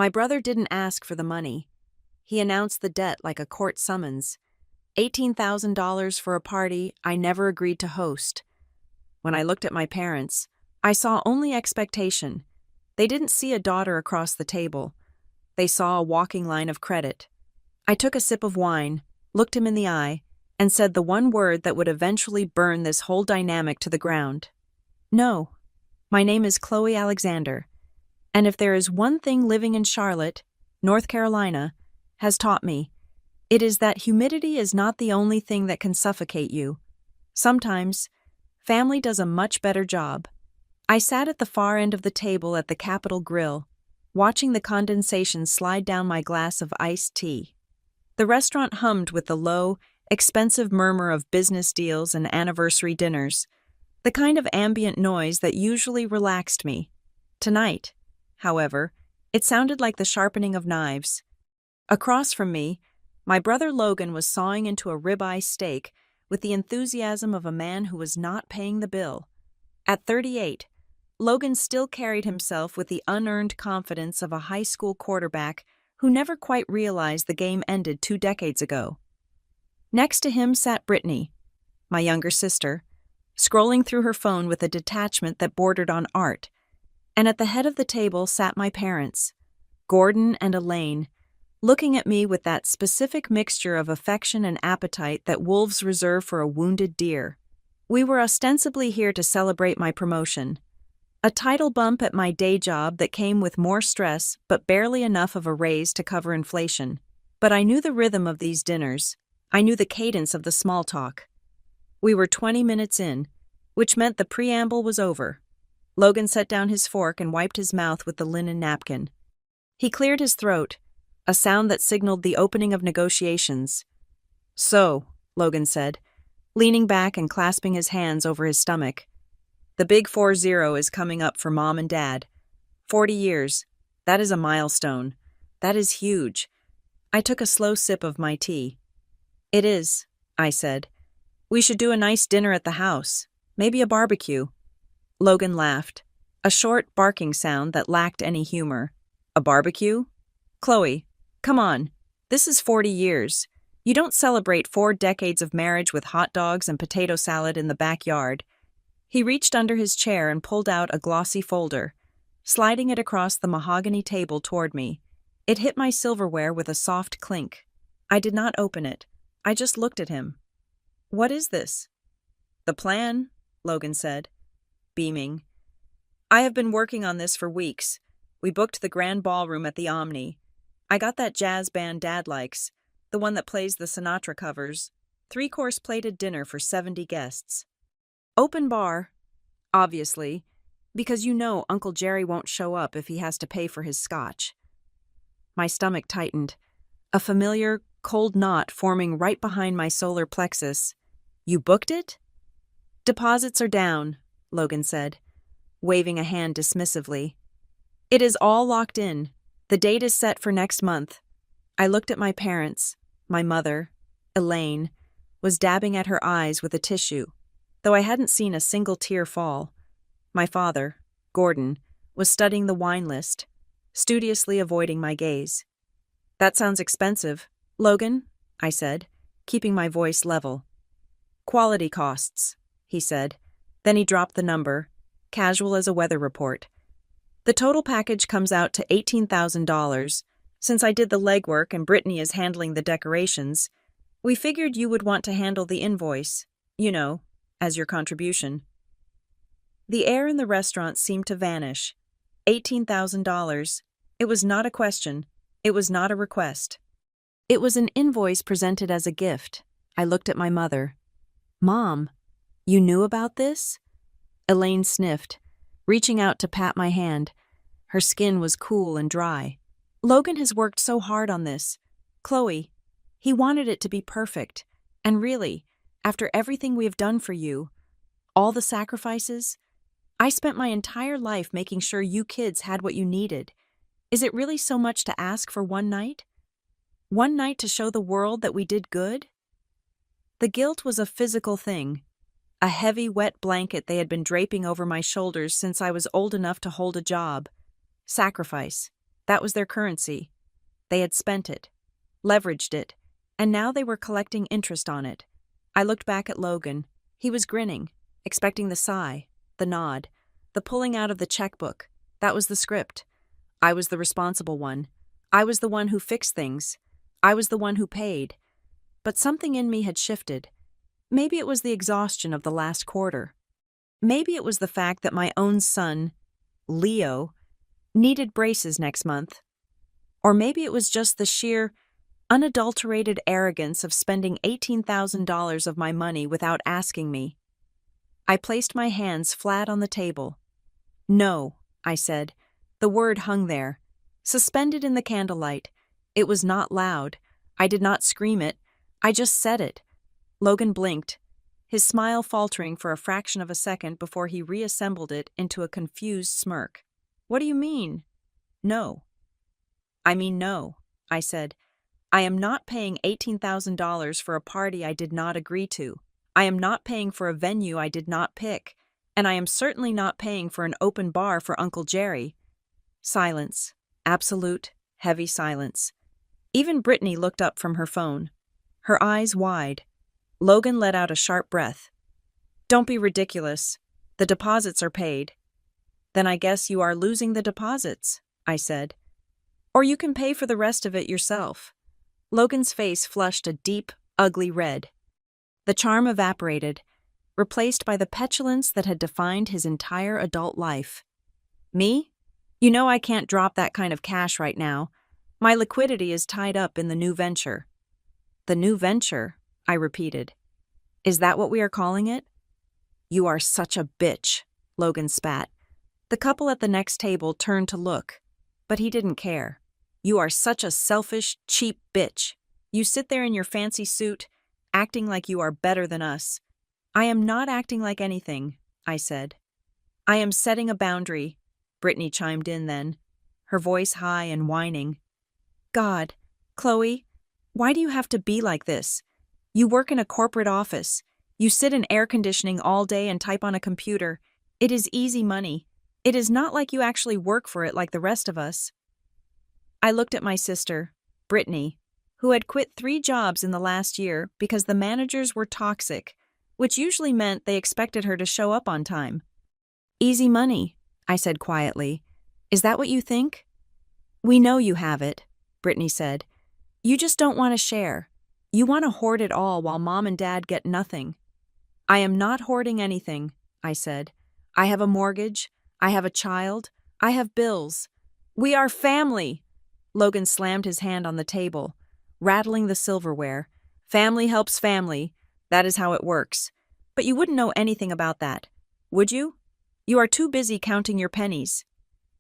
My brother didn't ask for the money. He announced the debt like a court summons. $18,000 for a party I never agreed to host. When I looked at my parents, I saw only expectation. They didn't see a daughter across the table. They saw a walking line of credit. I took a sip of wine, looked him in the eye, and said the one word that would eventually burn this whole dynamic to the ground. No, my name is Chloe Alexander, and if there is one thing living in Charlotte, North Carolina, has taught me, it is that humidity is not the only thing that can suffocate you. Sometimes, family does a much better job. I sat at the far end of the table at the Capitol Grill, watching the condensation slide down my glass of iced tea. The restaurant hummed with the low, expensive murmur of business deals and anniversary dinners, the kind of ambient noise that usually relaxed me. Tonight, however, it sounded like the sharpening of knives. Across from me, my brother Logan was sawing into a ribeye steak with the enthusiasm of a man who was not paying the bill. At 38, Logan still carried himself with the unearned confidence of a high school quarterback who never quite realized the game ended 2 decades ago. Next to him sat Brittany, my younger sister, scrolling through her phone with a detachment that bordered on art, and at the head of the table sat my parents, Gordon and Elaine, looking at me with that specific mixture of affection and appetite that wolves reserve for a wounded deer. We were ostensibly here to celebrate my promotion, a title bump at my day job that came with more stress but barely enough of a raise to cover inflation. But I knew the rhythm of these dinners. I knew the cadence of the small talk. We were 20 minutes in, which meant the preamble was over. Logan set down his fork and wiped his mouth with the linen napkin. He cleared his throat, a sound that signaled the opening of negotiations. "So," Logan said, leaning back and clasping his hands over his stomach, "the big 4-0 is coming up for Mom and Dad. 40 years. That is a milestone. That is huge." I took a slow sip of my tea. "It is," I said. "We should do a nice dinner at the house. Maybe a barbecue." Logan laughed, a short, barking sound that lacked any humor. "A barbecue? Chloe, come on. This is 40 years. You don't celebrate 4 decades of marriage with hot dogs and potato salad in the backyard." He reached under his chair and pulled out a glossy folder, sliding it across the mahogany table toward me. It hit my silverware with a soft clink. I did not open it. I just looked at him. "What is this?" "The plan," Logan said, beaming. "I have been working on this for weeks. We booked the grand ballroom at the Omni. I got that jazz band Dad likes, the one that plays the Sinatra covers. 3-course plated dinner for 70 guests. Open bar, obviously, because you know Uncle Jerry won't show up if he has to pay for his scotch." My stomach tightened, a familiar, cold knot forming right behind my solar plexus. "You booked it?" "Deposits are down," Logan said, waving a hand dismissively. "It is all locked in. The date is set for next month." I looked at my parents. My mother, Elaine, was dabbing at her eyes with a tissue, though I hadn't seen a single tear fall. My father, Gordon, was studying the wine list, studiously avoiding my gaze. "That sounds expensive, Logan," I said, keeping my voice level. "Quality costs," he said. Then he dropped the number, casual as a weather report. "The total package comes out to $18,000. Since I did the legwork and Brittany is handling the decorations, we figured you would want to handle the invoice, as your contribution." The air in the restaurant seemed to vanish. $18,000. It was not a question. It was not a request. It was an invoice presented as a gift. I looked at my mother. "Mom, you knew about this?" Elaine sniffed, reaching out to pat my hand. Her skin was cool and dry. "Logan has worked so hard on this. Chloe, he wanted it to be perfect. And really, after everything we have done for you, all the sacrifices, I spent my entire life making sure you kids had what you needed. Is it really so much to ask for one night? One night to show the world that we did good?" The guilt was a physical thing, a heavy, wet blanket they had been draping over my shoulders since I was old enough to hold a job. Sacrifice. That was their currency. They had spent it, leveraged it, and now they were collecting interest on it. I looked back at Logan. He was grinning, expecting the sigh, the nod, the pulling out of the checkbook. That was the script. I was the responsible one. I was the one who fixed things. I was the one who paid. But something in me had shifted. Maybe it was the exhaustion of the last quarter. Maybe it was the fact that my own son, Leo, needed braces next month. Or maybe it was just the sheer, unadulterated arrogance of spending $18,000 of my money without asking me. I placed my hands flat on the table. No, I said. The word hung there, suspended in the candlelight. It was not loud. I did not scream it. I just said it. Logan blinked, his smile faltering for a fraction of a second before he reassembled it into a confused smirk. What do you mean? No. I mean no, I said. I am not paying $18,000 for a party I did not agree to. I am not paying for a venue I did not pick. And I am certainly not paying for an open bar for Uncle Jerry. Silence. Absolute, heavy silence. Even Brittany looked up from her phone, her eyes wide. Logan let out a sharp breath. Don't be ridiculous. The deposits are paid. Then I guess you are losing the deposits, I said. Or you can pay for the rest of it yourself. Logan's face flushed a deep, ugly red. The charm evaporated, replaced by the petulance that had defined his entire adult life. Me? You know I can't drop that kind of cash right now. My liquidity is tied up in the new venture. The new venture, I repeated. Is that what we are calling it? You are such a bitch, Logan spat. The couple at the next table turned to look, but he didn't care. You are such a selfish, cheap bitch. You sit there in your fancy suit, acting like you are better than us. I am not acting like anything, I said. I am setting a boundary, Brittany chimed in then, her voice high and whining. God, Chloe, why do you have to be like this? You work in a corporate office. You sit in air conditioning all day and type on a computer. It is easy money. It is not like you actually work for it like the rest of us. I looked at my sister, Brittany, who had quit 3 jobs in the last year because the managers were toxic, which usually meant they expected her to show up on time. Easy money, I said quietly. Is that what you think? We know you have it, Brittany said. You just don't want to share. You want to hoard it all while Mom and Dad get nothing. I am not hoarding anything, I said. I have a mortgage. I have a child. I have bills. We are family. Logan slammed his hand on the table, rattling the silverware. Family helps family. That is how it works. But you wouldn't know anything about that, would you? You are too busy counting your pennies.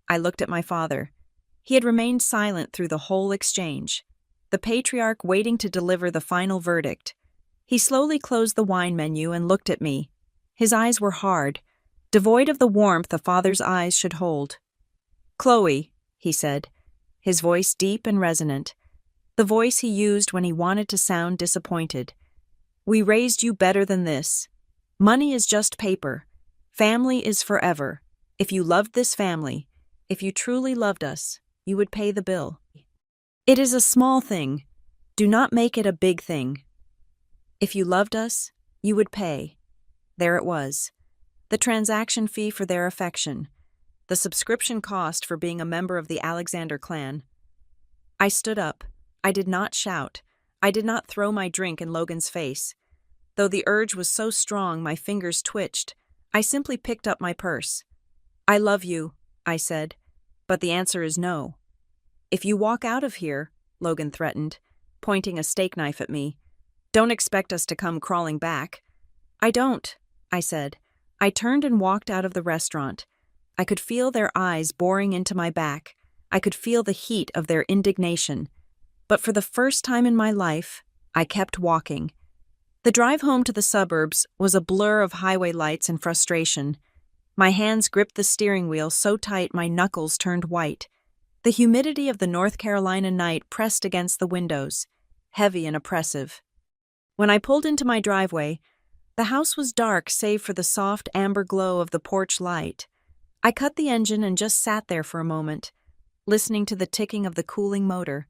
I looked at my father. He had remained silent through the whole exchange, the patriarch waiting to deliver the final verdict. He slowly closed the wine menu and looked at me. His eyes were hard, devoid of the warmth a father's eyes should hold. Chloe, he said, his voice deep and resonant, the voice he used when he wanted to sound disappointed. We raised you better than this. Money is just paper. Family is forever. If you loved this family, if you truly loved us, you would pay the bill. It is a small thing. Do not make it a big thing. If you loved us, you would pay. There it was. The transaction fee for their affection. The subscription cost for being a member of the Alexander clan. I stood up. I did not shout. I did not throw my drink in Logan's face. Though the urge was so strong my fingers twitched, I simply picked up my purse. I love you, I said, but the answer is no. If you walk out of here, Logan threatened, pointing a steak knife at me, don't expect us to come crawling back. I don't, I said. I turned and walked out of the restaurant. I could feel their eyes boring into my back. I could feel the heat of their indignation. But for the first time in my life, I kept walking. The drive home to the suburbs was a blur of highway lights and frustration. My hands gripped the steering wheel so tight my knuckles turned white. The humidity of the North Carolina night pressed against the windows, heavy and oppressive. When I pulled into my driveway, the house was dark save for the soft amber glow of the porch light. I cut the engine and just sat there for a moment, listening to the ticking of the cooling motor.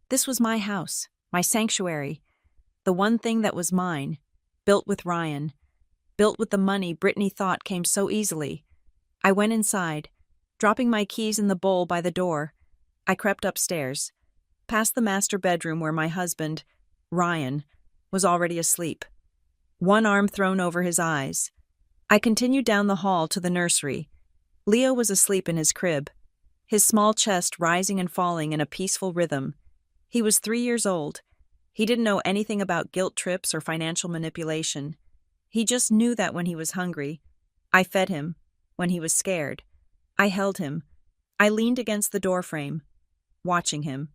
This was my house, my sanctuary, the one thing that was mine, built with Ryan, built with the money Brittany thought came so easily. I went inside, dropping my keys in the bowl by the door. I crept upstairs, past the master bedroom where my husband, Ryan, was already asleep, one arm thrown over his eyes. I continued down the hall to the nursery. Leo was asleep in his crib, his small chest rising and falling in a peaceful rhythm. He was 3 years old. He didn't know anything about guilt trips or financial manipulation. He just knew that when he was hungry, I fed him. When he was scared, I held him. I leaned against the doorframe, watching him.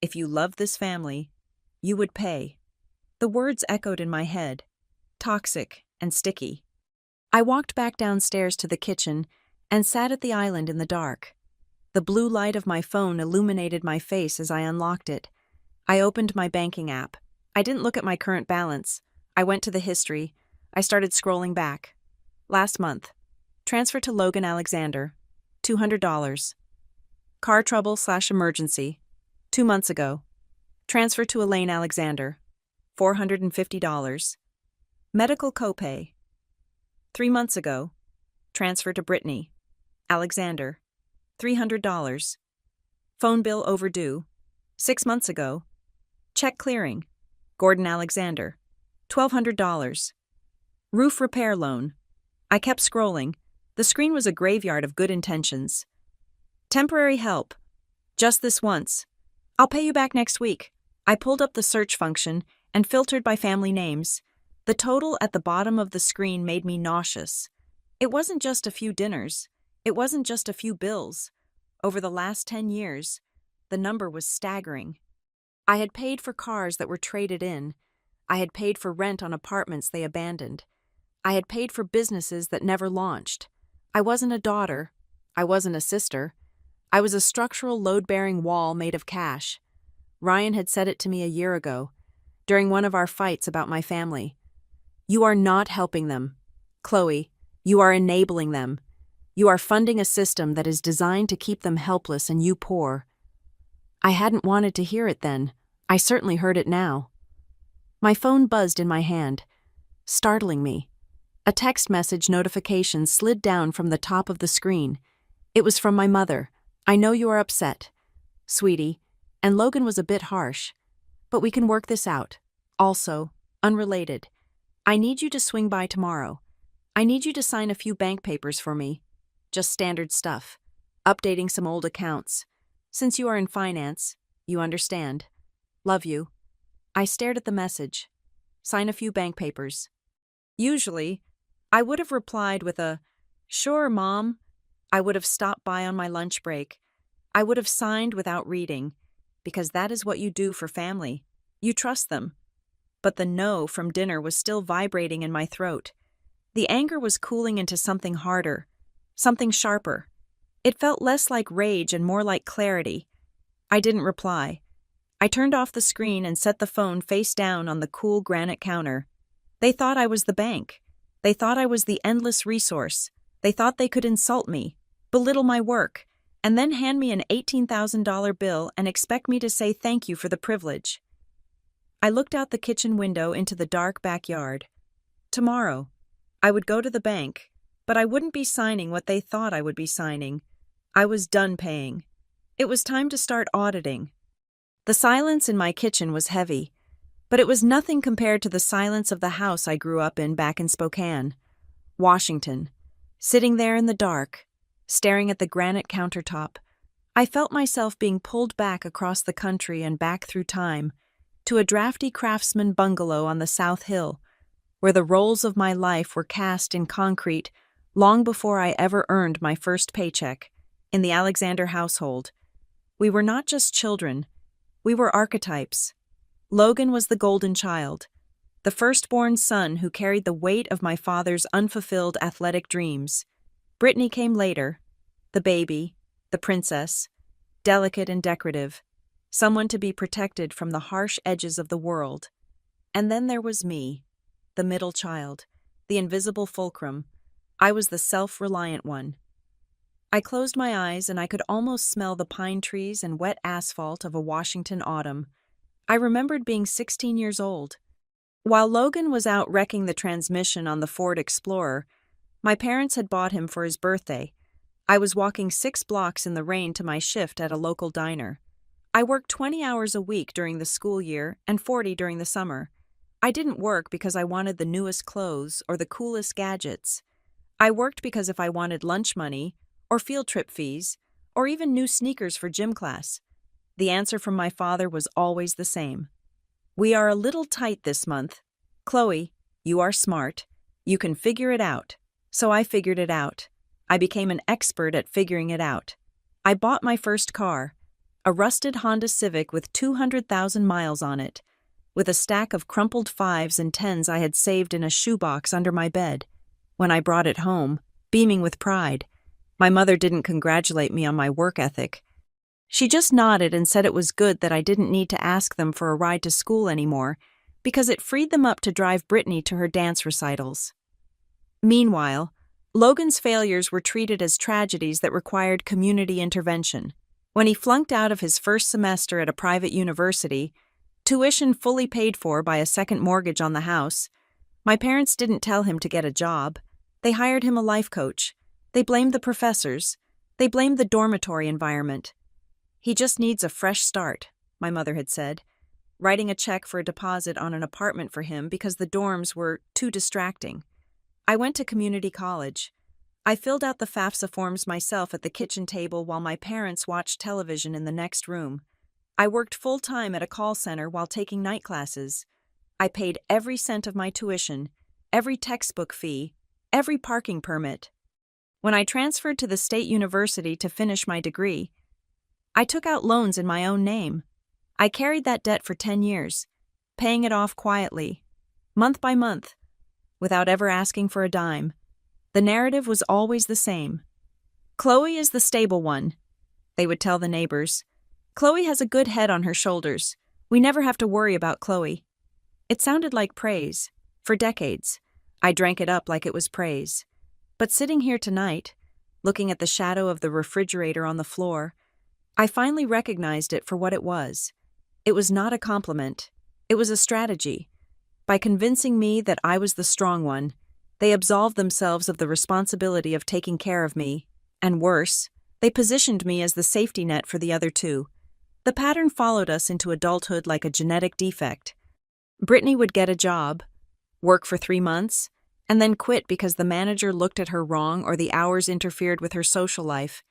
If you loved this family, you would pay. The words echoed in my head, toxic and sticky. I walked back downstairs to the kitchen and sat at the island in the dark. The blue light of my phone illuminated my face as I unlocked it. I opened my banking app. I didn't look at my current balance. I went to the history. I started scrolling back. Last month, transfer to Logan Alexander, $200. Car trouble/emergency, 2 months ago. Transfer to Elaine Alexander, $450. Medical copay, 3 months ago. Transfer to Brittany Alexander, $300. Phone bill overdue, 6 months ago. Check clearing, Gordon Alexander, $1,200. Roof repair loan. I kept scrolling. The screen was a graveyard of good intentions. Temporary help. Just this once. I'll pay you back next week. I pulled up the search function and filtered by family names. The total at the bottom of the screen made me nauseous. It wasn't just a few dinners. It wasn't just a few bills. Over the last 10 years, the number was staggering. I had paid for cars that were traded in. I had paid for rent on apartments they abandoned. I had paid for businesses that never launched. I wasn't a daughter. I wasn't a sister. I was a structural load-bearing wall made of cash. Ryan had said it to me a year ago, during one of our fights about my family. You are not helping them. Chloe, you are enabling them. You are funding a system that is designed to keep them helpless and you poor. I hadn't wanted to hear it then. I certainly heard it now. My phone buzzed in my hand, startling me. A text message notification slid down from the top of the screen. It was from my mother. I know you are upset, sweetie, and Logan was a bit harsh, but we can work this out. Also, unrelated, I need you to swing by tomorrow. I need you to sign a few bank papers for me. Just standard stuff. Updating some old accounts. Since you are in finance, you understand. Love you. I stared at the message. Sign a few bank papers. Usually, I would have replied with a, "Sure, Mom." I would have stopped by on my lunch break. I would have signed without reading, because that is what you do for family. You trust them. But the no from dinner was still vibrating in my throat. The anger was cooling into something harder, something sharper. It felt less like rage and more like clarity. I didn't reply. I turned off the screen and set the phone face down on the cool granite counter. They thought I was the bank. They thought I was the endless resource. They thought they could insult me, belittle my work, and then hand me an $18,000 bill and expect me to say thank you for the privilege. I looked out the kitchen window into the dark backyard. Tomorrow, I would go to the bank, but I wouldn't be signing what they thought I would be signing. I was done paying. It was time to start auditing. The silence in my kitchen was heavy, but it was nothing compared to the silence of the house I grew up in back in Spokane, Washington. Sitting there in the dark, staring at the granite countertop, I felt myself being pulled back across the country and back through time to a drafty craftsman bungalow on the South Hill, where the roles of my life were cast in concrete long before I ever earned my first paycheck. In the Alexander household, we were not just children, we were archetypes. Logan was the golden child, the firstborn son who carried the weight of my father's unfulfilled athletic dreams. Brittany came later, the baby, the princess, delicate and decorative, someone to be protected from the harsh edges of the world. And then there was me, the middle child, the invisible fulcrum. I was the self-reliant one. I closed my eyes and I could almost smell the pine trees and wet asphalt of a Washington autumn. I remembered being 16 years old. While Logan was out wrecking the transmission on the Ford Explorer, my parents had bought him for his birthday. I was walking 6 blocks in the rain to my shift at a local diner. I worked 20 hours a week during the school year and 40 during the summer. I didn't work because I wanted the newest clothes or the coolest gadgets. I worked because if I wanted lunch money, or field trip fees, or even new sneakers for gym class, the answer from my father was always the same. We are a little tight this month. Chloe, you are smart. You can figure it out. So I figured it out. I became an expert at figuring it out. I bought my first car, a rusted Honda Civic with 200,000 miles on it, with a stack of crumpled 5s and 10s I had saved in a shoebox under my bed. When I brought it home, beaming with pride, my mother didn't congratulate me on my work ethic. She just nodded and said it was good that I didn't need to ask them for a ride to school anymore, because it freed them up to drive Brittany to her dance recitals. Meanwhile, Logan's failures were treated as tragedies that required community intervention. When he flunked out of his first semester at a private university, tuition fully paid for by a second mortgage on the house, my parents didn't tell him to get a job. They hired him a life coach. They blamed the professors. They blamed the dormitory environment. He just needs a fresh start, my mother had said, writing a check for a deposit on an apartment for him because the dorms were too distracting. I went to community college. I filled out the FAFSA forms myself at the kitchen table while my parents watched television in the next room. I worked full-time at a call center while taking night classes. I paid every cent of my tuition, every textbook fee, every parking permit. When I transferred to the state university to finish my degree, I took out loans in my own name. I carried that debt for 10 years, paying it off quietly, month by month, without ever asking for a dime. The narrative was always the same. Chloe is the stable one, they would tell the neighbors. Chloe has a good head on her shoulders. We never have to worry about Chloe. It sounded like praise. For decades, I drank it up like it was praise. But sitting here tonight, looking at the shadow of the refrigerator on the floor, I finally recognized it for what it was. It was not a compliment. It was a strategy. By convincing me that I was the strong one, they absolved themselves of the responsibility of taking care of me, and worse, they positioned me as the safety net for the other two. The pattern followed us into adulthood like a genetic defect. Brittany would get a job, work for 3 months, and then quit because the manager looked at her wrong or the hours interfered with her social life.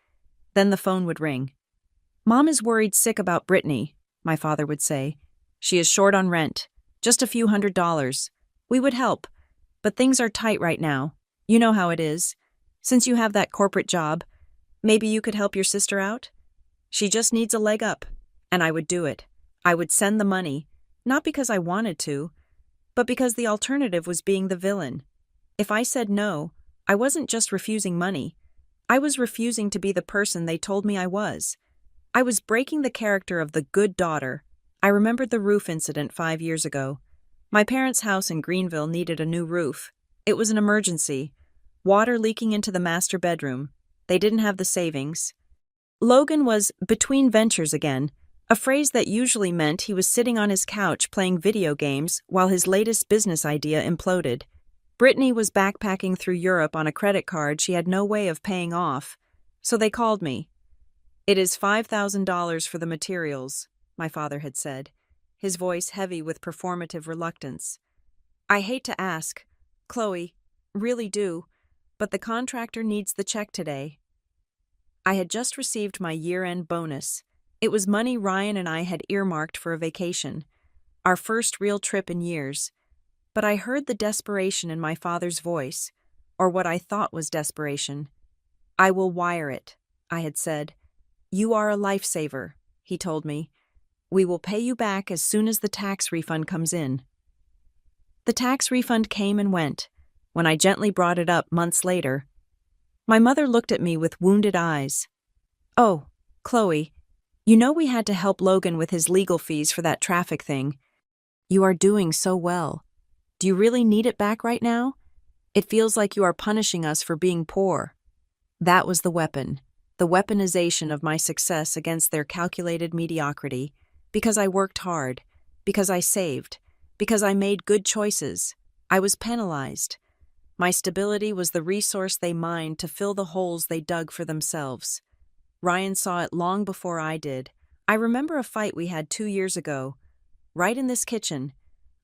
Then the phone would ring. "Mom is worried sick about Brittany," my father would say. "She is short on rent, just a few $100s. We would help, but things are tight right now. You know how it is. Since you have that corporate job, maybe you could help your sister out? She just needs a leg up." And I would do it. I would send the money, not because I wanted to, but because the alternative was being the villain. If I said no, I wasn't just refusing money. I was refusing to be the person they told me I was. I was breaking the character of the good daughter. I remembered the roof incident 5 years ago. My parents' house in Greenville needed a new roof. It was an emergency. Water leaking into the master bedroom. They didn't have the savings. Logan was between ventures again, a phrase that usually meant he was sitting on his couch playing video games while his latest business idea imploded. Brittany was backpacking through Europe on a credit card she had no way of paying off, so they called me. "It is $5,000 for the materials," my father had said, his voice heavy with performative reluctance. "I hate to ask, Chloe, really do, but the contractor needs the check today." I had just received my year-end bonus. It was money Ryan and I had earmarked for a vacation, our first real trip in years. But I heard the desperation in my father's voice, or what I thought was desperation. "I will wire it," I had said. "You are a lifesaver," he told me. "We will pay you back as soon as the tax refund comes in." The tax refund came and went. When I gently brought it up months later, my mother looked at me with wounded eyes. "Oh, Chloe, you know we had to help Logan with his legal fees for that traffic thing. You are doing so well. Do you really need it back right now? It feels like you are punishing us for being poor." That was the weapon. the weaponization of my success against their calculated mediocrity, because I worked hard, because I saved, because I made good choices. I was penalized. My stability was the resource they mined to fill the holes they dug for themselves. Ryan saw it long before I did. I remember a fight we had 2 years ago, right in this kitchen.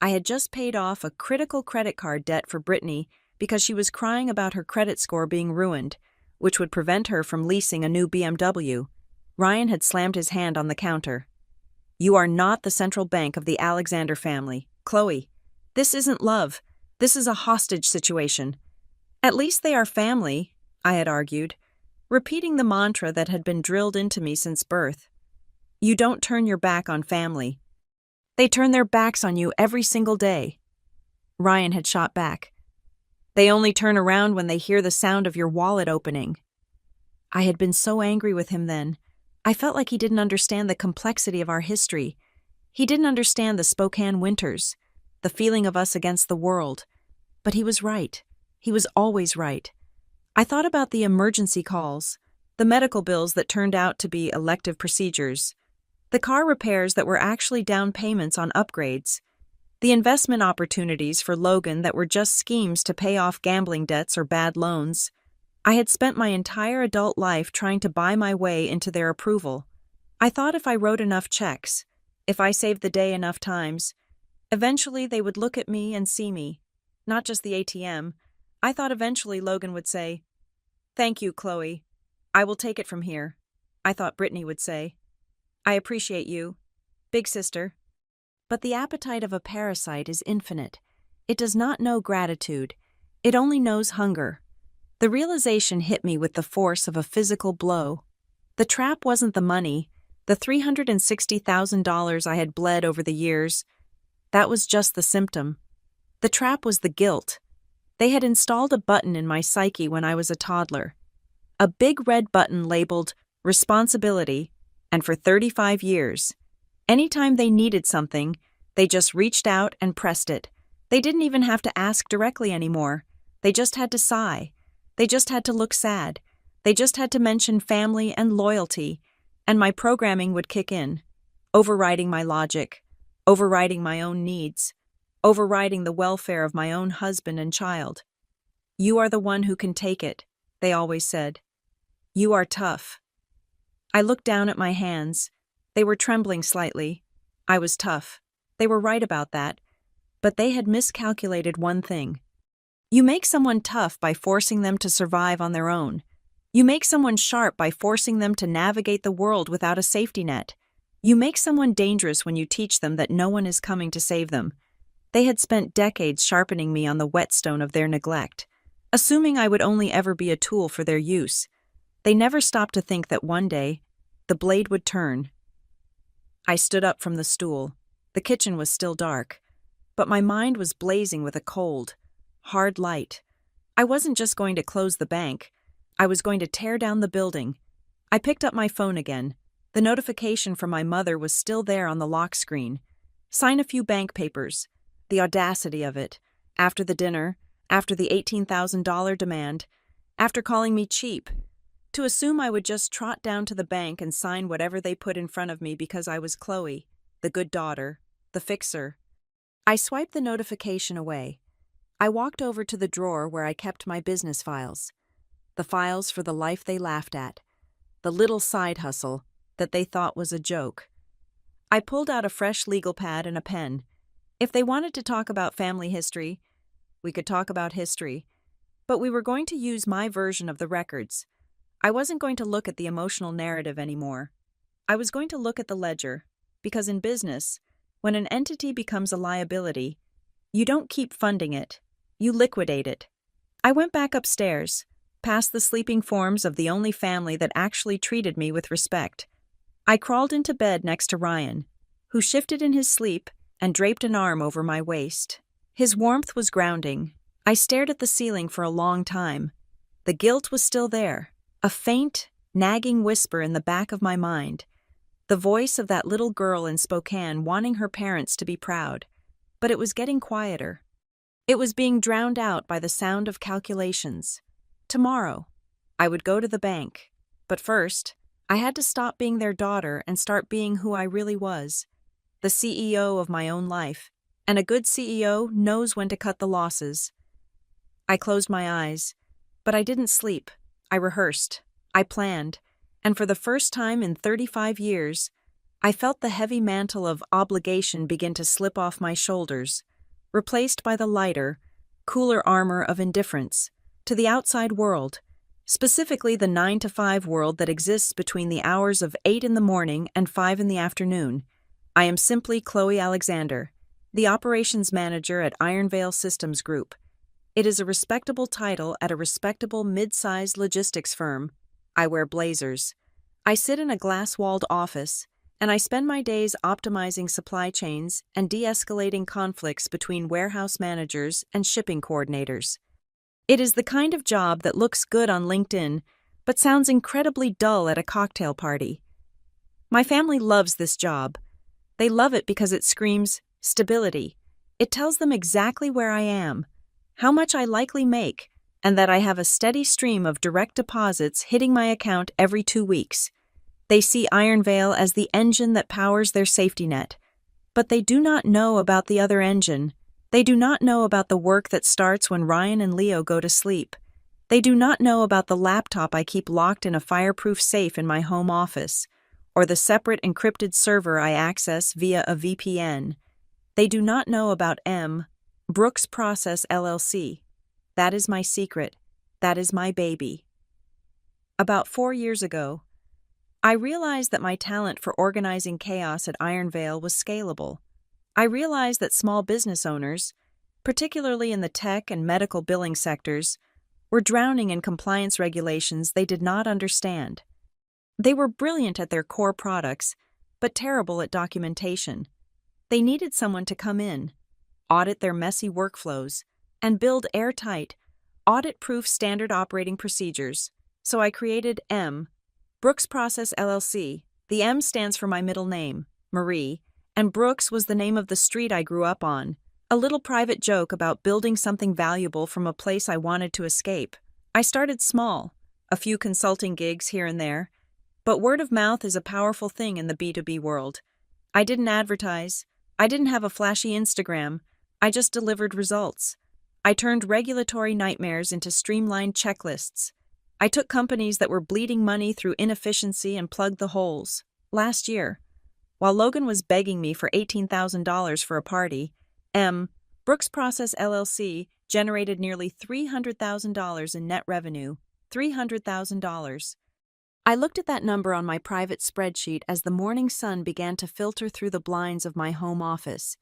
I had just paid off a critical credit card debt for Brittany because she was crying about her credit score being ruined, which would prevent her from leasing a new BMW. Ryan had slammed his hand on the counter. "You are not the central bank of the Alexander family, Chloe. This isn't love. This is a hostage situation." "At least they are family," I had argued, repeating the mantra that had been drilled into me since birth. "You don't turn your back on family. They turn their backs on you every single day." Ryan had shot back. "They only turn around when they hear the sound of your wallet opening." I had been so angry with him then. I felt like he didn't understand the complexity of our history. He didn't understand the Spokane winters, the feeling of us against the world. But he was right. He was always right. I thought about the emergency calls, the medical bills that turned out to be elective procedures, the car repairs that were actually down payments on upgrades, the investment opportunities for Logan that were just schemes to pay off gambling debts or bad loans. I had spent my entire adult life trying to buy my way into their approval. I thought if I wrote enough checks, if I saved the day enough times, eventually they would look at me and see me, not just the ATM. I thought eventually Logan would say, "Thank you, Chloe. I will take it from here." I thought Brittany would say, "I appreciate you, big sister." But the appetite of a parasite is infinite. It does not know gratitude. It only knows hunger. The realization hit me with the force of a physical blow. The trap wasn't the money, the $360,000 I had bled over the years. That was just the symptom. The trap was the guilt. They had installed a button in my psyche when I was a toddler. A big red button labeled responsibility, and for 35 years, anytime they needed something, they just reached out and pressed it. They didn't even have to ask directly anymore. They just had to sigh. They just had to look sad. They just had to mention family and loyalty, and my programming would kick in, overriding my logic, overriding my own needs, overriding the welfare of my own husband and child. "You are the one who can take it," they always said. "You are tough." I looked down at my hands. They were trembling slightly. I was tough. They were right about that. But they had miscalculated one thing. You make someone tough by forcing them to survive on their own. You make someone sharp by forcing them to navigate the world without a safety net. You make someone dangerous when you teach them that no one is coming to save them. They had spent decades sharpening me on the whetstone of their neglect, assuming I would only ever be a tool for their use. They never stopped to think that one day, the blade would turn. I stood up from the stool. The kitchen was still dark, but my mind was blazing with a cold, hard light. I wasn't just going to close the bank. I was going to tear down the building. I picked up my phone again. The notification from my mother was still there on the lock screen. Sign a few bank papers. The audacity of it. After the dinner, after the $18,000 demand, after calling me cheap. To assume I would just trot down to the bank and sign whatever they put in front of me because I was Chloe, the good daughter, the fixer. I swiped the notification away. I walked over to the drawer where I kept my business files. The files for the life they laughed at. The little side hustle that they thought was a joke. I pulled out a fresh legal pad and a pen. If they wanted to talk about family history, we could talk about history. But we were going to use my version of the records. I wasn't going to look at the emotional narrative anymore. I was going to look at the ledger, because in business, when an entity becomes a liability, you don't keep funding it, you liquidate it. I went back upstairs, past the sleeping forms of the only family that actually treated me with respect. I crawled into bed next to Ryan, who shifted in his sleep and draped an arm over my waist. His warmth was grounding. I stared at the ceiling for a long time. The guilt was still there. A faint, nagging whisper in the back of my mind. The voice of that little girl in Spokane wanting her parents to be proud. But it was getting quieter. It was being drowned out by the sound of calculations. Tomorrow, I would go to the bank. But first, I had to stop being their daughter and start being who I really was, the CEO of my own life. And a good CEO knows when to cut the losses. I closed my eyes, but I didn't sleep. I rehearsed. I planned. And for the first time in 35 years, I felt the heavy mantle of obligation begin to slip off my shoulders, replaced by the lighter, cooler armor of indifference to the outside world, specifically the 9-to-5 world that exists between the hours of 8 in the morning and 5 in the afternoon. I am simply Chloe Alexander, the operations manager at Ironvale Systems Group. It is a respectable title at a respectable mid-sized logistics firm. I wear blazers. I sit in a glass-walled office, and I spend my days optimizing supply chains and de-escalating conflicts between warehouse managers and shipping coordinators. It is the kind of job that looks good on LinkedIn, but sounds incredibly dull at a cocktail party. My family loves this job. They love it because it screams stability. It tells them exactly where I am, how much I likely make, and that I have a steady stream of direct deposits hitting my account every 2 weeks. They see Ironvale as the engine that powers their safety net. But they do not know about the other engine. They do not know about the work that starts when Ryan and Leo go to sleep. They do not know about the laptop I keep locked in a fireproof safe in my home office, or the separate encrypted server I access via a VPN. They do not know about Brooks Process LLC. That is my secret. That is my baby. About 4 years ago, I realized that my talent for organizing chaos at Ironvale was scalable. I realized that small business owners, particularly in the tech and medical billing sectors, were drowning in compliance regulations they did not understand. They were brilliant at their core products, but terrible at documentation. They needed someone to come in, audit their messy workflows, and build airtight, audit-proof standard operating procedures. So I created Brooks Process LLC. The M stands for my middle name, Marie, and Brooks was the name of the street I grew up on, a little private joke about building something valuable from a place I wanted to escape. I started small, a few consulting gigs here and there, but word of mouth is a powerful thing in the B2B world. I didn't advertise. I didn't have a flashy Instagram. I just delivered results. I turned regulatory nightmares into streamlined checklists. I took companies that were bleeding money through inefficiency and plugged the holes. Last year, while Logan was begging me for $18,000 for a party, Brooks Process LLC generated nearly $300,000 in net revenue. $300,000. I looked at that number on my private spreadsheet as the morning sun began to filter through the blinds of my home office.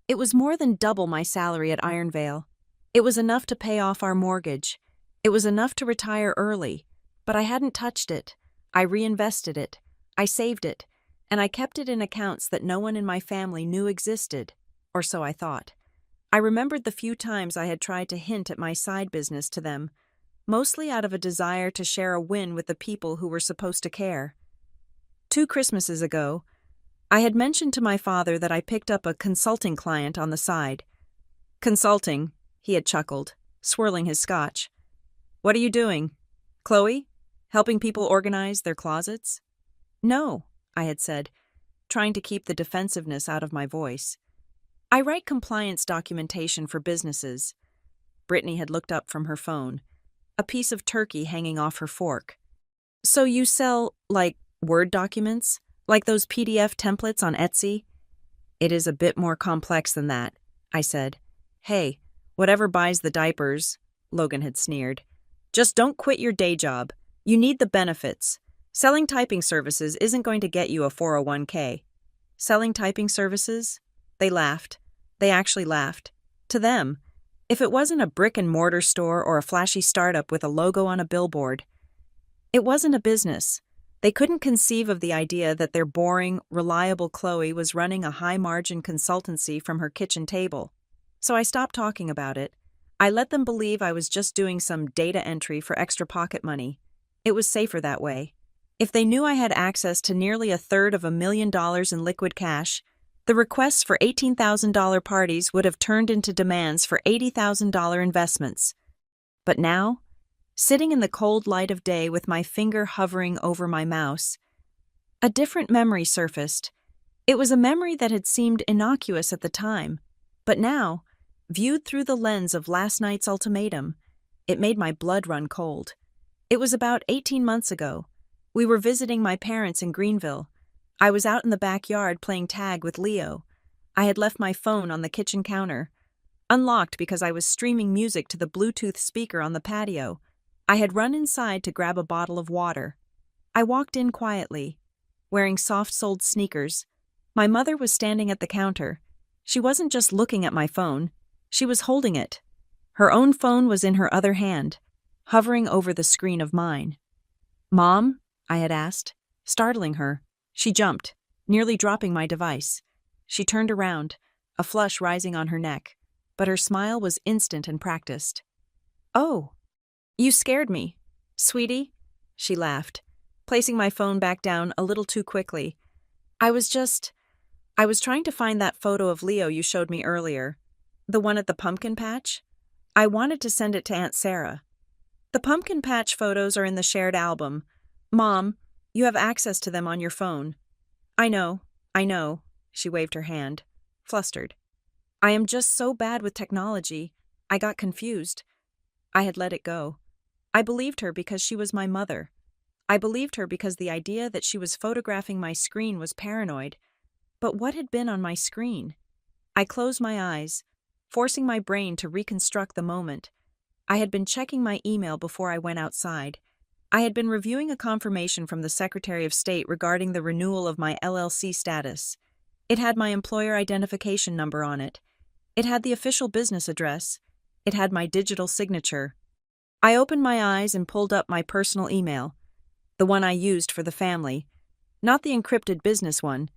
It was more than double my salary at Ironvale. It was enough to pay off our mortgage. It was enough to retire early, but I hadn't touched it. I reinvested it. I saved it, and I kept it in accounts that no one in my family knew existed, or so I thought. I remembered the few times I had tried to hint at my side business to them, mostly out of a desire to share a win with the people who were supposed to care. 2 Christmases ago, I had mentioned to my father that I picked up a consulting client on the side. Consulting, he had chuckled, swirling his scotch. What are you doing? Chloe? Helping people organize their closets? No, I had said, trying to keep the defensiveness out of my voice. I write compliance documentation for businesses. Brittany had looked up from her phone, a piece of turkey hanging off her fork. So you sell, like, Word documents? Like those PDF templates on Etsy? It is a bit more complex than that, I said. Hey, whatever buys the diapers, Logan had sneered. Just don't quit your day job. You need the benefits. Selling typing services isn't going to get you a 401k. Selling typing services? They laughed. They actually laughed. To them, if it wasn't a brick-and-mortar store or a flashy startup with a logo on a billboard, it wasn't a business. They couldn't conceive of the idea that their boring, reliable Chloe was running a high-margin consultancy from her kitchen table. So I stopped talking about it. I let them believe I was just doing some data entry for extra pocket money. It was safer that way. If they knew I had access to nearly $250,000 in liquid cash, the requests for $18,000 parties would have turned into demands for $80,000 investments. But now, sitting in the cold light of day with my finger hovering over my mouse. A different memory surfaced. It was a memory that had seemed innocuous at the time, but now, viewed through the lens of last night's ultimatum, it made my blood run cold. It was about 18 months ago. We were visiting my parents in Greenville. I was out in the backyard playing tag with Leo. I had left my phone on the kitchen counter, unlocked because I was streaming music to the Bluetooth speaker on the patio. I had run inside to grab a bottle of water. I walked in quietly, wearing soft-soled sneakers. My mother was standing at the counter. She wasn't just looking at my phone, she was holding it. Her own phone was in her other hand, hovering over the screen of mine. "Mom?" I had asked, startling her. She jumped, nearly dropping my device. She turned around, a flush rising on her neck, but her smile was instant and practiced. "Oh, you scared me, sweetie," she laughed, placing my phone back down a little too quickly. I was trying to find that photo of Leo you showed me earlier, the one at the pumpkin patch. I wanted to send it to Aunt Sarah. The pumpkin patch photos are in the shared album. Mom, you have access to them on your phone." I know, she waved her hand, flustered. "I am just so bad with technology. I got confused. I had let it go. I believed her because she was my mother. I believed her because the idea that she was photographing my screen was paranoid. But what had been on my screen? I closed my eyes, forcing my brain to reconstruct the moment. I had been checking my email before I went outside. I had been reviewing a confirmation from the Secretary of State regarding the renewal of my LLC status. It had my employer identification number on it. It had the official business address. It had my digital signature. I opened my eyes and pulled up my personal email, the one I used for the family, not the encrypted business one.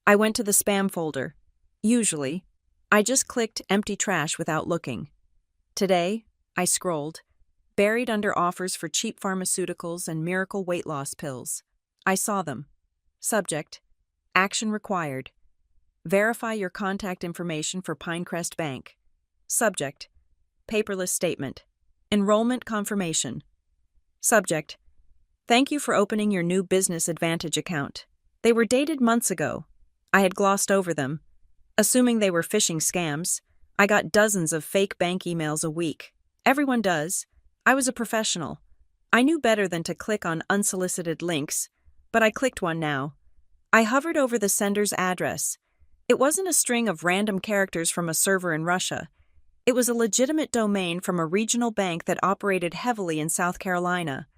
I went to the spam folder. Usually, I just clicked empty trash without looking. Today, I scrolled, buried under offers for cheap pharmaceuticals and miracle weight loss pills. I saw them. Subject: action required. Verify your contact information for Pinecrest Bank. Subject: paperless statement. Enrollment confirmation. Subject: thank you for opening your new Business Advantage account. They were dated months ago. I had glossed over them. Assuming they were phishing scams, I got dozens of fake bank emails a week. Everyone does. I was a professional. I knew better than to click on unsolicited links, but I clicked one now. I hovered over the sender's address. It wasn't a string of random characters from a server in Russia. It was a legitimate domain from a regional bank that operated heavily in South Carolina.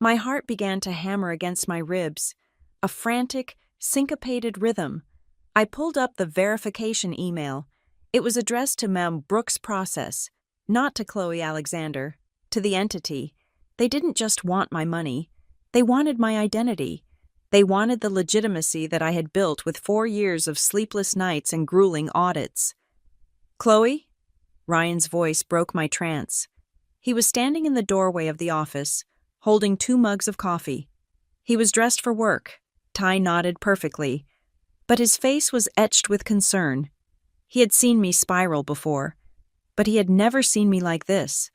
My heart began to hammer against my ribs, a frantic, syncopated rhythm. I pulled up the verification email. It was addressed to Ma'am Brooks Process, not to Chloe Alexander, to the entity. They didn't just want my money. They wanted my identity. They wanted the legitimacy that I had built with 4 years of sleepless nights and grueling audits. "Chloe?" Ryan's voice broke my trance. He was standing in the doorway of the office, holding 2 mugs of coffee. He was dressed for work, tie knotted perfectly, but his face was etched with concern. He had seen me spiral before, but he had never seen me like this.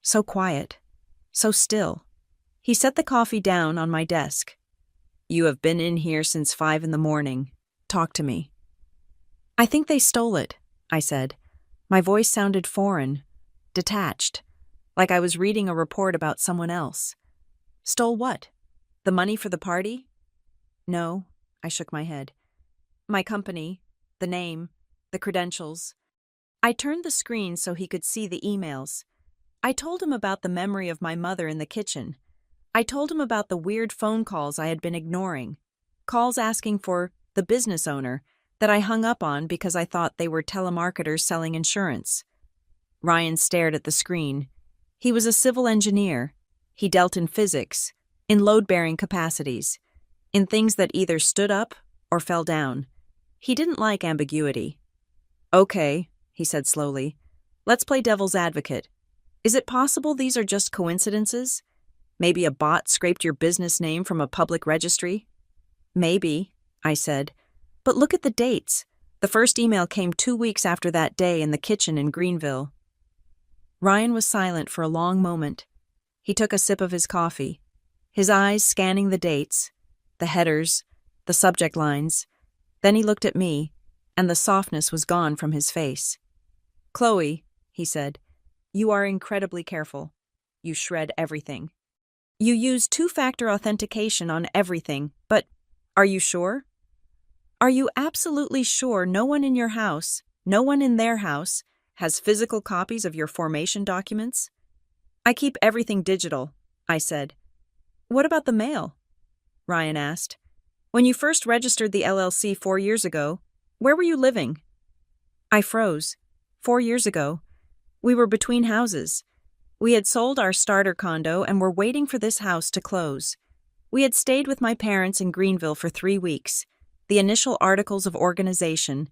So quiet, so still. He set the coffee down on my desk. "You have been in here since 5 in the morning. Talk to me." "I think they stole it," I said. My voice sounded foreign, detached, like I was reading a report about someone else. "Stole what? The money for the party?" "No," I shook my head. "My company, the name, the credentials." I turned the screen so he could see the emails. I told him about the memory of my mother in the kitchen. I told him about the weird phone calls I had been ignoring, calls asking for the business owner that I hung up on because I thought they were telemarketers selling insurance. Ryan stared at the screen. He was a civil engineer. He dealt in physics, in load-bearing capacities, in things that either stood up or fell down. He didn't like ambiguity. "Okay," he said slowly. "Let's play devil's advocate. Is it possible these are just coincidences? Maybe a bot scraped your business name from a public registry?" "Maybe," I said. "But look at the dates. The first email came 2 weeks after that day in the kitchen in Greenville." Ryan was silent for a long moment. He took a sip of his coffee, his eyes scanning the dates, the headers, the subject lines. Then he looked at me, and the softness was gone from his face. "Chloe," he said, "you are incredibly careful. You shred everything. You use two-factor authentication on everything, but are you sure? Are you absolutely sure no one in your house, no one in their house, has physical copies of your formation documents?" "I keep everything digital," I said. "What about the mail?" Ryan asked. "When you first registered the LLC 4 years ago, where were you living?" I froze. 4 years ago. We were between houses. We had sold our starter condo and were waiting for this house to close. We had stayed with my parents in Greenville for 3 weeks. The initial articles of organization,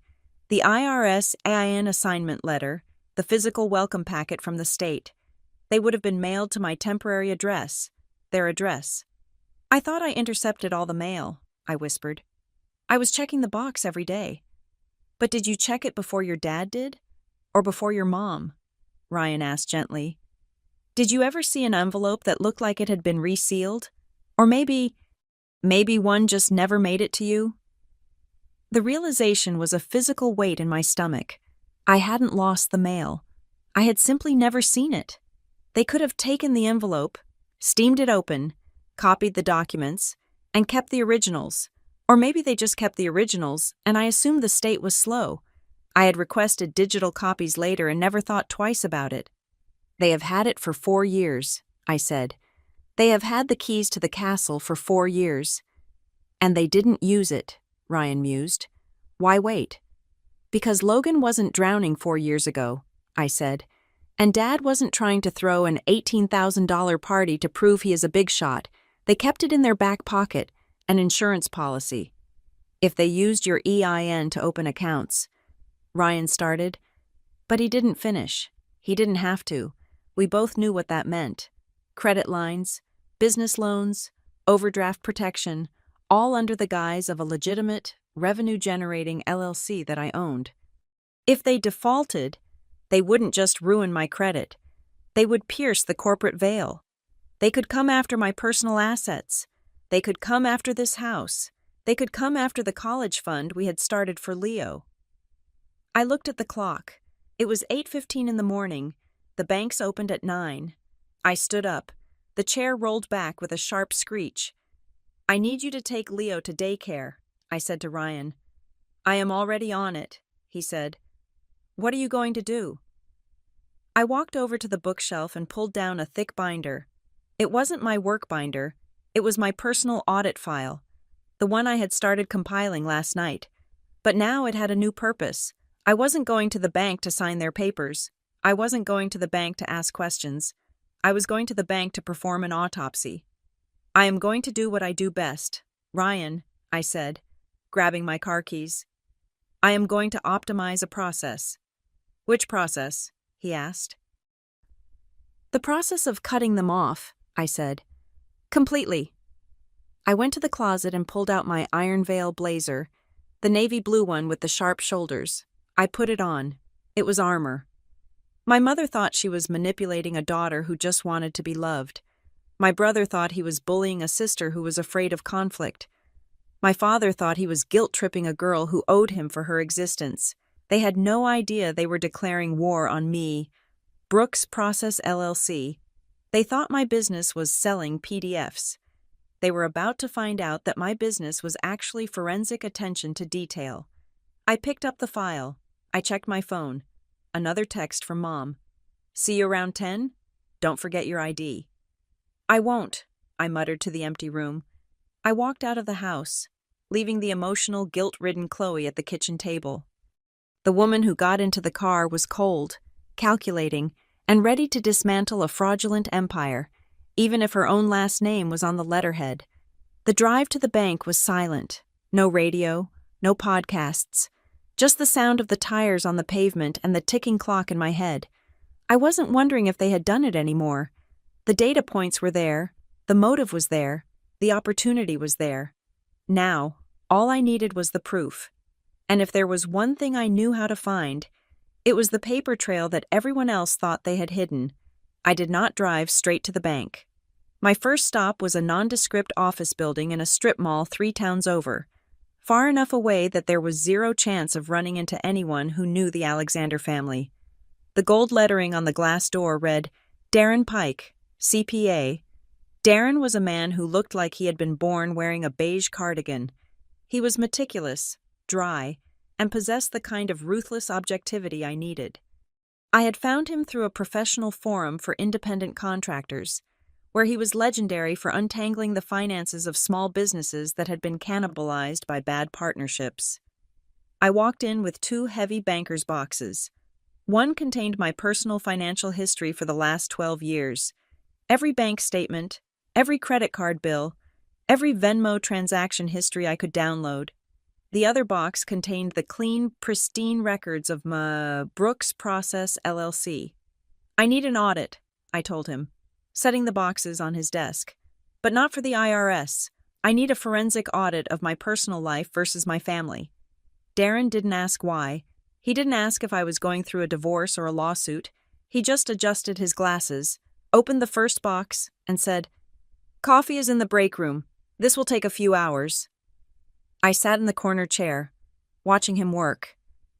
the IRS AIN assignment letter, the physical welcome packet from the state. They would have been mailed to my temporary address, their address. "I thought I intercepted all the mail," I whispered. "I was checking the box every day." "But did you check it before your dad did? Or before your mom?" Ryan asked gently. "Did you ever see an envelope that looked like it had been resealed? Or maybe one just never made it to you?" The realization was a physical weight in my stomach. I hadn't lost the mail. I had simply never seen it. They could have taken the envelope, steamed it open, copied the documents, and kept the originals. Or maybe they just kept the originals, and I assumed the state was slow. I had requested digital copies later and never thought twice about it. "They have had it for 4 years," I said. "They have had the keys to the castle for 4 years. And they didn't use it," Ryan mused. "Why wait?" "Because Logan wasn't drowning 4 years ago," I said. "And Dad wasn't trying to throw an $18,000 party to prove he is a big shot. They kept it in their back pocket, an insurance policy. If they used your EIN to open accounts." Ryan started, but he didn't finish. He didn't have to. We both knew what that meant. Credit lines, business loans, overdraft protection, all under the guise of a legitimate, revenue-generating LLC that I owned. If they defaulted, they wouldn't just ruin my credit. They would pierce the corporate veil. They could come after my personal assets. They could come after this house. They could come after the college fund we had started for Leo. I looked at the clock. It was 8:15 in the morning. The banks opened at 9. I stood up. The chair rolled back with a sharp screech. "I need you to take Leo to daycare," I said to Ryan. "I am already on it," he said. "What are you going to do?" I walked over to the bookshelf and pulled down a thick binder. It wasn't my work binder. It was my personal audit file, the one I had started compiling last night. But now it had a new purpose. I wasn't going to the bank to sign their papers. I wasn't going to the bank to ask questions. I was going to the bank to perform an autopsy. "I am going to do what I do best. Ryan," I said, grabbing my car keys. "I am going to optimize a process." "Which process?" he asked. "The process of cutting them off," I said. "Completely." I went to the closet and pulled out my Iron Veil blazer, the navy blue one with the sharp shoulders. I put it on. It was armor. My mother thought she was manipulating a daughter who just wanted to be loved. My brother thought he was bullying a sister who was afraid of conflict. My father thought he was guilt-tripping a girl who owed him for her existence. They had no idea they were declaring war on me, Brooks Process LLC. They thought my business was selling PDFs. They were about to find out that my business was actually forensic attention to detail. I picked up the file. I checked my phone. Another text from Mom. "See you around 10? Don't forget your ID." "I won't," I muttered to the empty room. I walked out of the house, leaving the emotional, guilt-ridden Chloe at the kitchen table. The woman who got into the car was cold, calculating, and ready to dismantle a fraudulent empire, even if her own last name was on the letterhead. The drive to the bank was silent. No radio, no podcasts, just the sound of the tires on the pavement and the ticking clock in my head. I wasn't wondering if they had done it anymore. The data points were there, the motive was there, the opportunity was there. Now, all I needed was the proof. And if there was one thing I knew how to find, it was the paper trail that everyone else thought they had hidden. I did not drive straight to the bank. My first stop was a nondescript office building in a strip mall 3 towns over, far enough away that there was zero chance of running into anyone who knew the Alexander family. The gold lettering on the glass door read, Darren Pike, CPA. Darren was a man who looked like he had been born wearing a beige cardigan. He was meticulous, dry, and possessed the kind of ruthless objectivity I needed. I had found him through a professional forum for independent contractors, where he was legendary for untangling the finances of small businesses that had been cannibalized by bad partnerships. I walked in with 2 heavy banker's boxes. One contained my personal financial history for the last 12 years, every bank statement, every credit card bill, every Venmo transaction history I could download. The other box contained the clean, pristine records of my Brooks Process LLC. I need an audit, I told him, setting the boxes on his desk. But not for the IRS. I need a forensic audit of my personal life versus my family. Darren didn't ask why. He didn't ask if I was going through a divorce or a lawsuit. He just adjusted his glasses, opened the first box, and said, "Coffee is in the break room. This will take a few hours." I sat in the corner chair, watching him work.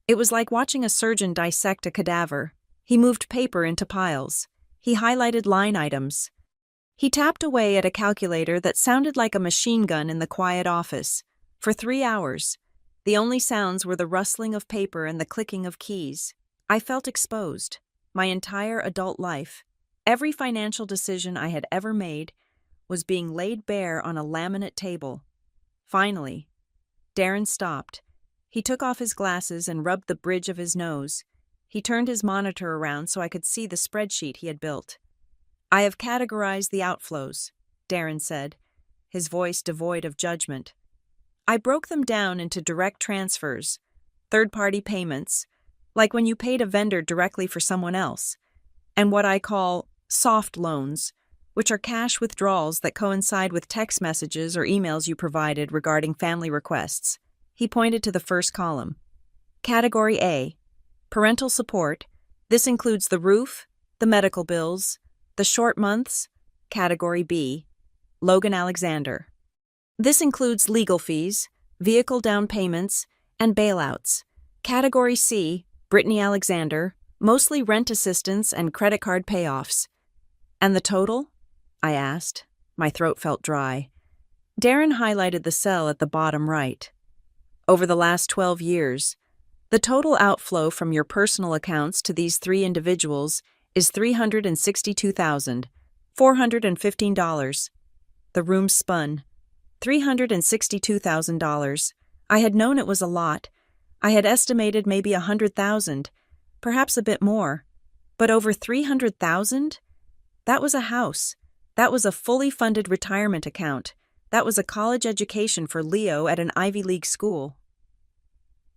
It was like watching a surgeon dissect a cadaver. He moved paper into piles. He highlighted line items. He tapped away at a calculator that sounded like a machine gun in the quiet office. For 3 hours, the only sounds were the rustling of paper and the clicking of keys. I felt exposed. My entire adult life, every financial decision I had ever made, was being laid bare on a laminate table. Finally, Darren stopped. He took off his glasses and rubbed the bridge of his nose. He turned his monitor around so I could see the spreadsheet he had built. "I have categorized the outflows," Darren said, his voice devoid of judgment. "I broke them down into direct transfers, third-party payments, like when you paid a vendor directly for someone else, and what I call soft loans, which are cash withdrawals that coincide with text messages or emails you provided regarding family requests." He pointed to the first column. Category A, parental support. This includes the roof, the medical bills, the short months. Category B, Logan Alexander. This includes legal fees, vehicle down payments, and bailouts. Category C, Brittany Alexander, mostly rent assistance and credit card payoffs. "And the total?" I asked. My throat felt dry. Darren highlighted the cell at the bottom right. "Over the last 12 years, the total outflow from your personal accounts to these 3 individuals is $362,415. The room spun. $362,000. I had known it was a lot. I had estimated maybe 100,000, perhaps a bit more. But over 300,000? That was a house. That was a fully funded retirement account. That was a college education for Leo at an Ivy League school.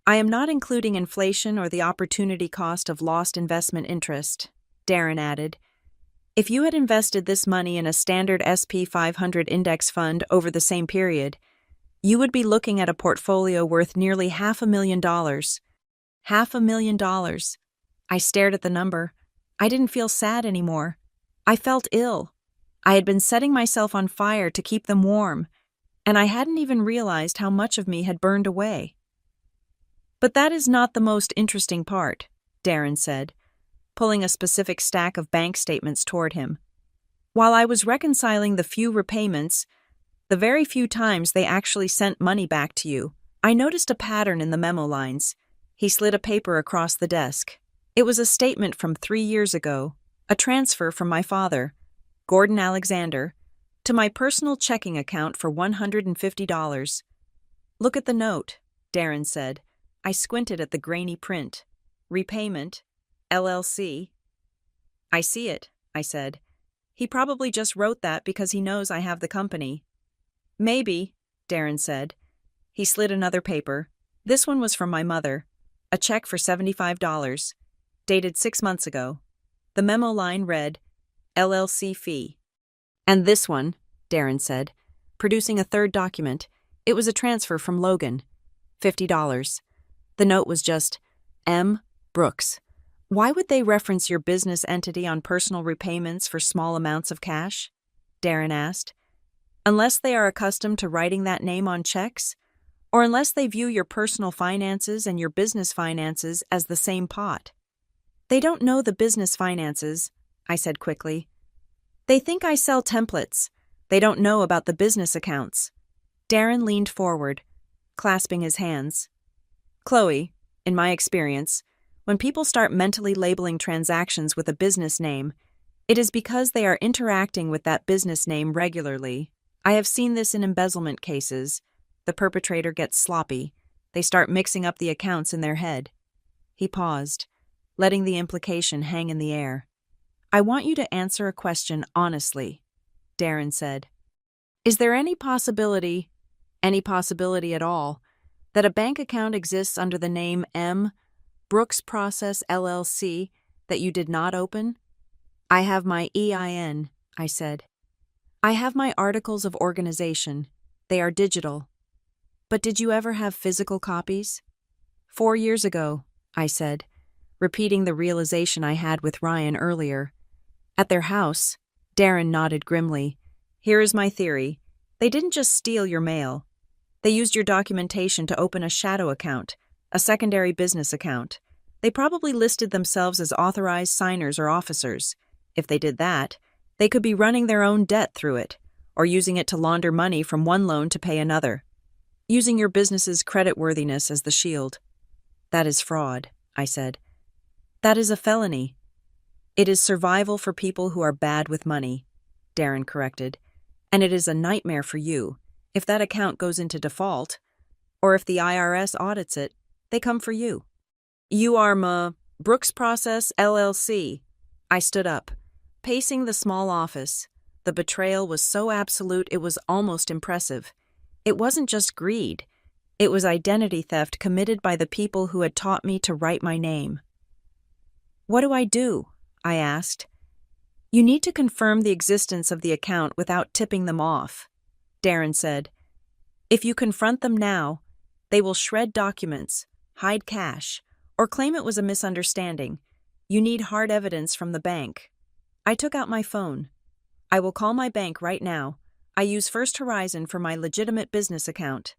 "I am not including inflation or the opportunity cost of lost investment interest," Darren added. "If you had invested this money in a standard SP 500 index fund over the same period, you would be looking at a portfolio worth nearly $500,000. $500,000. I stared at the number. I didn't feel sad anymore. I felt ill. I had been setting myself on fire to keep them warm, and I hadn't even realized how much of me had burned away. "But that is not the most interesting part," Darren said, pulling a specific stack of bank statements toward him. "While I was reconciling the few repayments, the very few times they actually sent money back to you, I noticed a pattern in the memo lines." He slid a paper across the desk. It was a statement from 3 years ago, a transfer from my father, Gordon Alexander, to my personal checking account for $150. "Look at the note," Darren said. I squinted at the grainy print. "Repayment, LLC. "I see it," I said. "He probably just wrote that because he knows I have the company." "Maybe," Darren said. He slid another paper. This one was from my mother. A check for $75, dated 6 months ago. The memo line read, "LLC fee." "And this one," Darren said, producing a third document. It was a transfer from Logan. $50. The note was just, "M. Brooks. Why would they reference your business entity on personal repayments for small amounts of cash? Darren asked. Unless they are accustomed to writing that name on checks, or unless they view your personal finances and your business finances as the same pot. They don't know the business finances, I said quickly. They think I sell templates. They don't know about the business accounts. Darren leaned forward, clasping his hands. Chloe, in my experience, when people start mentally labeling transactions with a business name, it is because they are interacting with that business name regularly. I have seen this in embezzlement cases. The perpetrator gets sloppy. They start mixing up the accounts in their head. He paused, letting the implication hang in the air. I want you to answer a question honestly, Darren said. Is there any possibility at all, that a bank account exists under the name M. Brooks Process LLC that you did not open? I have my EIN, I said. I have my articles of organization. They are digital. But did you ever have physical copies? 4 years ago, I said, repeating the realization I had with Ryan earlier. At their house, Darren nodded grimly. Here is my theory. They didn't just steal your mail. They used your documentation to open a shadow account, a secondary business account. They probably listed themselves as authorized signers or officers. If they did that, they could be running their own debt through it, or using it to launder money from one loan to pay another, using your business's creditworthiness as the shield. That is fraud, I said. That is a felony. It is survival for people who are bad with money, Darren corrected, and it is a nightmare for you. If that account goes into default, or if the IRS audits it, they come for you. You are Brooks Process LLC. I stood up, pacing the small office. The betrayal was so absolute it was almost impressive. It wasn't just greed. It was identity theft committed by the people who had taught me to write my name. What do I do? I asked. You need to confirm the existence of the account without tipping them off, Darren said. If you confront them now, they will shred documents, hide cash, or claim it was a misunderstanding. You need hard evidence from the bank. I took out my phone. I will call my bank right now. I use First Horizon for my legitimate business account.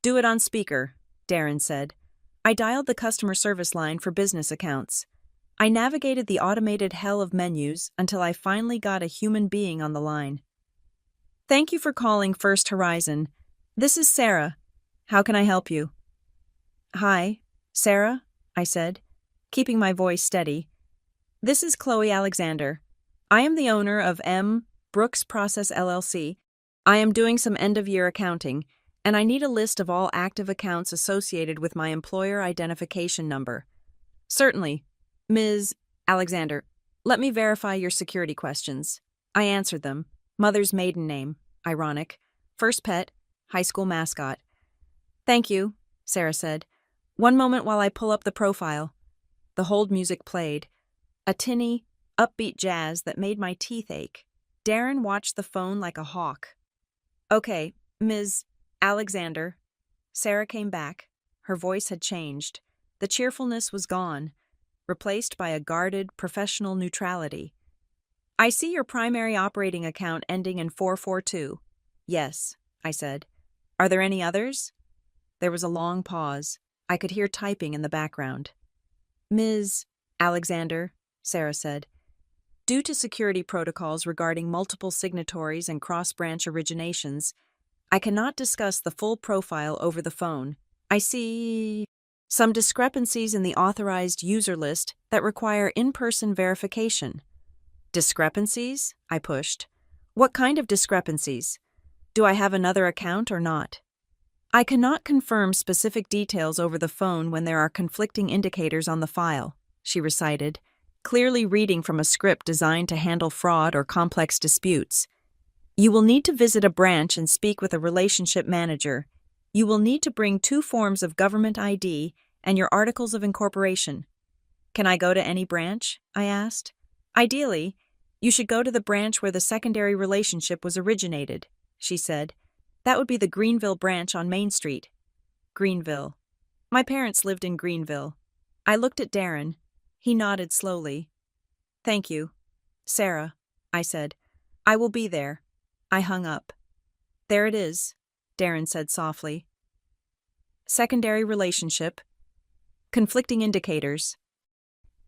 Do it on speaker, Darren said. I dialed the customer service line for business accounts. I navigated the automated hell of menus until I finally got a human being on the line. Thank you for calling First Horizon. This is Sarah. How can I help you? Hi, Sarah, I said, keeping my voice steady. This is Chloe Alexander. I am the owner of M. Brooks Process LLC. I am doing some end-of-year accounting, and I need a list of all active accounts associated with my employer identification number. Certainly, Ms. Alexander. Let me verify your security questions. I answered them. Mother's maiden name, ironic. First pet, high school mascot. Thank you, Sarah said. One moment while I pull up the profile. The hold music played. A tinny, upbeat jazz that made my teeth ache. Darren watched the phone like a hawk. Okay, Ms. Alexander. Sarah came back. Her voice had changed. The cheerfulness was gone, replaced by a guarded, professional neutrality. I see your primary operating account ending in 442. Yes, I said. Are there any others? There was a long pause. I could hear typing in the background. Ms. Alexander, Sarah said. Due to security protocols regarding multiple signatories and cross-branch originations, I cannot discuss the full profile over the phone. I see some discrepancies in the authorized user list that require in-person verification. Discrepancies? I pushed. What kind of discrepancies? Do I have another account or not? I cannot confirm specific details over the phone when there are conflicting indicators on the file, she recited, clearly reading from a script designed to handle fraud or complex disputes. You will need to visit a branch and speak with a relationship manager. You will need to bring 2 forms of government ID and your articles of incorporation. Can I go to any branch? I asked. Ideally, you should go to the branch where the secondary relationship was originated, she said. That would be the Greenville branch on Main Street. Greenville. My parents lived in Greenville. I looked at Darren. He nodded slowly. "Thank you, Sarah," I said. "I will be there." I hung up. "There it is," Darren said softly. Secondary relationship. Conflicting indicators.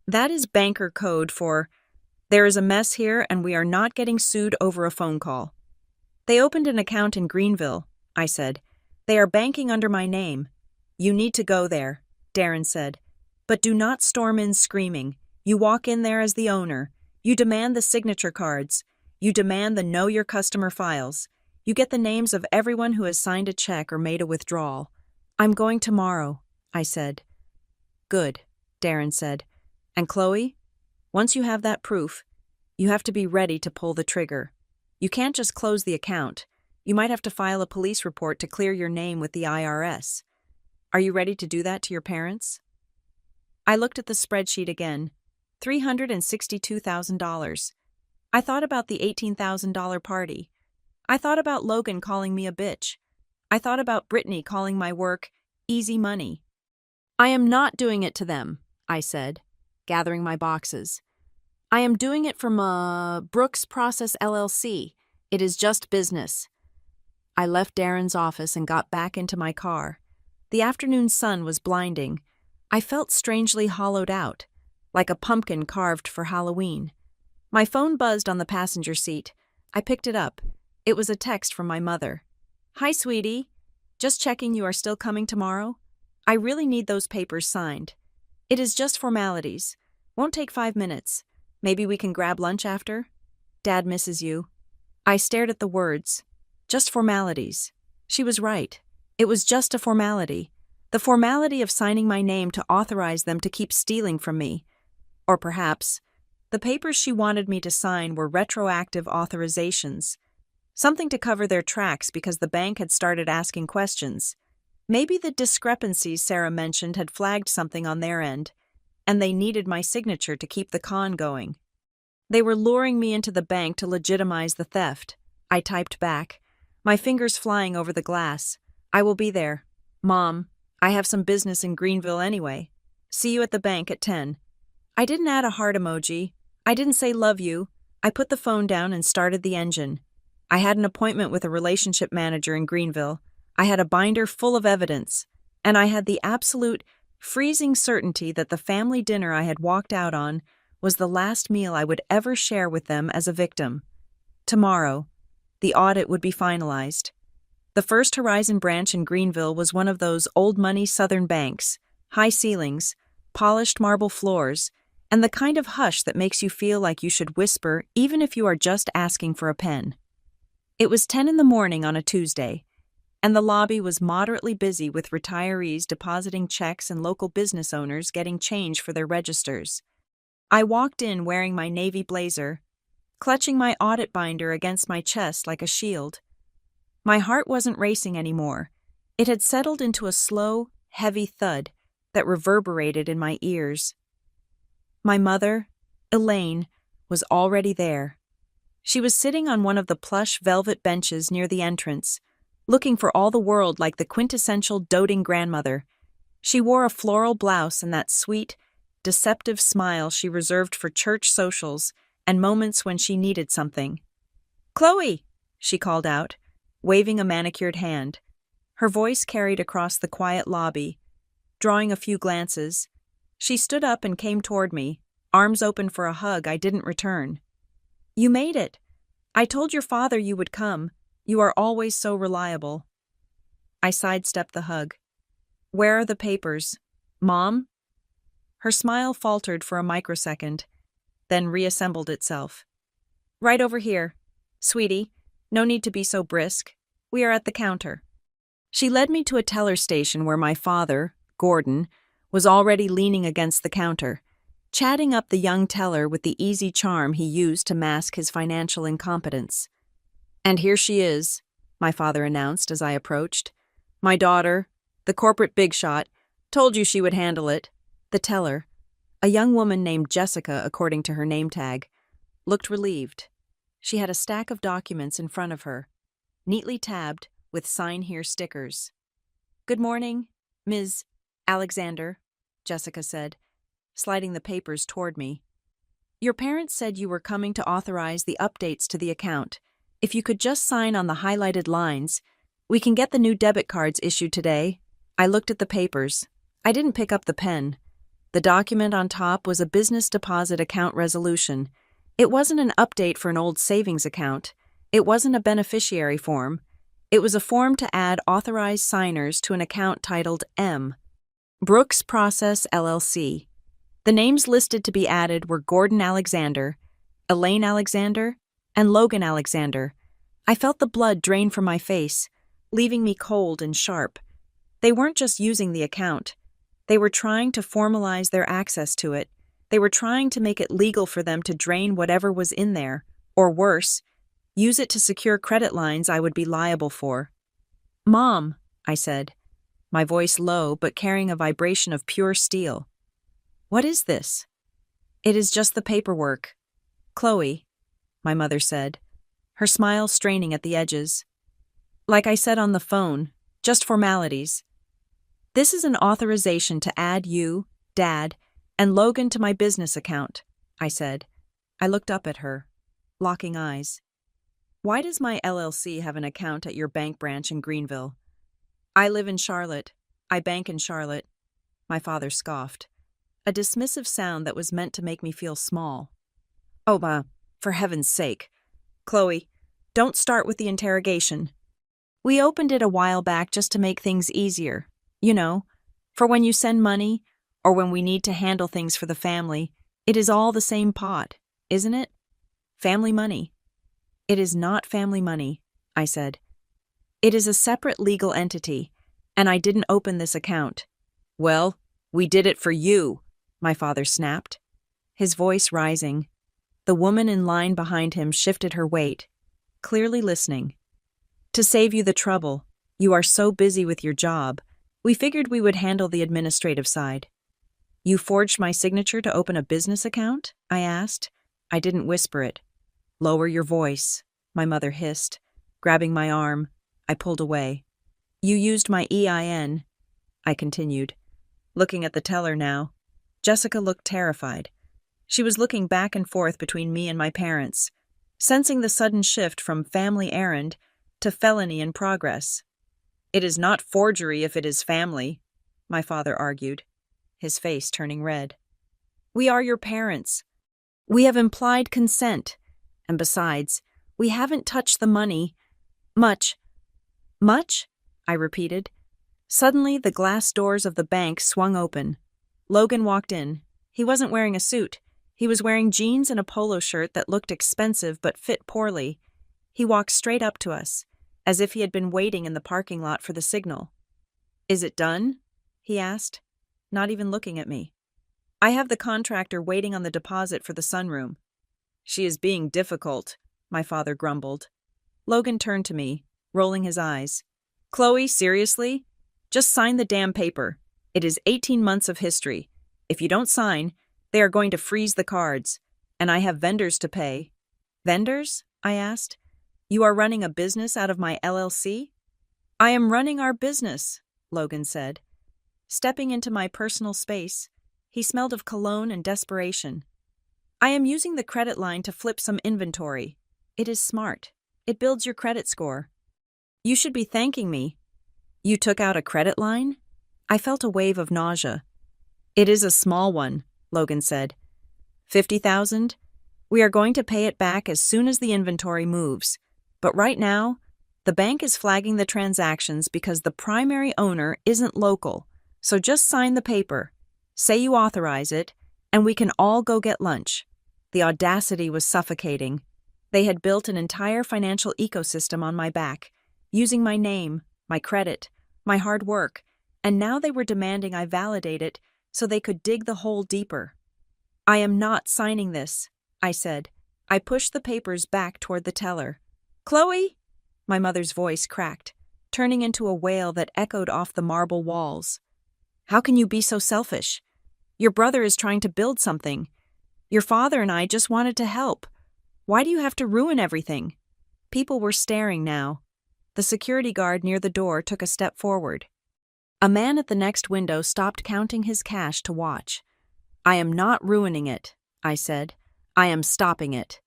That is banker code for, "There is a mess here and we are not getting sued over a phone call." "They opened an account in Greenville," I said. "They are banking under my name." "You need to go there," Darren said. "But do not storm in screaming. You walk in there as the owner. You demand the signature cards. You demand the know your customer files. You get the names of everyone who has signed a check or made a withdrawal." "I'm going tomorrow," I said. "Good," Darren said. "And Chloe, once you have that proof, you have to be ready to pull the trigger. You can't just close the account. You might have to file a police report to clear your name with the IRS. Are you ready to do that to your parents?" I looked at the spreadsheet again. $362,000. I thought about the $18,000 party. I thought about Logan calling me a bitch. I thought about Brittany calling my work easy money. "I am not doing it to them," I said, gathering my boxes. "I am doing it for Brooks Process LLC. It is just business." I left Darren's office and got back into my car. The afternoon sun was blinding. I felt strangely hollowed out, like a pumpkin carved for Halloween. My phone buzzed on the passenger seat. I picked it up. It was a text from my mother. "Hi, sweetie. Just checking you are still coming tomorrow. I really need those papers signed. It is just formalities. Won't take 5 minutes. Maybe we can grab lunch after? Dad misses you." I stared at the words. Just formalities. She was right. It was just a formality. The formality of signing my name to authorize them to keep stealing from me. Or perhaps, the papers she wanted me to sign were retroactive authorizations. Something to cover their tracks because the bank had started asking questions. Maybe the discrepancies Sarah mentioned had flagged something on their end, and they needed my signature to keep the con going. They were luring me into the bank to legitimize the theft. I typed back, my fingers flying over the glass. "I will be there. Mom, I have some business in Greenville anyway. See you at the bank at 10. I didn't add a heart emoji. I didn't say love you. I put the phone down and started the engine. I had an appointment with a relationship manager in Greenville. I had a binder full of evidence. And I had the absolute, freezing certainty that the family dinner I had walked out on was the last meal I would ever share with them as a victim. Tomorrow, the audit would be finalized. The First Horizon branch in Greenville was one of those old-money Southern banks, high ceilings, polished marble floors, and the kind of hush that makes you feel like you should whisper even if you are just asking for a pen. It was 10 in the morning on a Tuesday, and the lobby was moderately busy with retirees depositing checks and local business owners getting change for their registers. I walked in wearing my navy blazer, clutching my audit binder against my chest like a shield. My heart wasn't racing anymore. It had settled into a slow, heavy thud that reverberated in my ears. My mother, Elaine, was already there. She was sitting on one of the plush velvet benches near the entrance, looking for all the world like the quintessential doting grandmother. She wore a floral blouse and that sweet, deceptive smile she reserved for church socials and moments when she needed something. "Chloe!" she called out, waving a manicured hand. Her voice carried across the quiet lobby. Drawing a few glances, she stood up and came toward me, arms open for a hug I didn't return. "You made it. I told your father you would come. You are always so reliable." I sidestepped the hug. "Where are the papers? Mom?" Her smile faltered for a microsecond, then reassembled itself. "Right over here. Sweetie, no need to be so brisk. We are at the counter." She led me to a teller station where my father, Gordon, was already leaning against the counter, chatting up the young teller with the easy charm he used to mask his financial incompetence. "And here she is," my father announced as I approached. "My daughter, the corporate big shot, told you she would handle it." The teller, a young woman named Jessica according to her name tag, looked relieved. She had a stack of documents in front of her, neatly tabbed with "Sign Here" stickers. "Good morning, Ms. Alexander," Jessica said. sliding the papers toward me. Your parents said you were coming to authorize the updates to the account. If you could just sign on the highlighted lines, we can get the new debit cards issued today. I looked at the papers. I didn't pick up the pen. The document on top was a business deposit account resolution. It wasn't an update for an old savings account. It wasn't a beneficiary form. It was a form to add authorized signers to an account titled M. Brooks Process LLC. The names listed to be added were Gordon Alexander, Elaine Alexander, and Logan Alexander. I felt the blood drain from my face, leaving me cold and sharp. They weren't just using the account. They were trying to formalize their access to it. They were trying to make it legal for them to drain whatever was in there, or worse, use it to secure credit lines I would be liable for. "Mom," I said, my voice low but carrying a vibration of pure steel. "What is this?" "It is just the paperwork, Chloe," my mother said, her smile straining at the edges. "Like I said on the phone, just formalities. This is an authorization to add you, Dad, and Logan to my business account," I said. I looked up at her, locking eyes. "Why does my LLC have an account at your bank branch in Greenville?" "I live in Charlotte. I bank in Charlotte," my father scoffed, a dismissive sound that was meant to make me feel small. "Oh, for heaven's sake. Chloe, don't start with the interrogation. We opened it a while back just to make things easier. You know, for when you send money, or when we need to handle things for the family, it is all the same pot, isn't it? Family money." "It is not family money," I said. "It is a separate legal entity, and I didn't open this account." "Well, we did it for you," my father snapped, his voice rising. The woman in line behind him shifted her weight, clearly listening. "To save you the trouble, you are so busy with your job, we figured we would handle the administrative side." "You forged my signature to open a business account?" I asked. I didn't whisper it. "Lower your voice," my mother hissed, grabbing my arm. I pulled away. "You used my EIN," I continued, looking at the teller now. Jessica looked terrified. She was looking back and forth between me and my parents, sensing the sudden shift from family errand to felony in progress. "It is not forgery if it is family," my father argued, his face turning red. "We are your parents. We have implied consent. And besides, we haven't touched the money. Much?" "Much?" I repeated. Suddenly, the glass doors of the bank swung open. Logan walked in. He wasn't wearing a suit. He was wearing jeans and a polo shirt that looked expensive but fit poorly. He walked straight up to us, as if he had been waiting in the parking lot for the signal. "Is it done?" he asked, not even looking at me. "I have the contractor waiting on the deposit for the sunroom." "She is being difficult," my father grumbled. Logan turned to me, rolling his eyes. "Chloe, seriously? Just sign the damn paper. It is 18 months of history. If you don't sign, they are going to freeze the cards. And I have vendors to pay." "Vendors?" I asked. "You are running a business out of my LLC?" "I am running our business," Logan said. Stepping into my personal space, he smelled of cologne and desperation. "I am using the credit line to flip some inventory. It is smart. It builds your credit score." "You should be thanking me." "You took out a credit line?" I felt a wave of nausea. "It is a small one," Logan said. 50,000? We are going to pay it back as soon as the inventory moves. But right now, the bank is flagging the transactions because the primary owner isn't local. So just sign the paper. Say you authorize it, and we can all go get lunch." The audacity was suffocating. They had built an entire financial ecosystem on my back, using my name, my credit, my hard work, and now they were demanding I validate it so they could dig the hole deeper. "I am not signing this," I said. I pushed the papers back toward the teller. "Chloe!" My mother's voice cracked, turning into a wail that echoed off the marble walls. "How can you be so selfish? Your brother is trying to build something. Your father and I just wanted to help. Why do you have to ruin everything?" People were staring now. The security guard near the door took a step forward. A man at the next window stopped counting his cash to watch. I am not ruining it, I said. I am stopping it.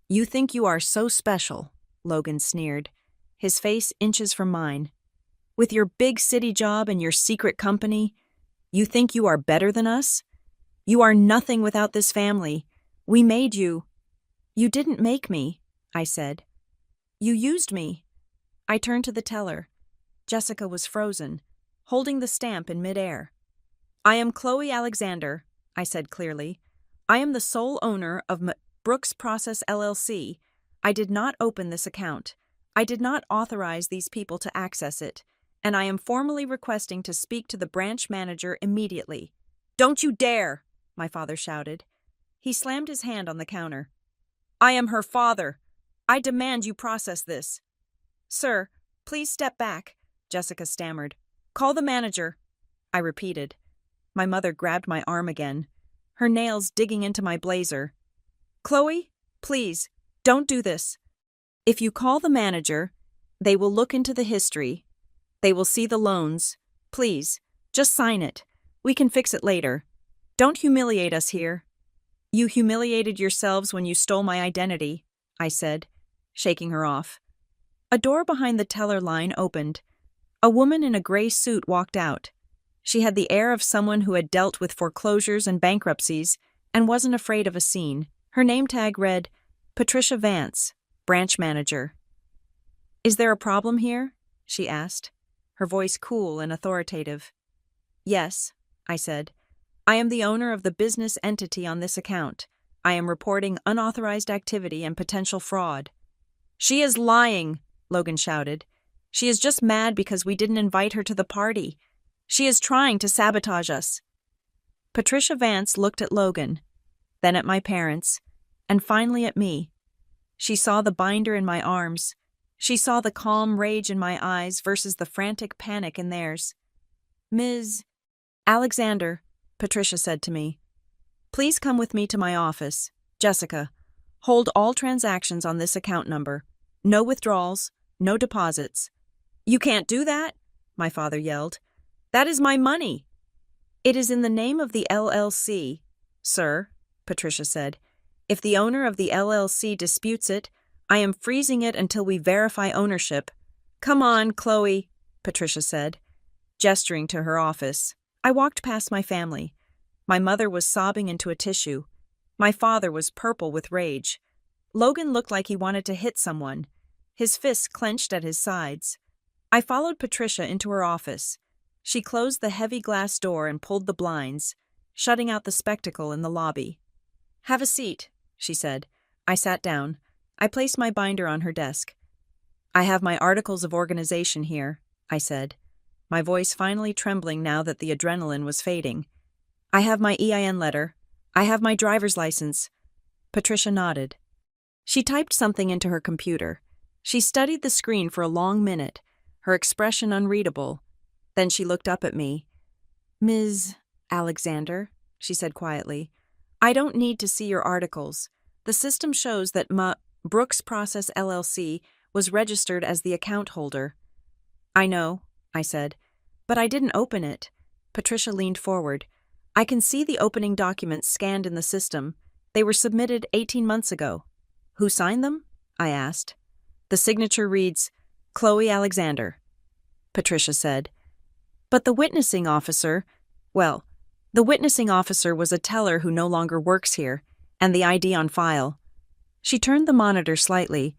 You think you are so special, Logan sneered, his face inches from mine. With your big city job and your secret company, you think you are better than us? You are nothing without this family. We made you. You didn't make me, I said. You used me. I turned to the teller. Jessica was frozen, holding the stamp in midair. I am Chloe Alexander, I said clearly. I am the sole owner of Brooks Process LLC. I did not open this account. I did not authorize these people to access it, and I am formally requesting to speak to the branch manager immediately. Don't you dare, my father shouted. He slammed his hand on the counter. I am her father. I demand you process this. Sir, please step back, Jessica stammered. Call the manager, I repeated. My mother grabbed my arm again, her nails digging into my blazer. Chloe, please, don't do this. If you call the manager, they will look into the history. They will see the loans. Please, just sign it. We can fix it later. Don't humiliate us here. You humiliated yourselves when you stole my identity, I said, shaking her off. A door behind the teller line opened. A woman in a gray suit walked out. She had the air of someone who had dealt with foreclosures and bankruptcies and wasn't afraid of a scene. Her name tag read, Patricia Vance, branch manager. Is there a problem here? She asked, her voice cool and authoritative. Yes, I said. I am the owner of the business entity on this account. I am reporting unauthorized activity and potential fraud. She is lying, Logan shouted. She is just mad because we didn't invite her to the party. She is trying to sabotage us. Patricia Vance looked at Logan, then at my parents, and finally at me. She saw the binder in my arms. She saw the calm rage in my eyes versus the frantic panic in theirs. Ms. Alexander, Patricia said to me, please come with me to my office. Jessica, hold all transactions on this account number. No withdrawals, no deposits. You can't do that, my father yelled. That is my money. It is in the name of the LLC, sir, Patricia said. If the owner of the LLC disputes it, I am freezing it until we verify ownership. Come on, Chloe, Patricia said, gesturing to her office. I walked past my family. My mother was sobbing into a tissue. My father was purple with rage. Logan looked like he wanted to hit someone, his fists clenched at his sides. I followed Patricia into her office. She closed the heavy glass door and pulled the blinds, shutting out the spectacle in the lobby. Have a seat, she said. I sat down. I placed my binder on her desk. I have my articles of organization here, I said, my voice finally trembling now that the adrenaline was fading. I have my EIN letter. I have my driver's license. Patricia nodded. She typed something into her computer. She studied the screen for a long minute, her expression unreadable. Then she looked up at me. Ms. Alexander, she said quietly, I don't need to see your articles. The system shows that Brooks Process LLC was registered as the account holder. I know, I said, but I didn't open it. Patricia leaned forward. I can see the opening documents scanned in the system. They were submitted 18 months ago. Who signed them? I asked. The signature reads, Chloe Alexander, Patricia said. But the witnessing officer was a teller who no longer works here, and the ID on file. She turned the monitor slightly.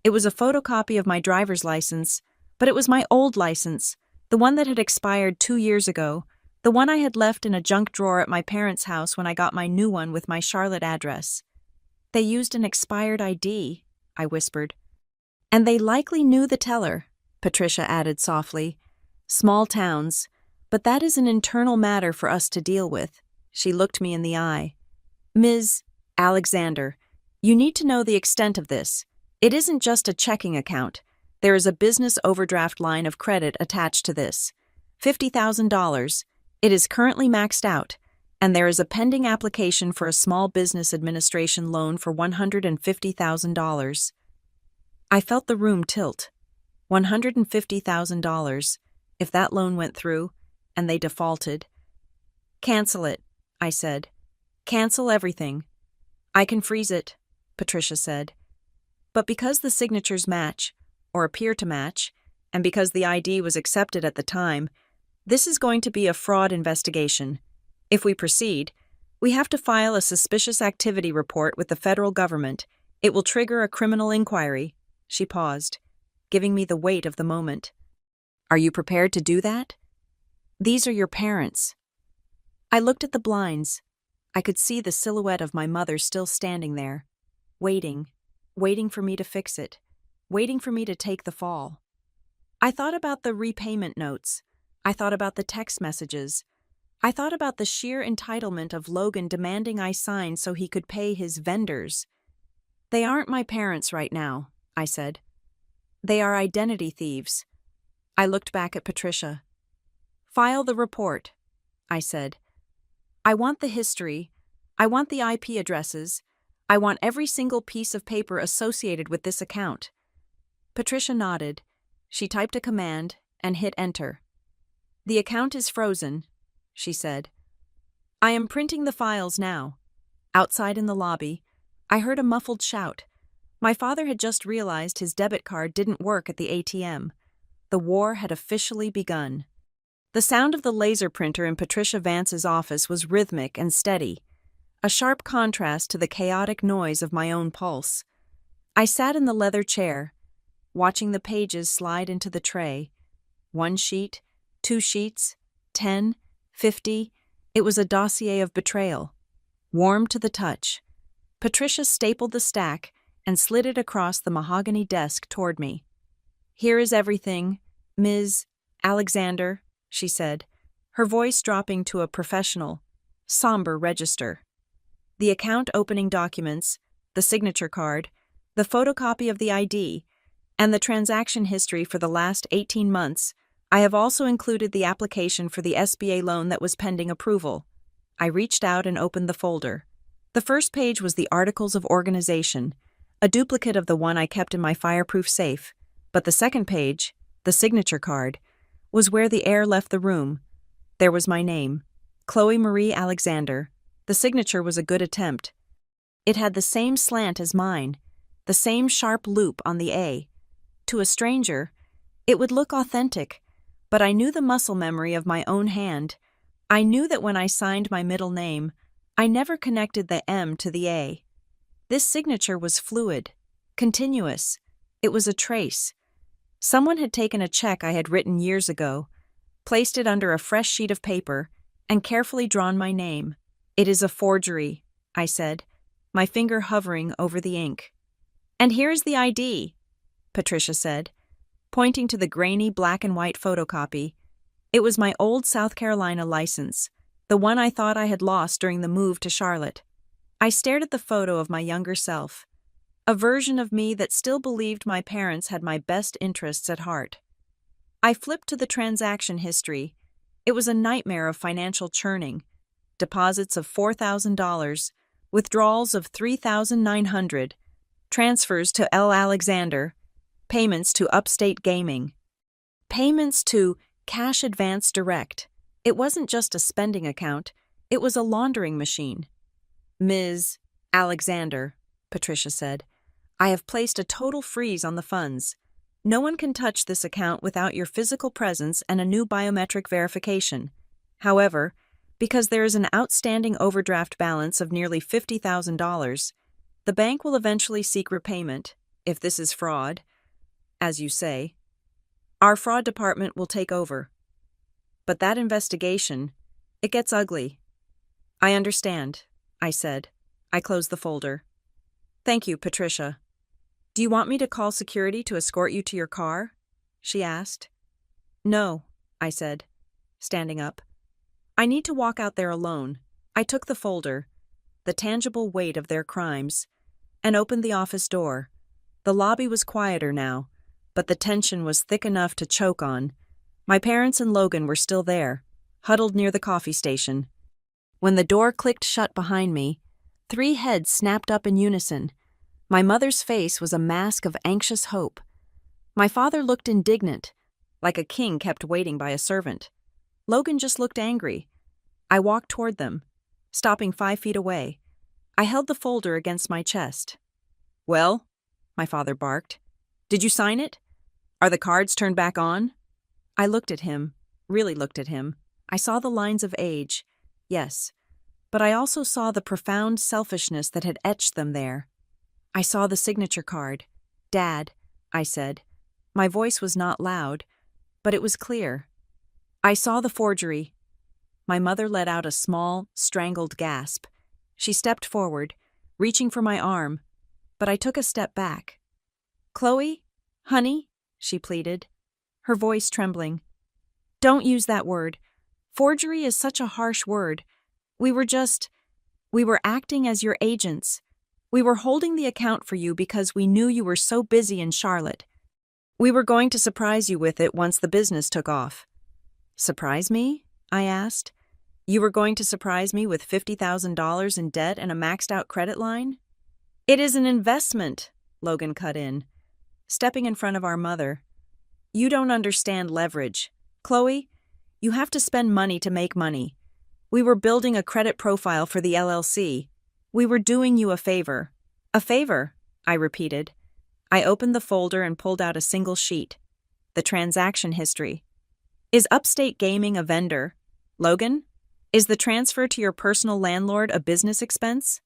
It was a photocopy of my driver's license, but it was my old license, the one that had expired 2 years ago, the one I had left in a junk drawer at my parents' house when I got my new one with my Charlotte address. They used an expired ID, I whispered. And they likely knew the teller, Patricia added softly. Small towns, but that is an internal matter for us to deal with. She looked me in the eye. Ms. Alexander, you need to know the extent of this. It isn't just a checking account. There is a business overdraft line of credit attached to this. $50,000. It is currently maxed out, and there is a pending application for a small business administration loan for $150,000. I felt the room tilt. $150,000. If that loan went through, and they defaulted. Cancel it, I said. Cancel everything. I can freeze it, Patricia said. But because the signatures match, or appear to match, and because the ID was accepted at the time, this is going to be a fraud investigation. If we proceed, we have to file a suspicious activity report with the federal government. It will trigger a criminal inquiry. She paused, giving me the weight of the moment. Are you prepared to do that? These are your parents. I looked at the blinds. I could see the silhouette of my mother still standing there, waiting for me to fix it, waiting for me to take the fall. I thought about the repayment notes. I thought about the text messages. I thought about the sheer entitlement of Logan demanding I sign so he could pay his vendors. They aren't my parents right now, I said. They are identity thieves. I looked back at Patricia. File the report, I said. I want the history. I want the IP addresses. I want every single piece of paper associated with this account. Patricia nodded. She typed a command and hit enter. The account is frozen, she said. I am printing the files now. Outside in the lobby, I heard a muffled shout. My father had just realized his debit card didn't work at the ATM. The war had officially begun. The sound of the laser printer in Patricia Vance's office was rhythmic and steady, a sharp contrast to the chaotic noise of my own pulse. I sat in the leather chair, watching the pages slide into the tray. 1 sheet, 2 sheets, 10, 50. It was a dossier of betrayal. Warm to the touch. Patricia stapled the stack and slid it across the mahogany desk toward me. Here is everything, Ms. Alexander, she said, her voice dropping to a professional, somber register. The account opening documents, the signature card, the photocopy of the ID, and the transaction history for the last 18 months. I have also included the application for the SBA loan that was pending approval. I reached out and opened the folder. The first page was the Articles of Organization, a duplicate of the one I kept in my fireproof safe, but the second page, the signature card, was where the air left the room. There was my name, Chloe Marie Alexander. The signature was a good attempt. It had the same slant as mine, the same sharp loop on the A. To a stranger, it would look authentic, but I knew the muscle memory of my own hand. I knew that when I signed my middle name, I never connected the M to the A. This signature was fluid, continuous. It was a trace. Someone had taken a check I had written years ago, placed it under a fresh sheet of paper, and carefully drawn my name. It is a forgery, I said, my finger hovering over the ink. And here's the ID, Patricia said, pointing to the grainy black and white photocopy. It was my old South Carolina license, the one I thought I had lost during the move to Charlotte. I stared at the photo of my younger self, a version of me that still believed my parents had my best interests at heart. I flipped to the transaction history. It was a nightmare of financial churning. Deposits of $4,000, withdrawals of $3,900, transfers to L. Alexander, payments to Upstate Gaming, payments to Cash Advance Direct. It wasn't just a spending account, it was a laundering machine. Ms. Alexander, Patricia said, I have placed a total freeze on the funds. No one can touch this account without your physical presence and a new biometric verification. However, because there is an outstanding overdraft balance of nearly $50,000, the bank will eventually seek repayment, if this is fraud, as you say. Our fraud department will take over. But that investigation, it gets ugly. I understand, I said. I closed the folder. Thank you, Patricia. Do you want me to call security to escort you to your car? She asked. No, I said, standing up. I need to walk out there alone. I took the folder, the tangible weight of their crimes, and opened the office door. The lobby was quieter now, but the tension was thick enough to choke on. My parents and Logan were still there, huddled near the coffee station. When the door clicked shut behind me, 3 heads snapped up in unison. My mother's face was a mask of anxious hope. My father looked indignant, like a king kept waiting by a servant. Logan just looked angry. I walked toward them. stopping 5 feet away. I held the folder against my chest. "Well?" my father barked. "Did you sign it? Are the cards turned back on?" I looked at him, really looked at him. I saw the lines of age, yes, but I also saw the profound selfishness that had etched them there. I saw the signature card. "Dad," I said. My voice was not loud, but it was clear. I saw the forgery. My mother let out a small, strangled gasp. She stepped forward, reaching for my arm, but I took a step back. "Chloe, honey," she pleaded, her voice trembling. "Don't use that word. Forgery is such a harsh word. We were acting as your agents. We were holding the account for you because we knew you were so busy in Charlotte. We were going to surprise you with it once the business took off." "Surprise me?" I asked. "You were going to surprise me with $50,000 in debt and a maxed-out credit line?" "It is an investment," Logan cut in, stepping in front of our mother. "You don't understand leverage. Chloe, you have to spend money to make money. We were building a credit profile for the LLC. We were doing you a favor." "A favor?" I repeated. I opened the folder and pulled out a single sheet. The transaction history. "Is Upstate Gaming a vendor? Logan? Is the transfer to your personal landlord a business expense?"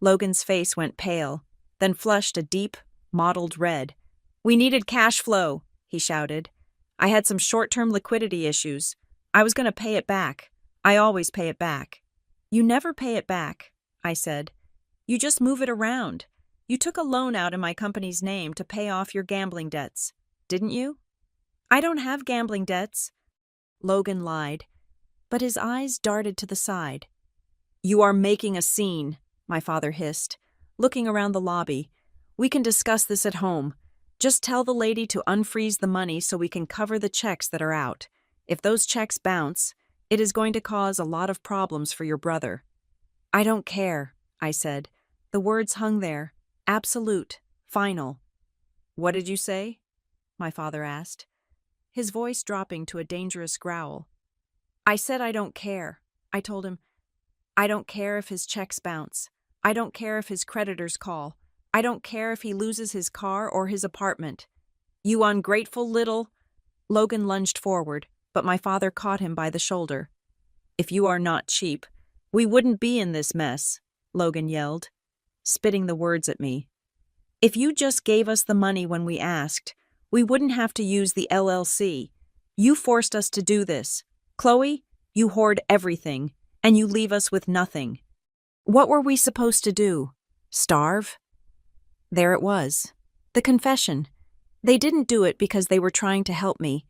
Logan's face went pale, then flushed a deep, mottled red. "We needed cash flow," he shouted. "I had some short-term liquidity issues. I was going to pay it back. I always pay it back." "You never pay it back," I said. "You just move it around. You took a loan out in my company's name to pay off your gambling debts, didn't you?" "I don't have gambling debts." Logan lied, but his eyes darted to the side. "You are making a scene," my father hissed, looking around the lobby. "We can discuss this at home. Just tell the lady to unfreeze the money so we can cover the checks that are out. If those checks bounce, it is going to cause a lot of problems for your brother." "I don't care," I said. The words hung there. Absolute. Final. "What did you say?" my father asked, his voice dropping to a dangerous growl. "I said I don't care." I told him, "I don't care if his checks bounce. I don't care if his creditors call. I don't care if he loses his car or his apartment." "You ungrateful little—" Logan lunged forward, but my father caught him by the shoulder. "If you are not cheap, we wouldn't be in this mess," Logan yelled, spitting the words at me. "If you just gave us the money when we asked, we wouldn't have to use the LLC. You forced us to do this. Chloe, you hoard everything, and you leave us with nothing. What were we supposed to do? Starve?" There it was. The confession. They didn't do it because they were trying to help me.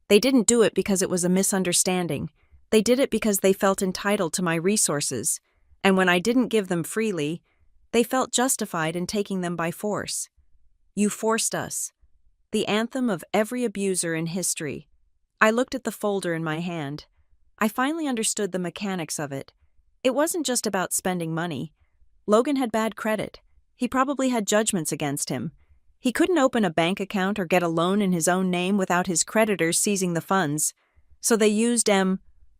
They didn't do it because it was a misunderstanding. They did it because they felt entitled to my resources, and when I didn't give them freely, they felt justified in taking them by force. You forced us. The anthem of every abuser in history. I looked at the folder in my hand. I finally understood the mechanics of it. It wasn't just about spending money. Logan had bad credit. He probably had judgments against him. He couldn't open a bank account or get a loan in his own name without his creditors seizing the funds. So they used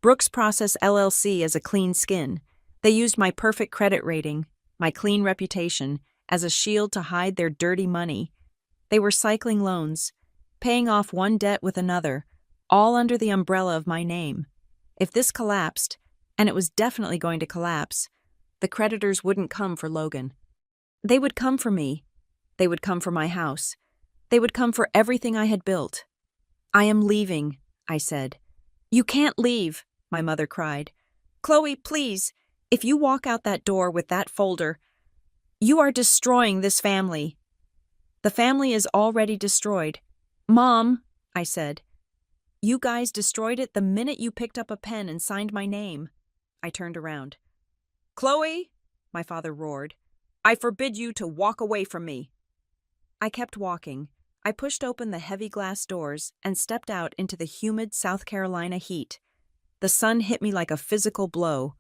Brooks Process LLC as a clean skin. They used my perfect credit rating, my clean reputation, as a shield to hide their dirty money. They were cycling loans, paying off one debt with another, all under the umbrella of my name. If this collapsed, and it was definitely going to collapse, the creditors wouldn't come for Logan. They would come for me. They would come for my house. They would come for everything I had built. "I am leaving," I said. "You can't leave," my mother cried. "Chloe, please, if you walk out that door with that folder, you are destroying this family." "The family is already destroyed." "Mom," I said, "you guys destroyed it the minute you picked up a pen and signed my name." I turned around. "Chloe," my father roared, "I forbid you to walk away from me." I kept walking. I pushed open the heavy glass doors and stepped out into the humid South Carolina heat. The sun hit me like a physical blow,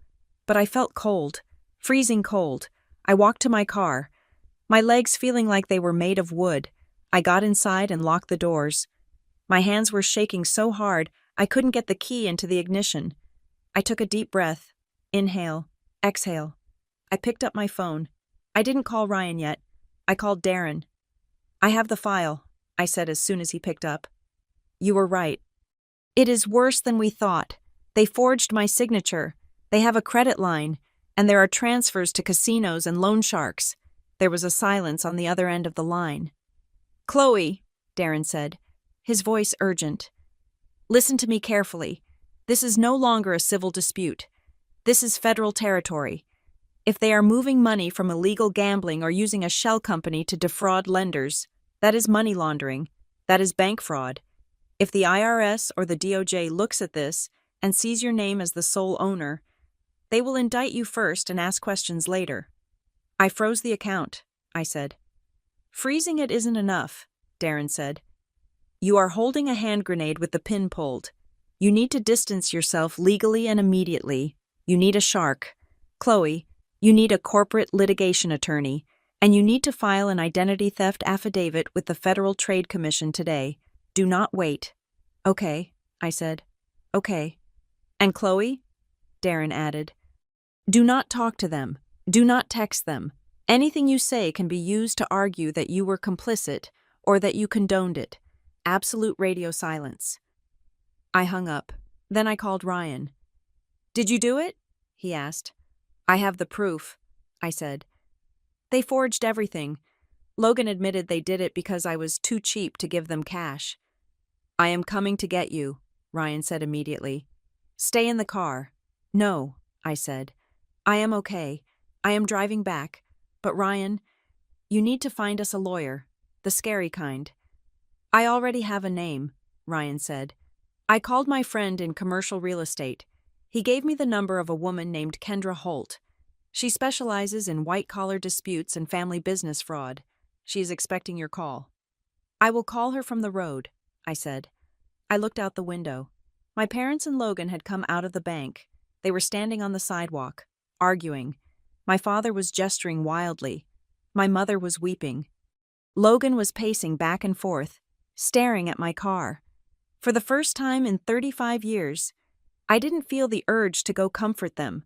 but I felt cold, freezing cold. I walked to my car, my legs feeling like they were made of wood. I got inside and locked the doors. My hands were shaking so hard I couldn't get the key into the ignition. I took a deep breath. Inhale, Exhale. I picked up my phone. I didn't call Ryan yet. I called Darren. I have the file, I said as soon as he picked up. You were right. It is worse than we thought. They forged my signature. They have a credit line, and there are transfers to casinos and loan sharks. There was a silence on the other end of the line. Chloe, Darren said, his voice urgent. Listen to me carefully. This is no longer a civil dispute. This is federal territory. If they are moving money from illegal gambling or using a shell company to defraud lenders, that is money laundering. That is bank fraud. If the IRS or the DOJ looks at this and sees your name as the sole owner, they will indict you first and ask questions later. I froze the account, I said. Freezing it isn't enough, Darren said. You are holding a hand grenade with the pin pulled. You need to distance yourself legally and immediately. You need a shark. Chloe, you need a corporate litigation attorney, and you need to file an identity theft affidavit with the Federal Trade Commission today. Do not wait. Okay, I said. Okay. And Chloe? Darren added. Do not talk to them. Do not text them. Anything you say can be used to argue that you were complicit or that you condoned it. Absolute radio silence. I hung up. Then I called Ryan. Did you do it? He asked. I have the proof, I said. They forged everything. Logan admitted they did it because I was too cheap to give them cash. I am coming to get you, Ryan said immediately. Stay in the car. No, I said. I am okay. I am driving back. But Ryan, you need to find us a lawyer, the scary kind. I already have a name, Ryan said. I called my friend in commercial real estate. He gave me the number of a woman named Kendra Holt. She specializes in white-collar disputes and family business fraud. She is expecting your call. I will call her from the road, I said. I looked out the window. My parents and Logan had come out of the bank. They were standing on the sidewalk, arguing. My father was gesturing wildly. My mother was weeping. Logan was pacing back and forth, staring at my car. For the first time in 35 years, I didn't feel the urge to go comfort them.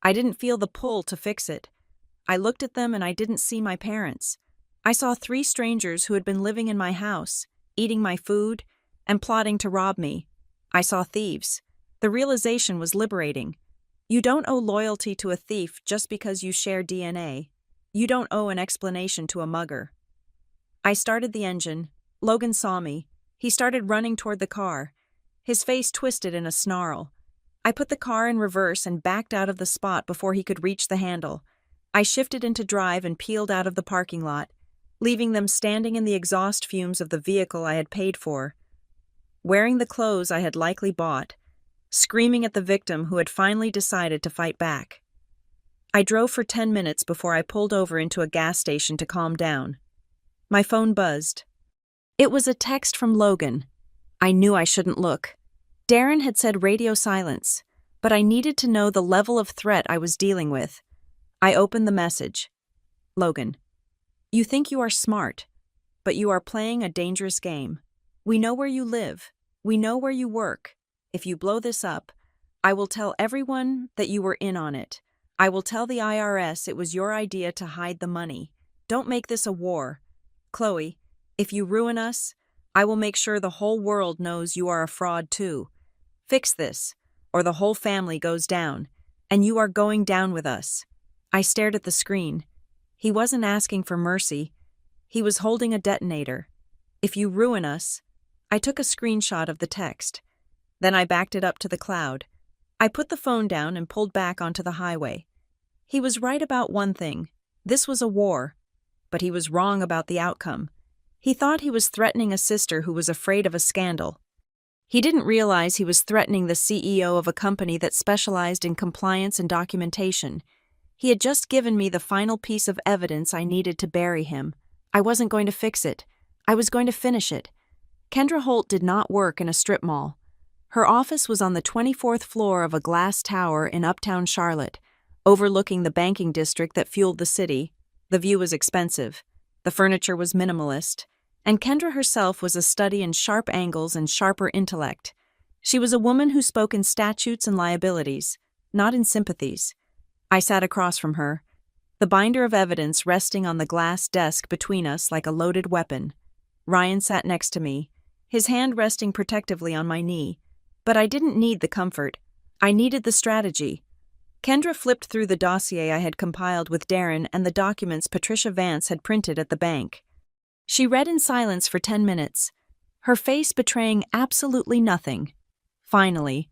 I didn't feel the pull to fix it. I looked at them and I didn't see my parents. I saw 3 strangers who had been living in my house, eating my food, and plotting to rob me. I saw thieves. The realization was liberating. You don't owe loyalty to a thief just because you share DNA. You don't owe an explanation to a mugger. I started the engine. Logan saw me. He started running toward the car. His face twisted in a snarl. I put the car in reverse and backed out of the spot before he could reach the handle. I shifted into drive and peeled out of the parking lot, leaving them standing in the exhaust fumes of the vehicle I had paid for. Wearing the clothes I had likely bought, screaming at the victim who had finally decided to fight back. I drove for 10 minutes before I pulled over into a gas station to calm down. My phone buzzed. It was a text from Logan. I knew I shouldn't look. Darren had said radio silence, but I needed to know the level of threat I was dealing with. I opened the message. Logan, you think you are smart, but you are playing a dangerous game. We know where you live. We know where you work. If you blow this up, I will tell everyone that you were in on it. I will tell the IRS it was your idea to hide the money. Don't make this a war. Chloe, if you ruin us, I will make sure the whole world knows you are a fraud too. Fix this, or the whole family goes down, and you are going down with us. I stared at the screen. He wasn't asking for mercy. He was holding a detonator. If you ruin us, I took a screenshot of the text. Then I backed it up to the cloud. I put the phone down and pulled back onto the highway. He was right about one thing. This was a war. But he was wrong about the outcome. He thought he was threatening a sister who was afraid of a scandal. He didn't realize he was threatening the CEO of a company that specialized in compliance and documentation. He had just given me the final piece of evidence I needed to bury him. I wasn't going to fix it. I was going to finish it. Kendra Holt did not work in a strip mall. Her office was on the 24th floor of a glass tower in uptown Charlotte, overlooking the banking district that fueled the city. The view was expensive. The furniture was minimalist. And Kendra herself was a study in sharp angles and sharper intellect. She was a woman who spoke in statutes and liabilities, not in sympathies. I sat across from her, the binder of evidence resting on the glass desk between us like a loaded weapon. Ryan sat next to me, his hand resting protectively on my knee. But I didn't need the comfort. I needed the strategy. Kendra flipped through the dossier I had compiled with Darren and the documents Patricia Vance had printed at the bank. She read in silence for 10 minutes, her face betraying absolutely nothing. Finally,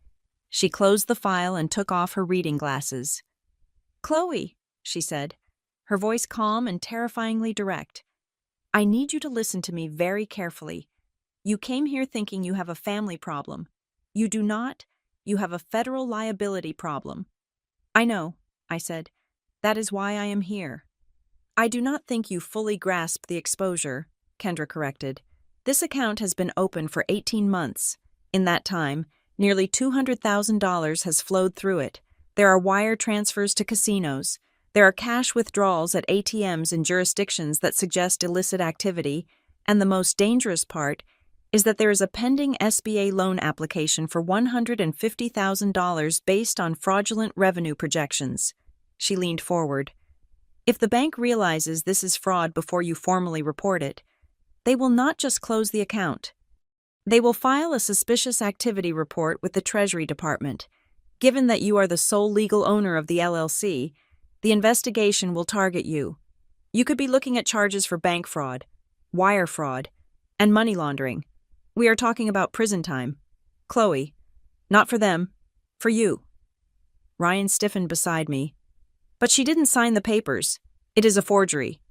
she closed the file and took off her reading glasses. "Chloe," she said, her voice calm and terrifyingly direct, "I need you to listen to me very carefully. You came here thinking you have a family problem. You do not. You have a federal liability problem." "I know," I said. "That is why I am here." "I do not think you fully grasp the exposure," Kendra corrected. "This account has been open for 18 months. In that time, nearly $200,000 has flowed through it. There are wire transfers to casinos. There are cash withdrawals at ATMs in jurisdictions that suggest illicit activity, and the most dangerous part is that there is a pending SBA loan application for $150,000 based on fraudulent revenue projections." She leaned forward. "If the bank realizes this is fraud before you formally report it, they will not just close the account. They will file a suspicious activity report with the Treasury Department. Given that you are the sole legal owner of the LLC, the investigation will target you. You could be looking at charges for bank fraud, wire fraud, and money laundering. We are talking about prison time. Chloe, not for them, for you." Ryan stiffened beside me. "But she didn't sign the papers. It is a forgery."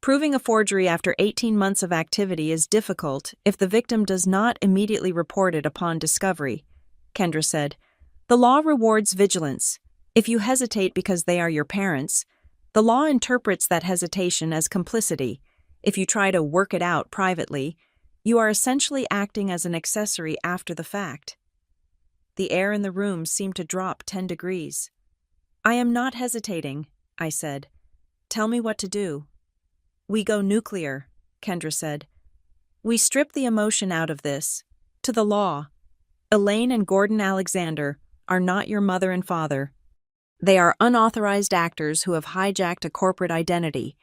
"Proving a forgery after 18 months of activity is difficult if the victim does not immediately report it upon discovery," Kendra said. "The law rewards vigilance. If you hesitate because they are your parents, the law interprets that hesitation as complicity. If you try to work it out privately, you are essentially acting as an accessory after the fact." The air in the room seemed to drop 10 degrees. "I am not hesitating," I said. "Tell me what to do." "We go nuclear," Kendra said. "We strip the emotion out of this. To the law. Elaine and Gordon Alexander are not your mother and father. They are unauthorized actors who have hijacked a corporate identity.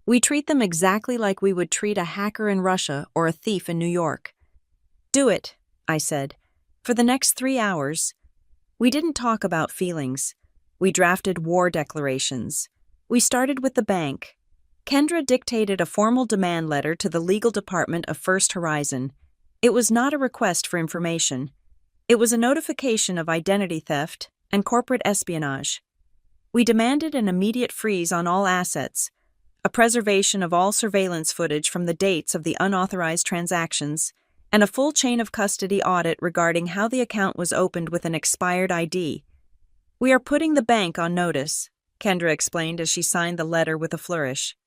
We treat them exactly like we would treat a hacker in Russia or a thief in New York." "Do it," I said. "For the next 3 hours." We didn't talk about feelings. We drafted war declarations. We started with the bank. Kendra dictated a formal demand letter to the legal department of First Horizon. It was not a request for information. It was a notification of identity theft and corporate espionage. We demanded an immediate freeze on all assets, a preservation of all surveillance footage from the dates of the unauthorized transactions, and a full chain of custody audit regarding how the account was opened with an expired ID. "We are putting the bank on notice," Kendra explained as she signed the letter with a flourish.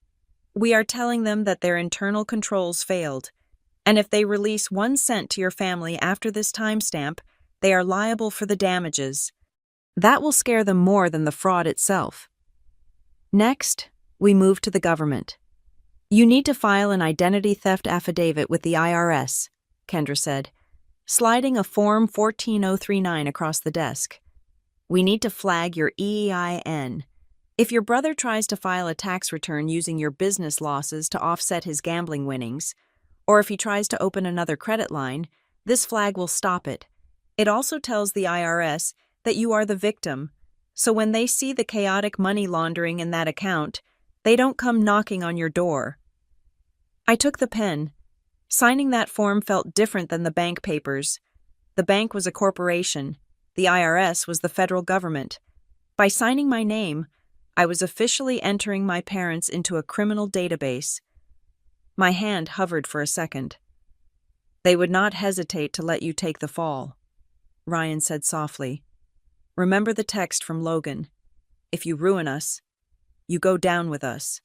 "We are telling them that their internal controls failed, and if they release 1 cent to your family after this timestamp, they are liable for the damages. That will scare them more than the fraud itself." Next, we moved to the government. "You need to file an identity theft affidavit with the IRS," Kendra said, sliding a Form 14039 across the desk. "We need to flag your EIN. If your brother tries to file a tax return using your business losses to offset his gambling winnings, or if he tries to open another credit line, this flag will stop it. It also tells the IRS that you are the victim, so when they see the chaotic money laundering in that account, they don't come knocking on your door." I took the pen. Signing that form felt different than the bank papers. The bank was a corporation. The IRS was the federal government. By signing my name, I was officially entering my parents into a criminal database. My hand hovered for a second. "They would not hesitate to let you take the fall," Ryan said softly. "Remember the text from Logan. If you ruin us, you go down with us."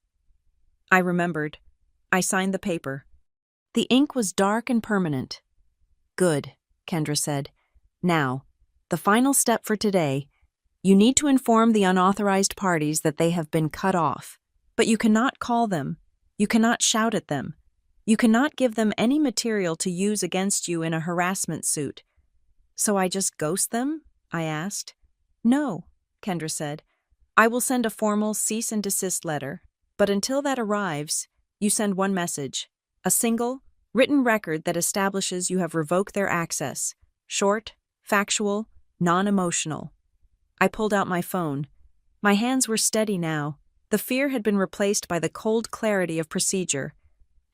I remembered. I signed the paper. The ink was dark and permanent. "Good," Kendra said. "Now, the final step for today. You need to inform the unauthorized parties that they have been cut off. But you cannot call them. You cannot shout at them. You cannot give them any material to use against you in a harassment suit." "So I just ghost them?" I asked. "No," Kendra said. I will send a formal cease and desist letter, but until that arrives, you send one message, a single, written record that establishes you have revoked their access, short, factual, non-emotional. I pulled out my phone. My hands were steady now. The fear had been replaced by the cold clarity of procedure.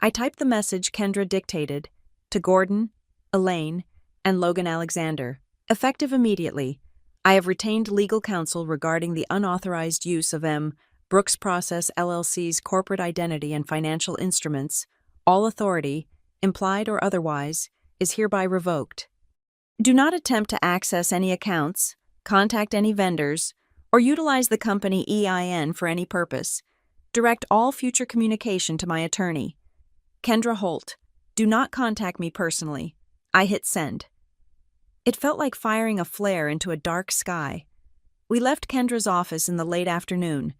I typed the message Kendra dictated, to Gordon, Elaine, and Logan Alexander. Effective immediately. I have retained legal counsel regarding the unauthorized use of M. Brooks Process LLC's corporate identity and financial instruments. All authority, implied or otherwise, is hereby revoked. Do not attempt to access any accounts, contact any vendors, or utilize the company EIN for any purpose. Direct all future communication to my attorney. Kendra Holt. Do not contact me personally. I hit send. It felt like firing a flare into a dark sky. We left Kendra's office in the late afternoon.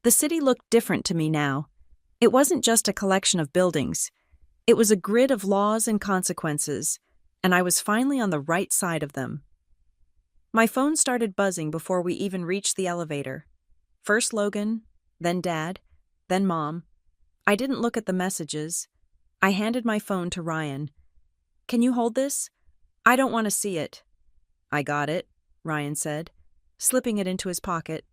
The city looked different to me now. It wasn't just a collection of buildings. It was a grid of laws and consequences, and I was finally on the right side of them. My phone started buzzing before we even reached the elevator. First Logan, then Dad, then Mom. I didn't look at the messages. I handed my phone to Ryan. Can you hold this? I don't want to see it. I got it, Ryan said, slipping it into his pocket.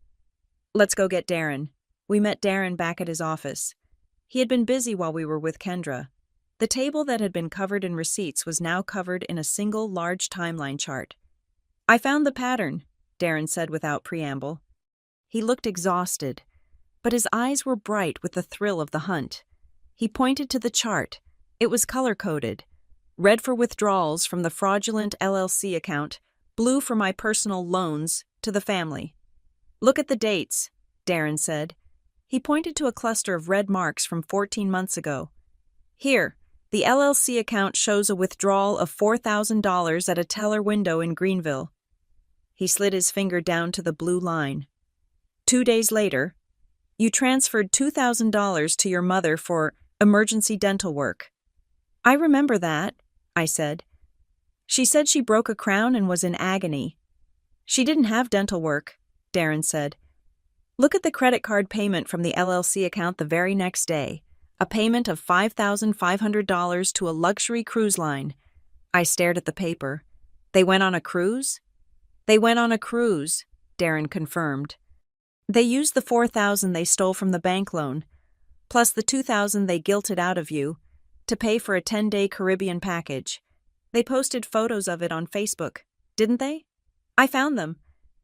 Let's go get Darren. We met Darren back at his office. He had been busy while we were with Kendra. The table that had been covered in receipts was now covered in a single large timeline chart. I found the pattern, Darren said without preamble. He looked exhausted, but his eyes were bright with the thrill of the hunt. He pointed to the chart. It was color-coded. Red for withdrawals from the fraudulent LLC account, blue for my personal loans to the family. Look at the dates, Darren said. He pointed to a cluster of red marks from 14 months ago. Here, the LLC account shows a withdrawal of $4,000 at a teller window in Greenville. He slid his finger down to the blue line. 2 days later, you transferred $2,000 to your mother for emergency dental work. I remember that, I said. She said she broke a crown and was in agony. She didn't have dental work, Darren said. Look at the credit card payment from the LLC account the very next day, a payment of $5,500 to a luxury cruise line. I stared at the paper. They went on a cruise? They went on a cruise, Darren confirmed. They used the $4,000 they stole from the bank loan, plus the $2,000 they guilted out of you, to pay for a 10-day Caribbean package. They posted photos of it on Facebook, didn't they? I found them.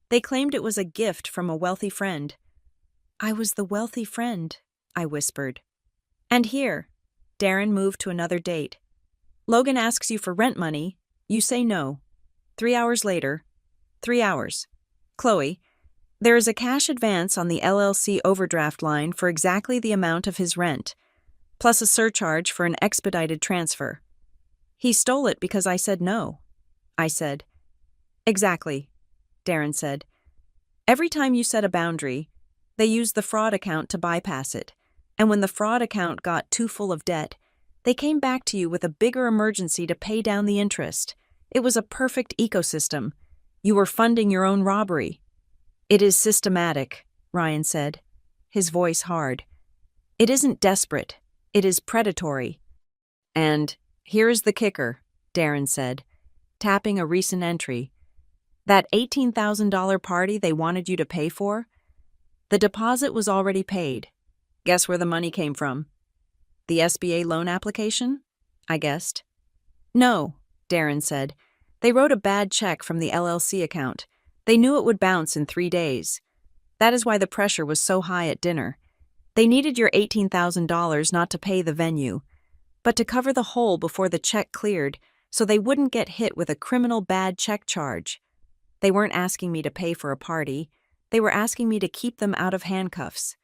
They claimed it was a gift from a wealthy friend. I was the wealthy friend, I whispered. And here, Darren moved to another date. Logan asks you for rent money. You say no. 3 hours later, 3 hours. Chloe, there is a cash advance on the LLC overdraft line for exactly the amount of his rent, plus a surcharge for an expedited transfer. He stole it because I said no, I said. Exactly, Darren said. Every time you set a boundary, they used the fraud account to bypass it, and when the fraud account got too full of debt, they came back to you with a bigger emergency to pay down the interest. It was a perfect ecosystem. You were funding your own robbery. It is systematic, Ryan said, his voice hard. It isn't desperate. It is predatory. And here is the kicker, Darren said, tapping a recent entry. That $18,000 party they wanted you to pay for? The deposit was already paid. Guess where the money came from? The SBA loan application? I guessed. No, Darren said. They wrote a bad check from the LLC account. They knew it would bounce in 3 days. That is why the pressure was so high at dinner. They needed your $18,000 not to pay the venue, but to cover the hole before the check cleared so they wouldn't get hit with a criminal bad check charge. They weren't asking me to pay for a party. They were asking me to keep them out of handcuffs.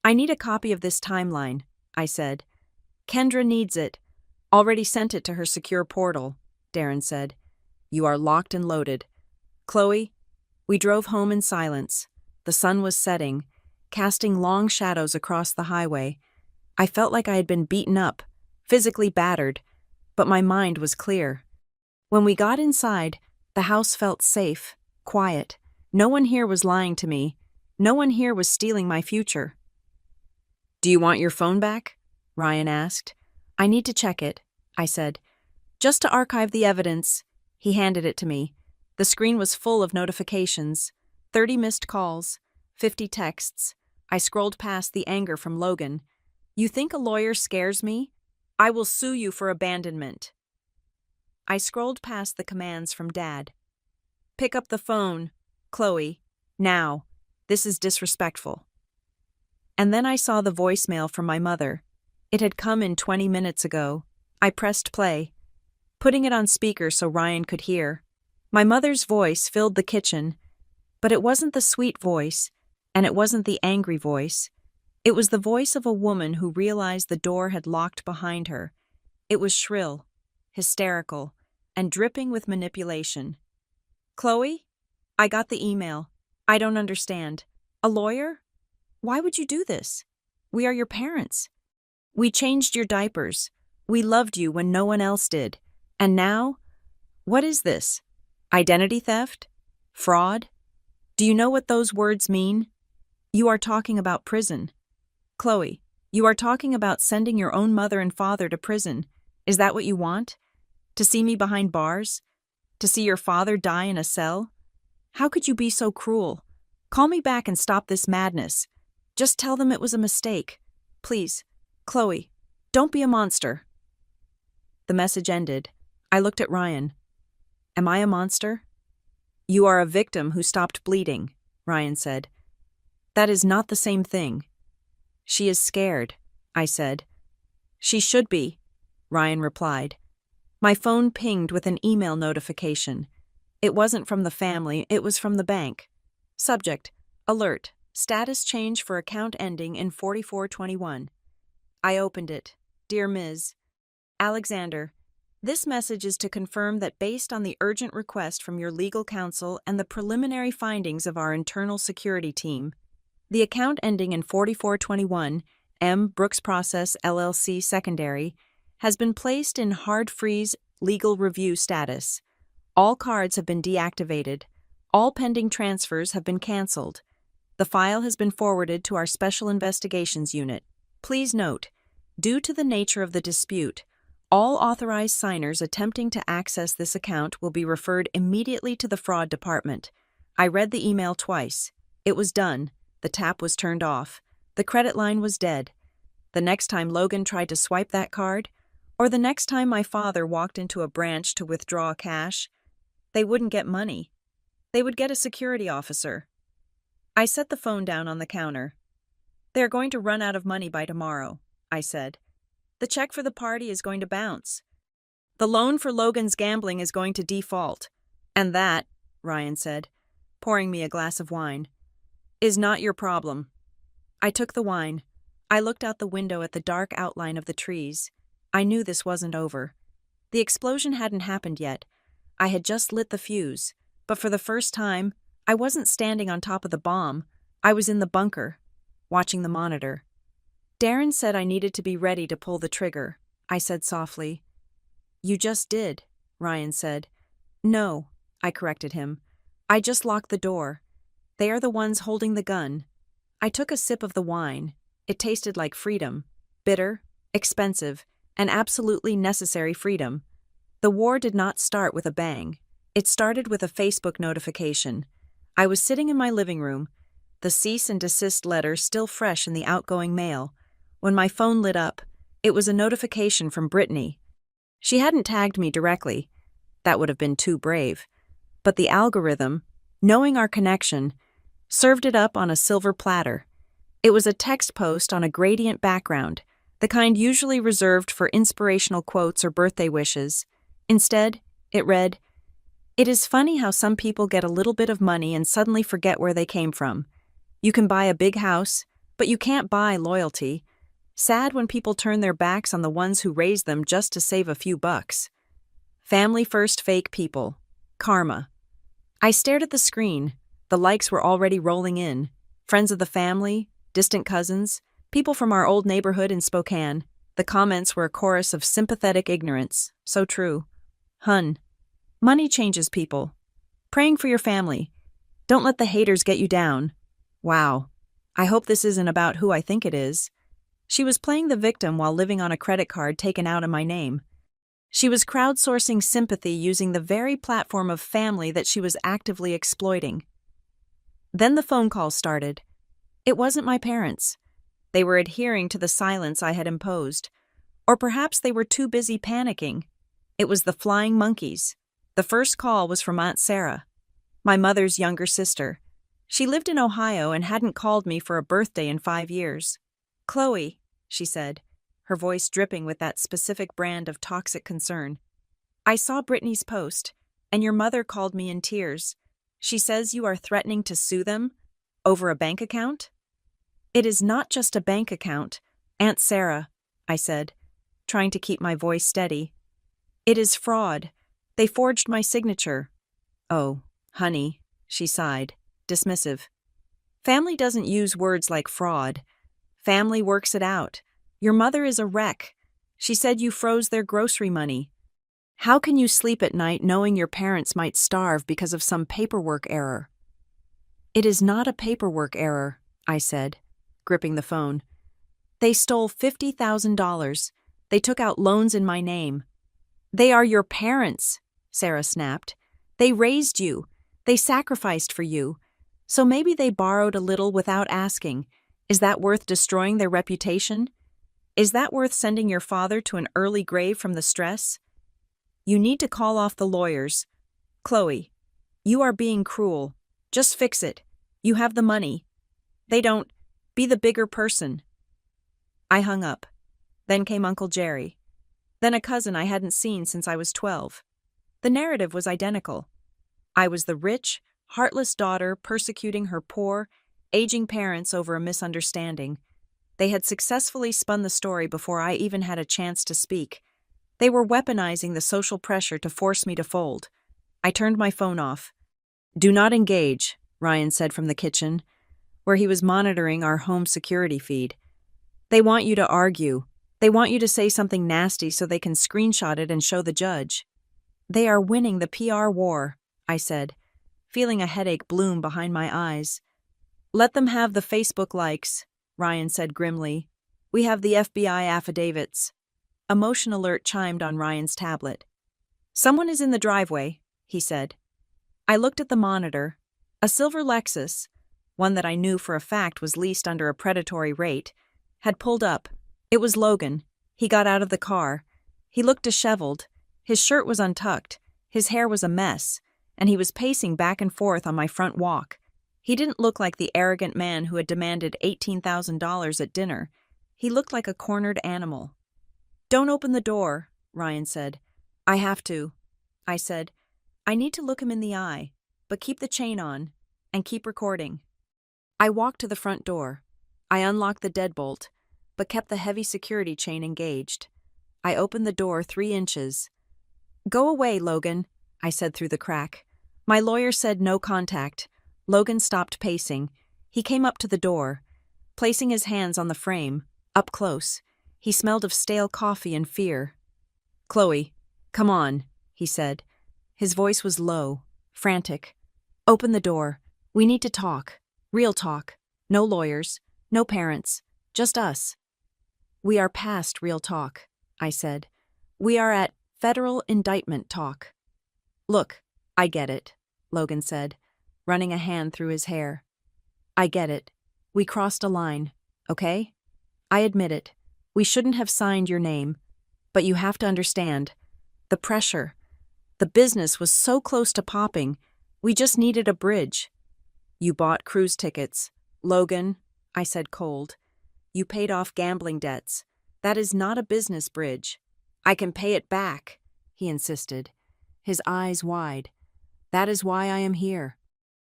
I need a copy of this timeline, I said. Kendra needs it. Already sent it to her secure portal, Darren said. You are locked and loaded. Chloe, we drove home in silence. The sun was setting, casting long shadows across the highway. I felt like I had been beaten up, physically battered, but my mind was clear. When we got inside, the house felt safe, quiet. No one here was lying to me. No one here was stealing my future. Do you want your phone back? Ryan asked. I need to check it, I said. Just to archive the evidence. He handed it to me. The screen was full of notifications. 30 missed calls, 50 texts. I scrolled past the anger from Logan. You think a lawyer scares me? I will sue you for abandonment. I scrolled past the commands from Dad. Pick up the phone, Chloe. Now. This is disrespectful. And then I saw the voicemail from my mother. It had come in 20 minutes ago. I pressed play, putting it on speaker so Ryan could hear. My mother's voice filled the kitchen, but it wasn't the sweet voice, and it wasn't the angry voice. It was the voice of a woman who realized the door had locked behind her. It was shrill, hysterical, and dripping with manipulation. Chloe? I got the email. I don't understand. A lawyer? Why would you do this? We are your parents. We changed your diapers. We loved you when no one else did. And now? What is this? Identity theft? Fraud? Do you know what those words mean? You are talking about prison. Chloe, you are talking about sending your own mother and father to prison. Is that what you want? To see me behind bars? To see your father die in a cell? How could you be so cruel? Call me back and stop this madness. Just tell them it was a mistake. Please, Chloe, don't be a monster. The message ended. I looked at Ryan. Am I a monster? You are a victim who stopped bleeding, Ryan said. That is not the same thing. She is scared, I said. She should be, Ryan replied. My phone pinged with an email notification. It wasn't from the family, it was from the bank. Subject, alert, status change for account ending in 4421. I opened it. Dear Ms. Alexander, this message is to confirm that based on the urgent request from your legal counsel and the preliminary findings of our internal security team, the account ending in 4421, M. Brooks Process LLC Secondary, has been placed in hard freeze legal review status. All cards have been deactivated. All pending transfers have been canceled. The file has been forwarded to our Special Investigations Unit. Please note, due to the nature of the dispute, all authorized signers attempting to access this account will be referred immediately to the fraud department. I read the email twice. It was done. The tap was turned off. The credit line was dead. The next time Logan tried to swipe that card, or the next time my father walked into a branch to withdraw cash, they wouldn't get money. They would get a security officer. I set the phone down on the counter. They're going to run out of money by tomorrow, I said. The check for the party is going to bounce. The loan for Logan's gambling is going to default. And that, Ryan said, pouring me a glass of wine, is not your problem. I took the wine. I looked out the window at the dark outline of the trees. I knew this wasn't over. The explosion hadn't happened yet. I had just lit the fuse, but for the first time, I wasn't standing on top of the bomb. I was in the bunker, watching the monitor. Darren said I needed to be ready to pull the trigger, I said softly. You just did, Ryan said. No, I corrected him. I just locked the door. They are the ones holding the gun. I took a sip of the wine. It tasted like freedom. Bitter, expensive, and absolutely necessary freedom. The war did not start with a bang. It started with a Facebook notification. I was sitting in my living room, the cease and desist letter still fresh in the outgoing mail. When my phone lit up, it was a notification from Brittany. She hadn't tagged me directly. That would have been too brave. But the algorithm, knowing our connection, served it up on a silver platter. It was a text post on a gradient background, the kind usually reserved for inspirational quotes or birthday wishes. Instead, it read, "It is funny how some people get a little bit of money and suddenly forget where they came from. You can buy a big house, but you can't buy loyalty. Sad when people turn their backs on the ones who raised them just to save a few bucks. Family first fake people. Karma." I stared at the screen. The likes were already rolling in. Friends of the family, distant cousins, people from our old neighborhood in Spokane. The comments were a chorus of sympathetic ignorance. So true. Hun. Money changes people. Praying for your family. Don't let the haters get you down. Wow. I hope this isn't about who I think it is. She was playing the victim while living on a credit card taken out in my name. She was crowdsourcing sympathy using the very platform of family that she was actively exploiting. Then the phone call started. It wasn't my parents. They were adhering to the silence I had imposed. Or perhaps they were too busy panicking. It was the flying monkeys. The first call was from Aunt Sarah, my mother's younger sister. She lived in Ohio and hadn't called me for a birthday in 5 years. "Chloe," she said, her voice dripping with that specific brand of toxic concern. "I saw Brittany's post, and your mother called me in tears. She says you are threatening to sue them over a bank account?" "It is not just a bank account, Aunt Sarah," I said, trying to keep my voice steady. "It is fraud. They forged my signature." "Oh, honey," she sighed, dismissive. "Family doesn't use words like fraud. Family works it out. Your mother is a wreck. She said you froze their grocery money. How can you sleep at night knowing your parents might starve because of some paperwork error?" "It is not a paperwork error," I said, gripping the phone. "They stole $50,000. They took out loans in my name." "They are your parents," Sarah snapped. "They raised you. They sacrificed for you. So maybe they borrowed a little without asking. Is that worth destroying their reputation? Is that worth sending your father to an early grave from the stress? You need to call off the lawyers. Chloe, you are being cruel. Just fix it. You have the money. They don't. Be the bigger person." I hung up. Then came Uncle Jerry. Then a cousin I hadn't seen since I was 12. The narrative was identical. I was the rich, heartless daughter persecuting her poor, aging parents over a misunderstanding. They had successfully spun the story before I even had a chance to speak. They were weaponizing the social pressure to force me to fold. I turned my phone off. "Do not engage," Ryan said from the kitchen, where he was monitoring our home security feed. "They want you to argue. They want you to say something nasty so they can screenshot it and show the judge." "They are winning the PR war," I said, feeling a headache bloom behind my eyes. "Let them have the Facebook likes," Ryan said grimly. "We have the FBI affidavits." A motion alert chimed on Ryan's tablet. "Someone is in the driveway," he said. I looked at the monitor. A silver Lexus, one that I knew for a fact was leased under a predatory rate, had pulled up. It was Logan. He got out of the car. He looked disheveled. His shirt was untucked. His hair was a mess, and he was pacing back and forth on my front walk. He didn't look like the arrogant man who had demanded $18,000 at dinner. He looked like a cornered animal. "Don't open the door," Ryan said. "I have to," I said. "I need to look him in the eye, but keep the chain on, and keep recording." I walked to the front door. I unlocked the deadbolt, but kept the heavy security chain engaged. I opened the door 3 inches. "Go away, Logan," I said through the crack. My lawyer said no contact. Logan stopped pacing. He came up to the door, placing his hands on the frame, up close. He smelled of stale coffee and fear. "Chloe, come on," he said. His voice was low, frantic. "Open the door. We need to talk. Real talk. No lawyers. No parents. Just us." "We are past real talk," I said. "We are at federal indictment talk." "Look, I get it," Logan said, running a hand through his hair. "I get it. We crossed a line, okay? I admit it. We shouldn't have signed your name. But you have to understand. The pressure. The business was so close to popping. We just needed a bridge." "You bought cruise tickets. Logan," I said cold. "You paid off gambling debts. That is not a business bridge." "I can pay it back," he insisted, his eyes wide. "That is why I am here.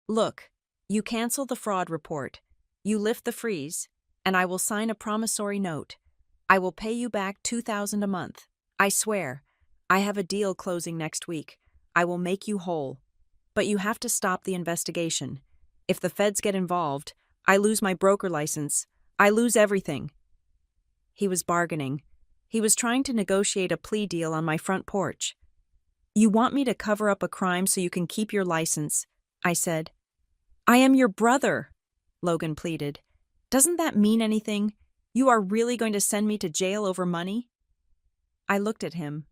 Look, you cancel the fraud report. You lift the freeze, and I will sign a promissory note. I will pay you back $2,000 a month. I swear. I have a deal closing next week. I will make you whole. But you have to stop the investigation. If the feds get involved, I lose my broker license. I lose everything." He was bargaining. He was trying to negotiate a plea deal on my front porch. "You want me to cover up a crime so you can keep your license," I said. "I am your brother." Logan pleaded. "Doesn't that mean anything? You are really going to send me to jail over money?" I looked at him.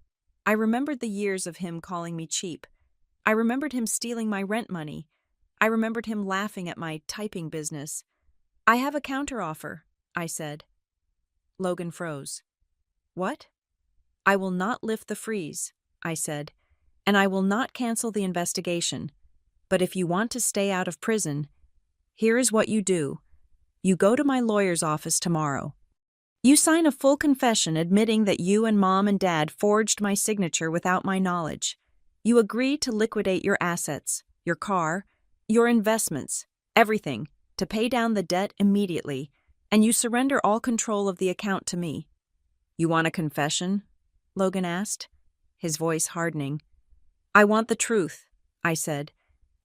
I remembered the years of him calling me cheap. I remembered him stealing my rent money. I remembered him laughing at my typing business. "I have a counteroffer," I said. Logan froze. "What?" "I will not lift the freeze," I said, "and I will not cancel the investigation. But if you want to stay out of prison, here is what you do. You go to my lawyer's office tomorrow. You sign a full confession admitting that you and Mom and Dad forged my signature without my knowledge. You agree to liquidate your assets, your car, your investments, everything, to pay down the debt immediately, and you surrender all control of the account to me." "You want a confession?" Logan asked, his voice hardening. "I want the truth," I said.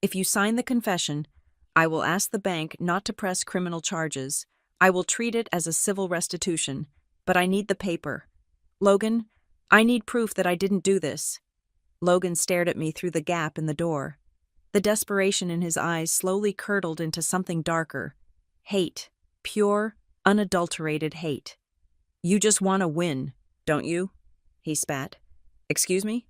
"If you sign the confession, I will ask the bank not to press criminal charges. I will treat it as a civil restitution, but I need the paper. Logan, I need proof that I didn't do this." Logan stared at me through the gap in the door. The desperation in his eyes slowly curdled into something darker. Hate. Pure, unadulterated hate. "You just want to win, don't you?" he spat. "Excuse me?"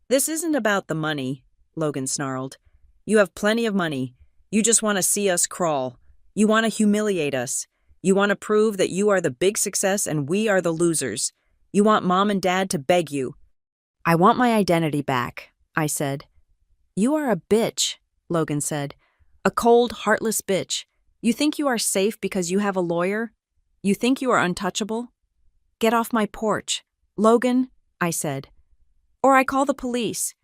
"This isn't about the money," Logan snarled. "You have plenty of money. You just want to see us crawl. You want to humiliate us. You want to prove that you are the big success and we are the losers. You want Mom and Dad to beg you." "I want my identity back," I said. "You are a bitch," Logan said. "A cold, heartless bitch. You think you are safe because you have a lawyer? You think you are untouchable? Get off my porch. Logan," I said. "Or I call the police."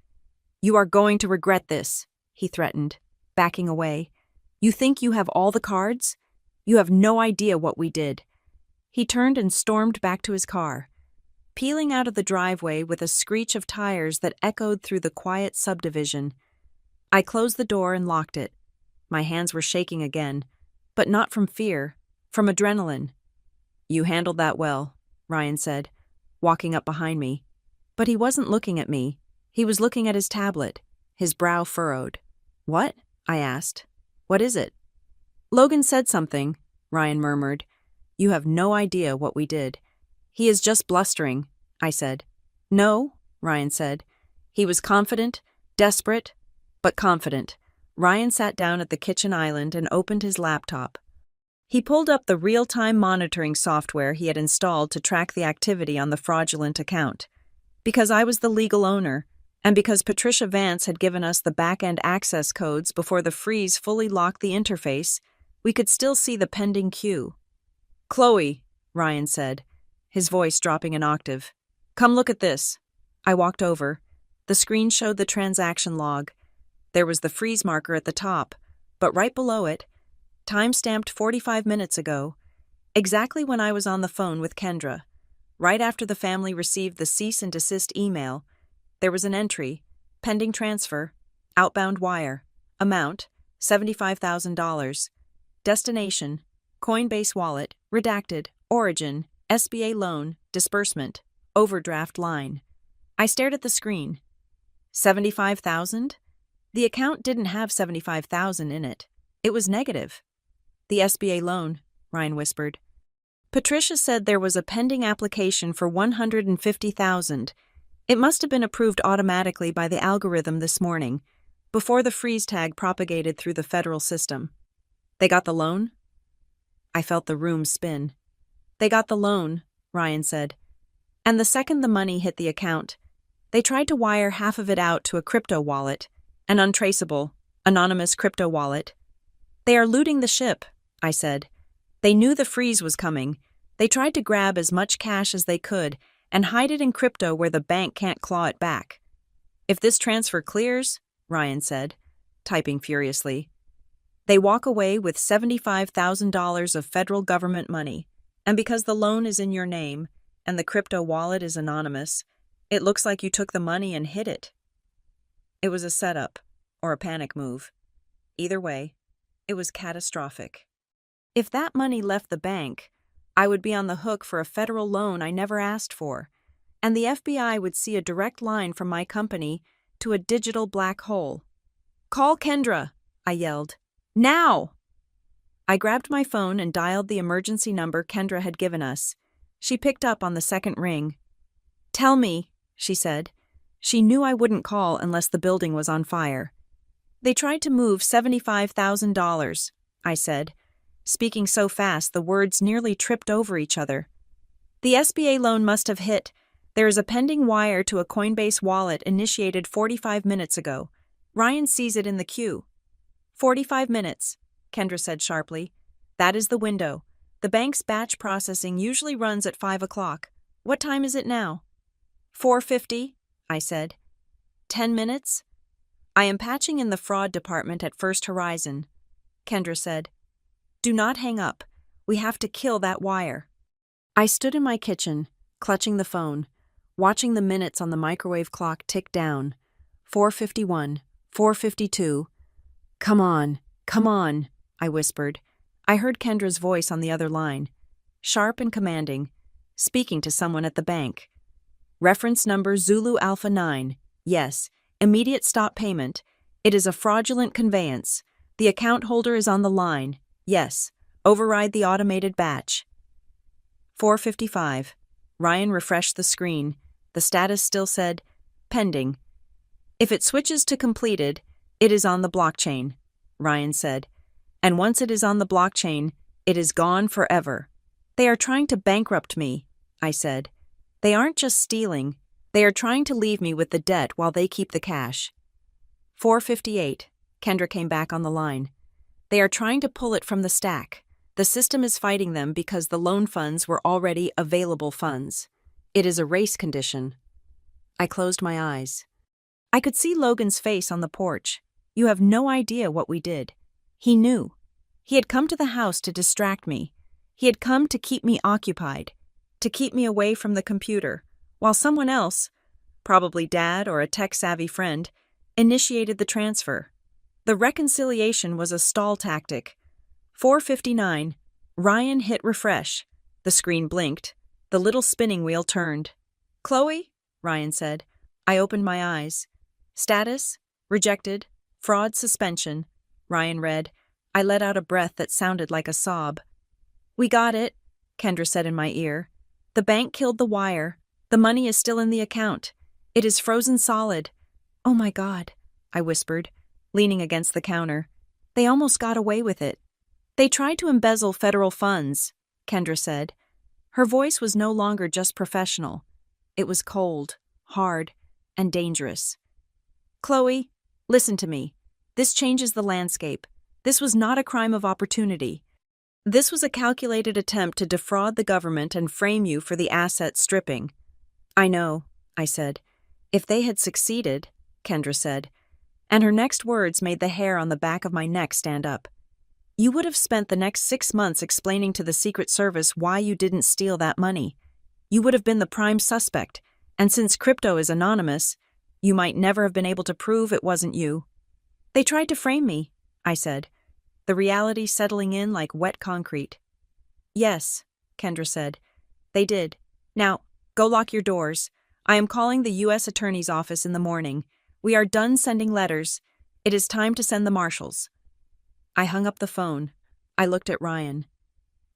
"You are going to regret this," he threatened, backing away. "You think you have all the cards? You have no idea what we did." He turned and stormed back to his car, peeling out of the driveway with a screech of tires that echoed through the quiet subdivision. I closed the door and locked it. My hands were shaking again, but not from fear, from adrenaline. "You handled that well," Ryan said, walking up behind me. But he wasn't looking at me. He was looking at his tablet, his brow furrowed. "What?" I asked. "What is it?" "Logan said something," Ryan murmured. "You have no idea what we did." "He is just blustering," I said. "No," Ryan said. He was confident, desperate, but confident. Ryan sat down at the kitchen island and opened his laptop. He pulled up the real-time monitoring software he had installed to track the activity on the fraudulent account. Because I was the legal owner, and because Patricia Vance had given us the back-end access codes before the freeze fully locked the interface, we could still see the pending queue. "Chloe," Ryan said, his voice dropping an octave. "Come look at this." I walked over. The screen showed the transaction log. There was the freeze marker at the top, but right below it, time-stamped 45 minutes ago, exactly when I was on the phone with Kendra. Right after the family received the cease and desist email, there was an entry, pending transfer, outbound wire, amount, $75,000, destination, Coinbase wallet, redacted, origin, SBA loan, disbursement, overdraft line. I stared at the screen. 75,000? The account didn't have 75,000 in it. It was negative. "The SBA loan," Ryan whispered. "Patricia said there was a pending application for 150,000. It must have been approved automatically by the algorithm this morning, before the freeze tag propagated through the federal system." "They got the loan?" I felt the room spin. "They got the loan," Ryan said. "And the second the money hit the account, they tried to wire half of it out to a crypto wallet, an untraceable, anonymous crypto wallet. They are looting the ship," I said. "They knew the freeze was coming. They tried to grab as much cash as they could and hide it in crypto where the bank can't claw it back." "If this transfer clears," Ryan said, typing furiously, "they walk away with $75,000 of federal government money. And because the loan is in your name and the crypto wallet is anonymous, it looks like you took the money and hid it." It was a setup, or a panic move. Either way, it was catastrophic. If that money left the bank, I would be on the hook for a federal loan I never asked for, and the FBI would see a direct line from my company to a digital black hole. "Call Kendra," I yelled. "Now!" I grabbed my phone and dialed the emergency number Kendra had given us. She picked up on the second ring. "Tell me," she said. She knew I wouldn't call unless the building was on fire. "They tried to move $75,000, I said, speaking so fast the words nearly tripped over each other. "The SBA loan must have hit. There is a pending wire to a Coinbase wallet initiated 45 minutes ago. Ryan sees it in the queue." 45 minutes, Kendra said sharply. "That is the window. The bank's batch processing usually runs at 5 o'clock. What time is it now?" 4:50, I said. 10 minutes? "I am patching in the fraud department at First Horizon," Kendra said. "Do not hang up. We have to kill that wire." I stood in my kitchen, clutching the phone, watching the minutes on the microwave clock tick down. 4:51, 4:52. Come on, I whispered. I heard Kendra's voice on the other line, sharp and commanding, speaking to someone at the bank. "Reference number Zulu Alpha 9. Yes, immediate stop payment. It is a fraudulent conveyance. The account holder is on the line. Yes, override the automated batch." 4:55. Ryan refreshed the screen. The status still said, "Pending." "If it switches to completed, it is on the blockchain," Ryan said. "And once it is on the blockchain, it is gone forever." "They are trying to bankrupt me," I said. "They aren't just stealing. They are trying to leave me with the debt while they keep the cash." 4:58. Kendra came back on the line. "They are trying to pull it from the stack. The system is fighting them because the loan funds were already available funds. It is a race condition." I closed my eyes. I could see Logan's face on the porch. You have no idea what we did. He knew. He had come to the house to distract me. He had come to keep me occupied, to keep me away from the computer, while someone else, probably Dad or a tech-savvy friend, initiated the transfer. The reconciliation was a stall tactic. 4:59. Ryan hit refresh. The screen blinked. The little spinning wheel turned. "Chloe?" Ryan said. I opened my eyes. "Status? Rejected. Fraud suspension," Ryan read. I let out a breath that sounded like a sob. "We got it," Kendra said in my ear. "The bank killed the wire. The money is still in the account. It is frozen solid." "Oh my God," I whispered, leaning against the counter. "They almost got away with it." "They tried to embezzle federal funds," Kendra said. Her voice was no longer just professional. It was cold, hard, and dangerous. "Chloe, listen to me. This changes the landscape. This was not a crime of opportunity. This was a calculated attempt to defraud the government and frame you for the asset stripping." "I know," I said. "If they had succeeded," Kendra said, and her next words made the hair on the back of my neck stand up. "You would have spent the next 6 months explaining to the Secret Service why you didn't steal that money. You would have been the prime suspect, and since crypto is anonymous, you might never have been able to prove it wasn't you." "They tried to frame me," I said, the reality settling in like wet concrete. "Yes," Kendra said. "They did. Now, go lock your doors. I am calling the U.S. Attorney's Office in the morning. We are done sending letters. It is time to send the marshals." I hung up the phone. I looked at Ryan.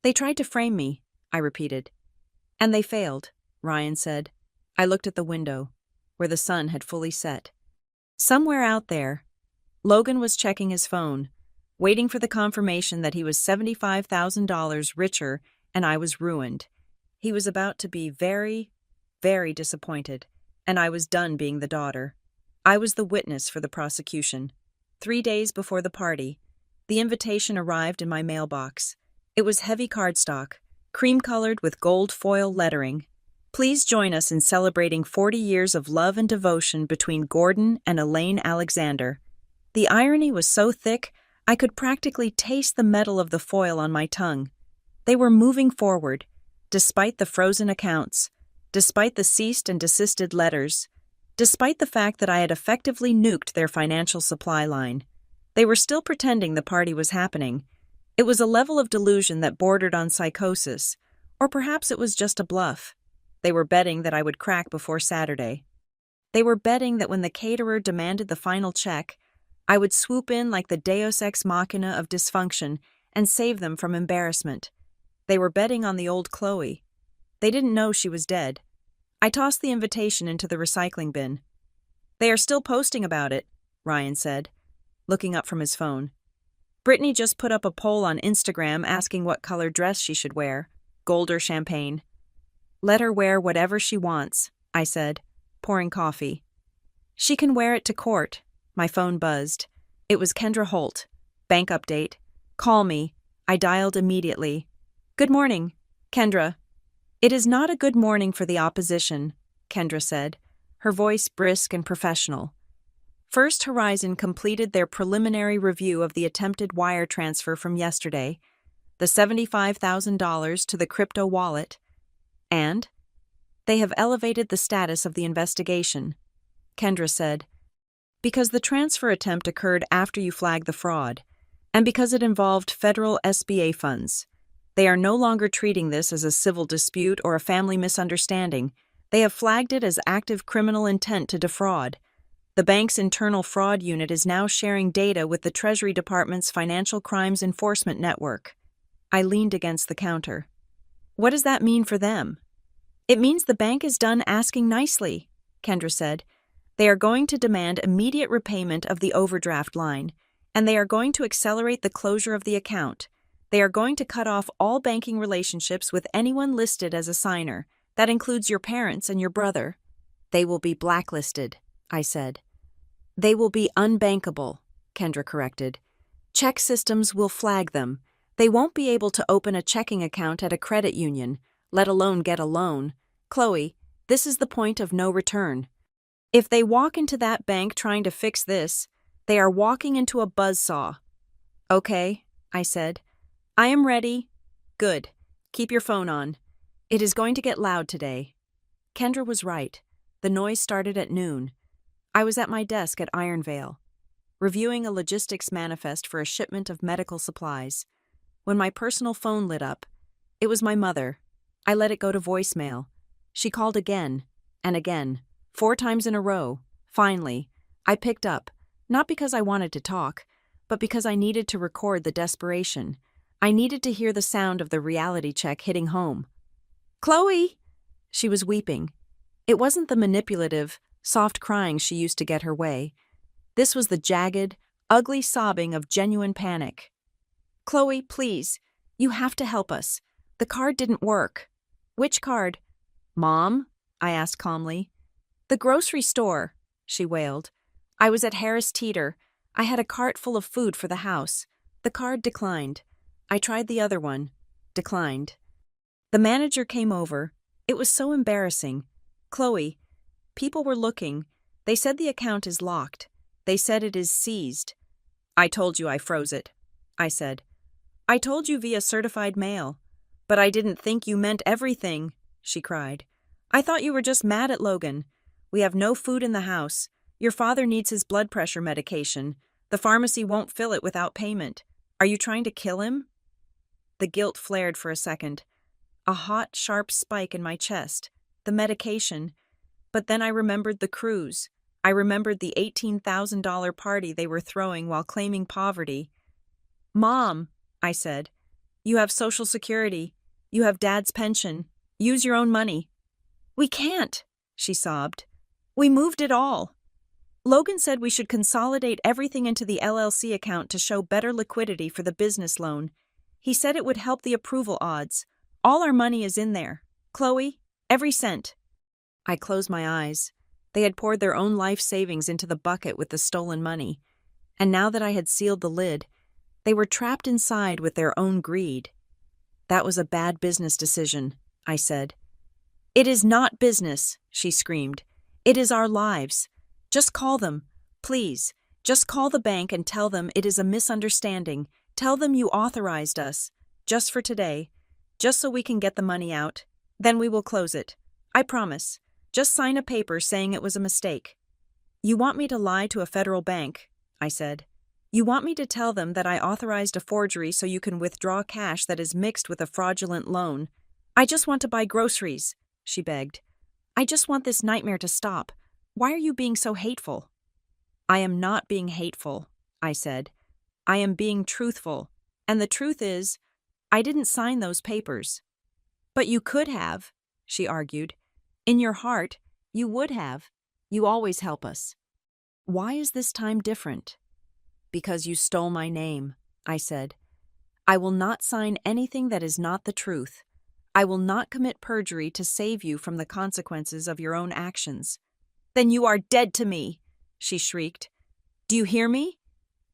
"They tried to frame me," I repeated. "And they failed," Ryan said. I looked at the window, where the sun had fully set. Somewhere out there, Logan was checking his phone, waiting for the confirmation that he was $75,000 richer and I was ruined. He was about to be very, very disappointed, and I was done being the daughter. I was the witness for the prosecution. 3 days before the party, the invitation arrived in my mailbox. It was heavy cardstock, cream-colored with gold foil lettering. "Please join us in celebrating 40 years of love and devotion between Gordon and Elaine Alexander." The irony was so thick, I could practically taste the metal of the foil on my tongue. They were moving forward, despite the frozen accounts, despite the ceased and desisted letters, despite the fact that I had effectively nuked their financial supply line. They were still pretending the party was happening. It was a level of delusion that bordered on psychosis, or perhaps it was just a bluff. They were betting that I would crack before Saturday. They were betting that when the caterer demanded the final check, I would swoop in like the deus ex machina of dysfunction and save them from embarrassment. They were betting on the old Chloe. They didn't know she was dead. I tossed the invitation into the recycling bin. They are still posting about it, Ryan said, looking up from his phone. Brittany just put up a poll on Instagram asking what color dress she should wear, gold or champagne. Let her wear whatever she wants, I said, pouring coffee. She can wear it to court. My phone buzzed. It was Kendra Holt. Bank update. Call me. I dialed immediately. Good morning, Kendra. It is not a good morning for the opposition, Kendra said, her voice brisk and professional. First Horizon completed their preliminary review of the attempted wire transfer from yesterday, the $75,000 to the crypto wallet, and they have elevated the status of the investigation, Kendra said, because the transfer attempt occurred after you flagged the fraud, and because it involved federal SBA funds. They are no longer treating this as a civil dispute or a family misunderstanding. They have flagged it as active criminal intent to defraud. The bank's internal fraud unit is now sharing data with the Treasury Department's Financial Crimes Enforcement Network. I leaned against the counter. What does that mean for them? It means the bank is done asking nicely, Kendra said. They are going to demand immediate repayment of the overdraft line, and they are going to accelerate the closure of the account. They are going to cut off all banking relationships with anyone listed as a signer. That includes your parents and your brother. They will be blacklisted, I said. They will be unbankable, Kendra corrected. Check systems will flag them. They won't be able to open a checking account at a credit union, let alone get a loan. Chloe, this is the point of no return. If they walk into that bank trying to fix this, they are walking into a buzzsaw. Okay, I said. I am ready. Good. Keep your phone on. It is going to get loud today. Kendra was right. The noise started at noon. I was at my desk at Ironvale, reviewing a logistics manifest for a shipment of medical supplies. When my personal phone lit up, it was my mother. I let it go to voicemail. She called again and again, 4 times in a row. Finally, I picked up, not because I wanted to talk, but because I needed to record the desperation. I needed to hear the sound of the reality check hitting home. Chloe! She was weeping. It wasn't the manipulative, soft crying she used to get her way. This was the jagged, ugly sobbing of genuine panic. Chloe, please, you have to help us. The card didn't work. Which card? Mom? I asked calmly. The grocery store, she wailed. I was at Harris Teeter. I had a cart full of food for the house. The card declined. I tried the other one. Declined. The manager came over. It was so embarrassing. Chloe, people were looking. They said the account is locked. They said it is seized. I told you I froze it, I said. I told you via certified mail. But I didn't think you meant everything, she cried. I thought you were just mad at Logan. We have no food in the house. Your father needs his blood pressure medication. The pharmacy won't fill it without payment. Are you trying to kill him? The guilt flared for a second. A hot, sharp spike in my chest. The medication. But then I remembered the cruise. I remembered the $18,000 party they were throwing while claiming poverty. Mom, I said, you have Social Security. You have Dad's pension. Use your own money. We can't, she sobbed. We moved it all. Logan said we should consolidate everything into the LLC account to show better liquidity for the business loan. He said it would help the approval odds. All our money is in there. Chloe, every cent. I closed my eyes. They had poured their own life savings into the bucket with the stolen money. And now that I had sealed the lid, they were trapped inside with their own greed. That was a bad business decision, I said. It is not business, she screamed. It is our lives. Just call them, please. Just call the bank and tell them it is a misunderstanding. Tell them you authorized us, just for today, just so we can get the money out. Then we will close it. I promise. Just sign a paper saying it was a mistake. You want me to lie to a federal bank, I said. You want me to tell them that I authorized a forgery so you can withdraw cash that is mixed with a fraudulent loan. I just want to buy groceries, she begged. I just want this nightmare to stop. Why are you being so hateful? I am not being hateful, I said. I am being truthful. And the truth is, I didn't sign those papers. But you could have, she argued. In your heart, you would have. You always help us. Why is this time different? Because you stole my name, I said. I will not sign anything that is not the truth. I will not commit perjury to save you from the consequences of your own actions. Then you are dead to me, she shrieked. Do you hear me?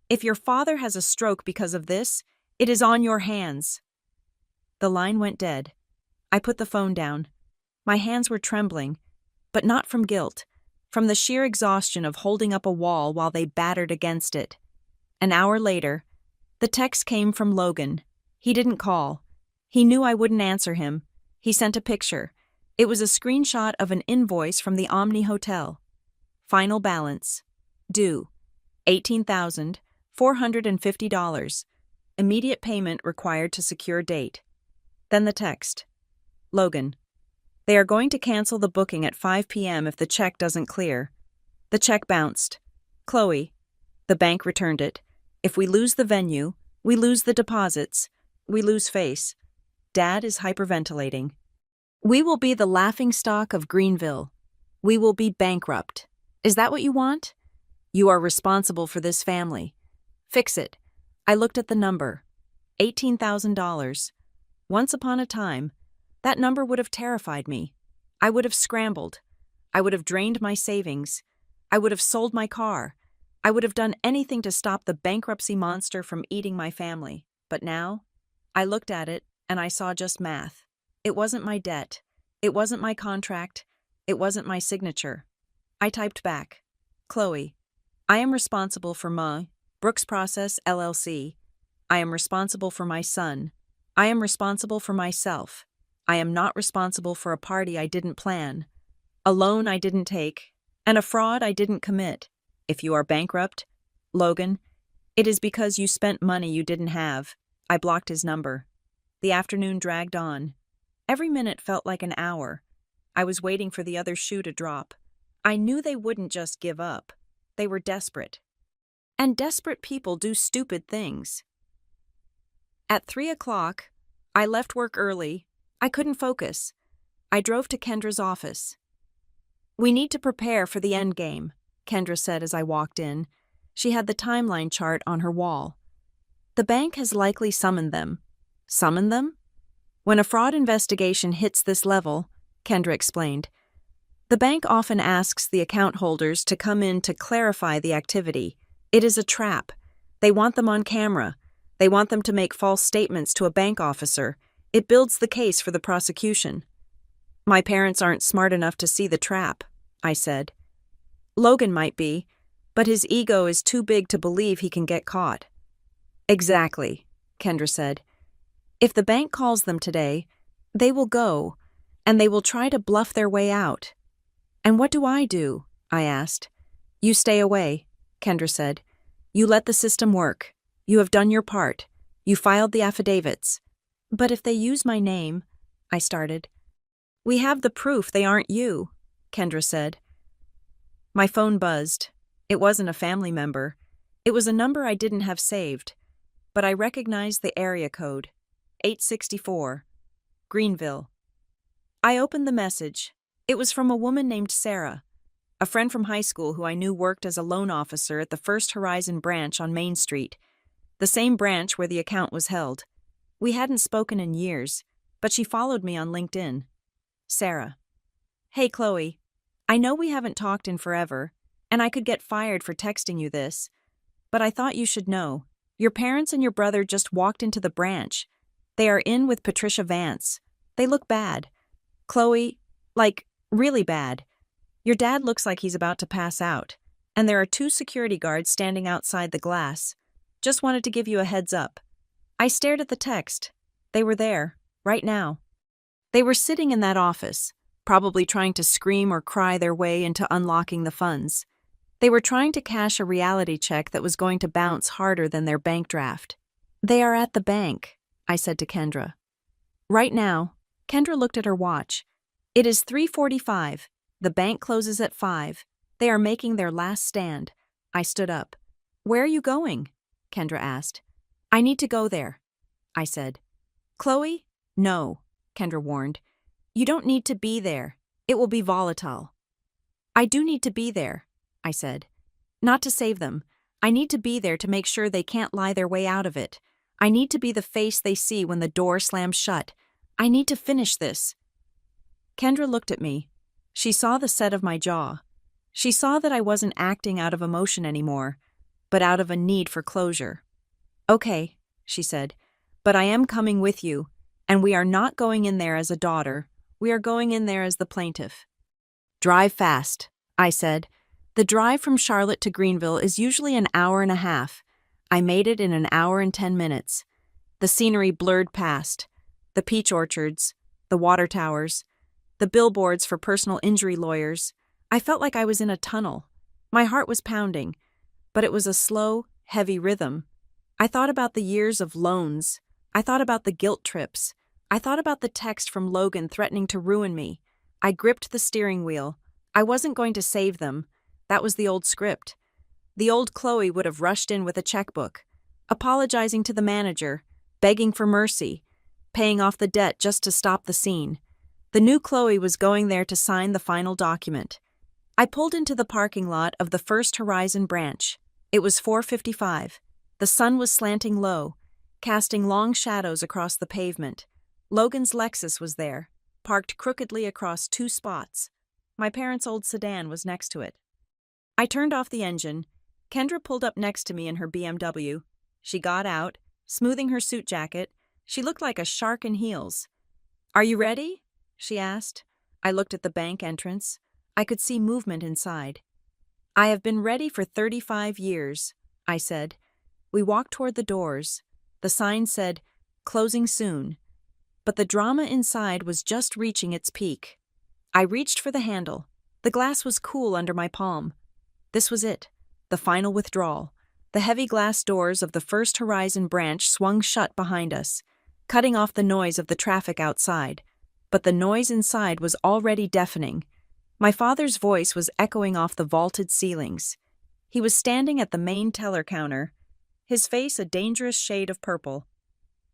If your father has a stroke because of this, it is on your hands. The line went dead. I put the phone down. My hands were trembling, but not from guilt, from the sheer exhaustion of holding up a wall while they battered against it. An hour later, the text came from Logan. He didn't call. He knew I wouldn't answer him. He sent a picture. It was a screenshot of an invoice from the Omni Hotel. Final balance. Due. $18,450. Immediate payment required to secure date. Then the text. Logan. They are going to cancel the booking at 5 p.m. if the check doesn't clear. The check bounced. Chloe. The bank returned it. If we lose the venue, we lose the deposits. We lose face. Dad is hyperventilating. We will be the laughingstock of Greenville. We will be bankrupt. Is that what you want? You are responsible for this family. Fix it. I looked at the number. $18,000. Once upon a time, that number would have terrified me. I would have scrambled. I would have drained my savings. I would have sold my car. I would have done anything to stop the bankruptcy monster from eating my family. But now, I looked at it and I saw just math. It wasn't my debt. It wasn't my contract. It wasn't my signature. I typed back. Chloe, I am responsible for my Brooks Process, LLC. I am responsible for my son. I am responsible for myself. I am not responsible for a party I didn't plan, a loan I didn't take, and a fraud I didn't commit. If you are bankrupt, Logan, it is because you spent money you didn't have. I blocked his number. The afternoon dragged on. Every minute felt like an hour. I was waiting for the other shoe to drop. I knew they wouldn't just give up. They were desperate. And desperate people do stupid things. At 3 o'clock, I left work early. I couldn't focus. I drove to Kendra's office. We need to prepare for the end game, Kendra said as I walked in. She had the timeline chart on her wall. The bank has likely summoned them. Summoned them? When a fraud investigation hits this level, Kendra explained, the bank often asks the account holders to come in to clarify the activity. It is a trap. They want them on camera. They want them to make false statements to a bank officer. It builds the case for the prosecution. My parents aren't smart enough to see the trap, I said. Logan might be, but his ego is too big to believe he can get caught. Exactly, Kendra said. If the bank calls them today, they will go, and they will try to bluff their way out. And what do? I asked. You stay away, Kendra said. You let the system work. You have done your part. You filed the affidavits. But if they use my name, I started. We have the proof they aren't you, Kendra said. My phone buzzed. It wasn't a family member. It was a number I didn't have saved. But I recognized the area code. 864. Greenville. I opened the message. It was from a woman named Sarah, a friend from high school who I knew worked as a loan officer at the First Horizon branch on Main Street, the same branch where the account was held. We hadn't spoken in years, but she followed me on LinkedIn. Sarah. Hey, Chloe. I know we haven't talked in forever, and I could get fired for texting you this, but I thought you should know. Your parents and your brother just walked into the branch. They are in with Patricia Vance. They look bad. Chloe, really bad. Your dad looks like he's about to pass out, and there are 2 security guards standing outside the glass. Just wanted to give you a heads up. I stared at the text. They were there, right now. They were sitting in that office, probably trying to scream or cry their way into unlocking the funds. They were trying to cash a reality check that was going to bounce harder than their bank draft. They are at the bank, I said to Kendra. Right now. Kendra looked at her watch. It is 3:45. The bank closes at 5. They are making their last stand. I stood up. Where are you going? Kendra asked. I need to go there. I said. Chloe? No, Kendra warned. You don't need to be there. It will be volatile. I do need to be there, I said. Not to save them. I need to be there to make sure they can't lie their way out of it. I need to be the face they see when the door slams shut. I need to finish this. Kendra looked at me. She saw the set of my jaw. She saw that I wasn't acting out of emotion anymore, but out of a need for closure. Okay, she said, but I am coming with you, and we are not going in there as a daughter. We are going in there as the plaintiff. Drive fast, I said. The drive from Charlotte to Greenville is usually an hour and a half. I made it in an hour and 10 minutes. The scenery blurred past. The peach orchards, the water towers, the billboards for personal injury lawyers. I felt like I was in a tunnel. My heart was pounding, but it was a slow, heavy rhythm. I thought about the years of loans. I thought about the guilt trips. I thought about the text from Logan threatening to ruin me. I gripped the steering wheel. I wasn't going to save them. That was the old script. The old Chloe would have rushed in with a checkbook, apologizing to the manager, begging for mercy, paying off the debt just to stop the scene. The new Chloe was going there to sign the final document. I pulled into the parking lot of the First Horizon branch. It was 4:55. The sun was slanting low, casting long shadows across the pavement. Logan's Lexus was there, parked crookedly across two spots. My parents' old sedan was next to it. I turned off the engine. Kendra pulled up next to me in her BMW. She got out, smoothing her suit jacket. She looked like a shark in heels. Are you ready? She asked. I looked at the bank entrance. I could see movement inside. I have been ready for 35 years, I said. We walked toward the doors. The sign said, "Closing soon." But the drama inside was just reaching its peak. I reached for the handle. The glass was cool under my palm. This was it, the final withdrawal. The heavy glass doors of the First Horizon branch swung shut behind us, cutting off the noise of the traffic outside. But the noise inside was already deafening. My father's voice was echoing off the vaulted ceilings. He was standing at the main teller counter, his face a dangerous shade of purple,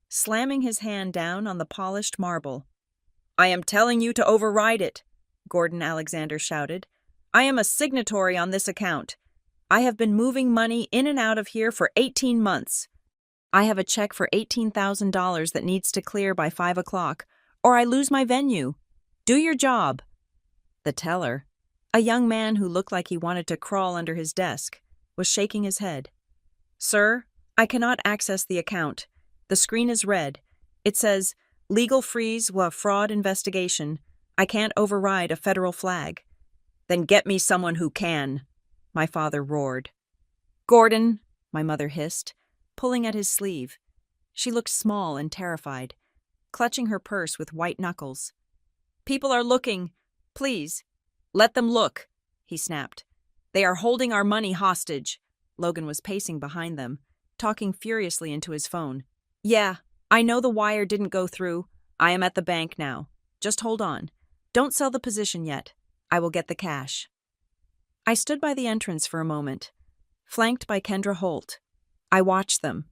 slamming his hand down on the polished marble. "I am telling you to override it," Gordon Alexander shouted. "I am a signatory on this account. I have been moving money in and out of here for 18 months. I have a check for $18,000 that needs to clear by 5 o'clock, or I lose my venue. Do your job." The teller, a young man who looked like he wanted to crawl under his desk, was shaking his head. "Sir, I cannot access the account. The screen is red. It says, 'Legal freeze while fraud investigation.' I can't override a federal flag." "Then get me someone who can," my father roared. "Gordon," my mother hissed, pulling at his sleeve. She looked small and terrified, clutching her purse with white knuckles. "People are looking. Please, let them look," he snapped. "They are holding our money hostage." Logan was pacing behind them, talking furiously into his phone. "Yeah, I know the wire didn't go through. I am at the bank now. Just hold on. Don't sell the position yet. I will get the cash." I stood by the entrance for a moment, flanked by Kendra Holt. I watched them.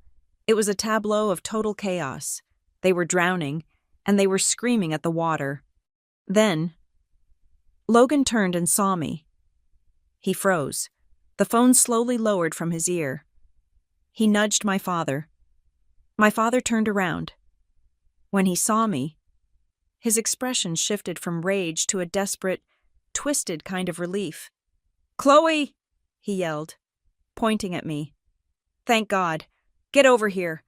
It was a tableau of total chaos. They were drowning, and they were screaming at the water. Then, Logan turned and saw me. He froze. The phone slowly lowered from his ear. He nudged my father. My father turned around. When he saw me, his expression shifted from rage to a desperate, twisted kind of relief. "Chloe!" he yelled, pointing at me. "Thank God. Get over here.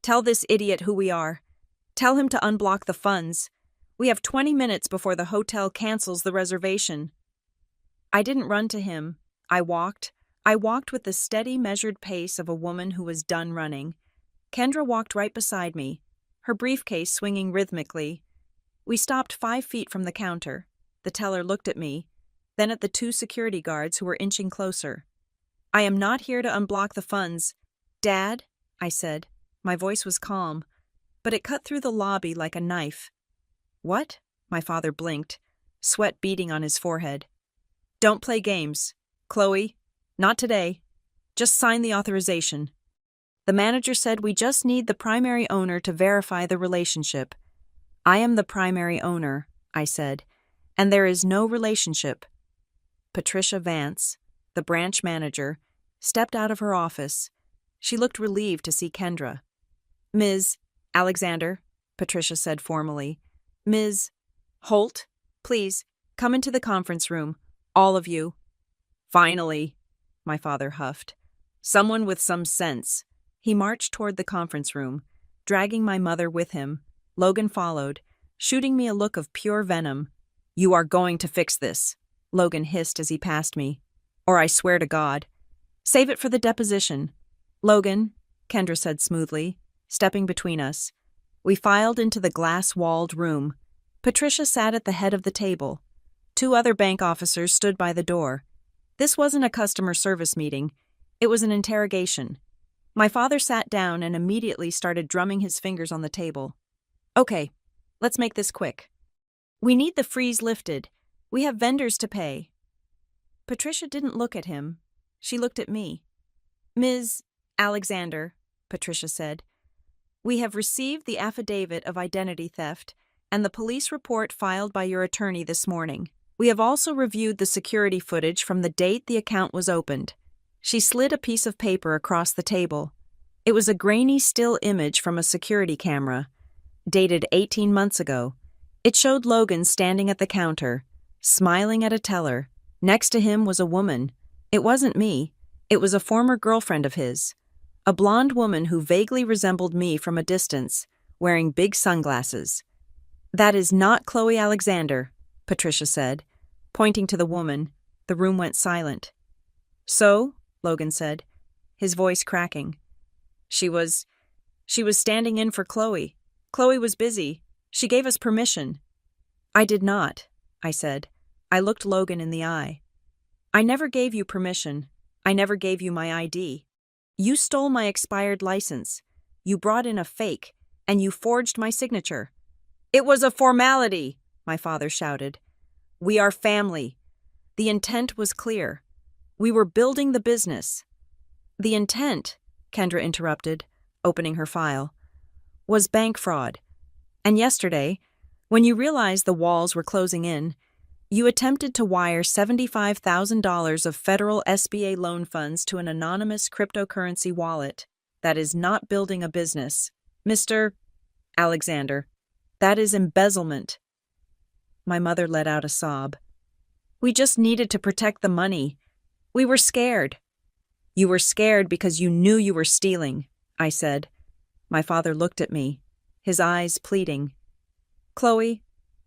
Tell this idiot who we are. Tell him to unblock the funds. We have 20 minutes before the hotel cancels the reservation." I didn't run to him. I walked with the steady, measured pace of a woman who was done running. Kendra walked right beside me, her briefcase swinging rhythmically. We stopped 5 feet from the counter. The teller looked at me, then at the 2 security guards who were inching closer. "I am not here to unblock the funds. Dad," I said. My voice was calm, but it cut through the lobby like a knife. "What?" My father blinked, sweat beading on his forehead. "Don't play games. Chloe, not today. Just sign the authorization." The manager said we just need the primary owner to verify the relationship. I am the primary owner, I said, and there is no relationship. Patricia Vance, the branch manager, stepped out of her office. She looked relieved to see Kendra. Ms. Alexander, Patricia said formally. Ms. Holt, please, come into the conference room, all of you. Finally, my father huffed. Someone with some sense. He marched toward the conference room, dragging my mother with him. Logan followed, shooting me a look of pure venom. You are going to fix this, Logan hissed as he passed me. Or I swear to God. Save it for the deposition. Logan, Kendra said smoothly, stepping between us. We filed into the glass-walled room. Patricia sat at the head of the table. 2 other bank officers stood by the door. This wasn't a customer service meeting. It was an interrogation. My father sat down and immediately started drumming his fingers on the table. Okay, let's make this quick. We need the freeze lifted. We have vendors to pay. Patricia didn't look at him. She looked at me. Ms. Alexander, Patricia said, we have received the affidavit of identity theft and the police report filed by your attorney this morning. We have also reviewed the security footage from the date the account was opened. She slid a piece of paper across the table. It was a grainy still image from a security camera, dated 18 months ago. It showed Logan standing at the counter, smiling at a teller. Next to him was a woman. It wasn't me. It was a former girlfriend of his. A blonde woman who vaguely resembled me from a distance, wearing big sunglasses. That is not Chloe Alexander, Patricia said. Pointing to the woman, the room went silent. So, Logan said, his voice cracking. She was standing in for Chloe. Chloe was busy. She gave us permission. I did not, I said. I looked Logan in the eye. I never gave you permission. I never gave you my ID. You stole my expired license. You brought in a fake, and you forged my signature. It was a formality, my father shouted. We are family. The intent was clear. We were building the business. The intent, Kendra interrupted, opening her file, was bank fraud. And yesterday, when you realized the walls were closing in, you attempted to wire $75,000 of federal SBA loan funds to an anonymous cryptocurrency wallet. That is not building a business. Mr. Alexander, that is embezzlement. My mother let out a sob. We just needed to protect the money. We were scared. You were scared because you knew you were stealing, I said. My father looked at me, his eyes pleading. Chloe,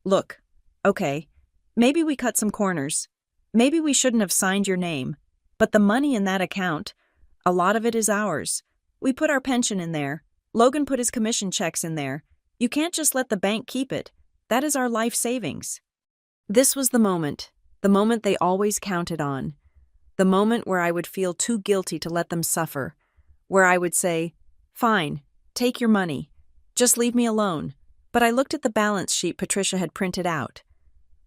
look, okay. Maybe we cut some corners. Maybe we shouldn't have signed your name. But the money in that account, a lot of it is ours. We put our pension in there. Logan put his commission checks in there. You can't just let the bank keep it. That is our life savings. This was the moment they always counted on. The moment where I would feel too guilty to let them suffer. Where I would say, fine, take your money. Just leave me alone. But I looked at the balance sheet Patricia had printed out.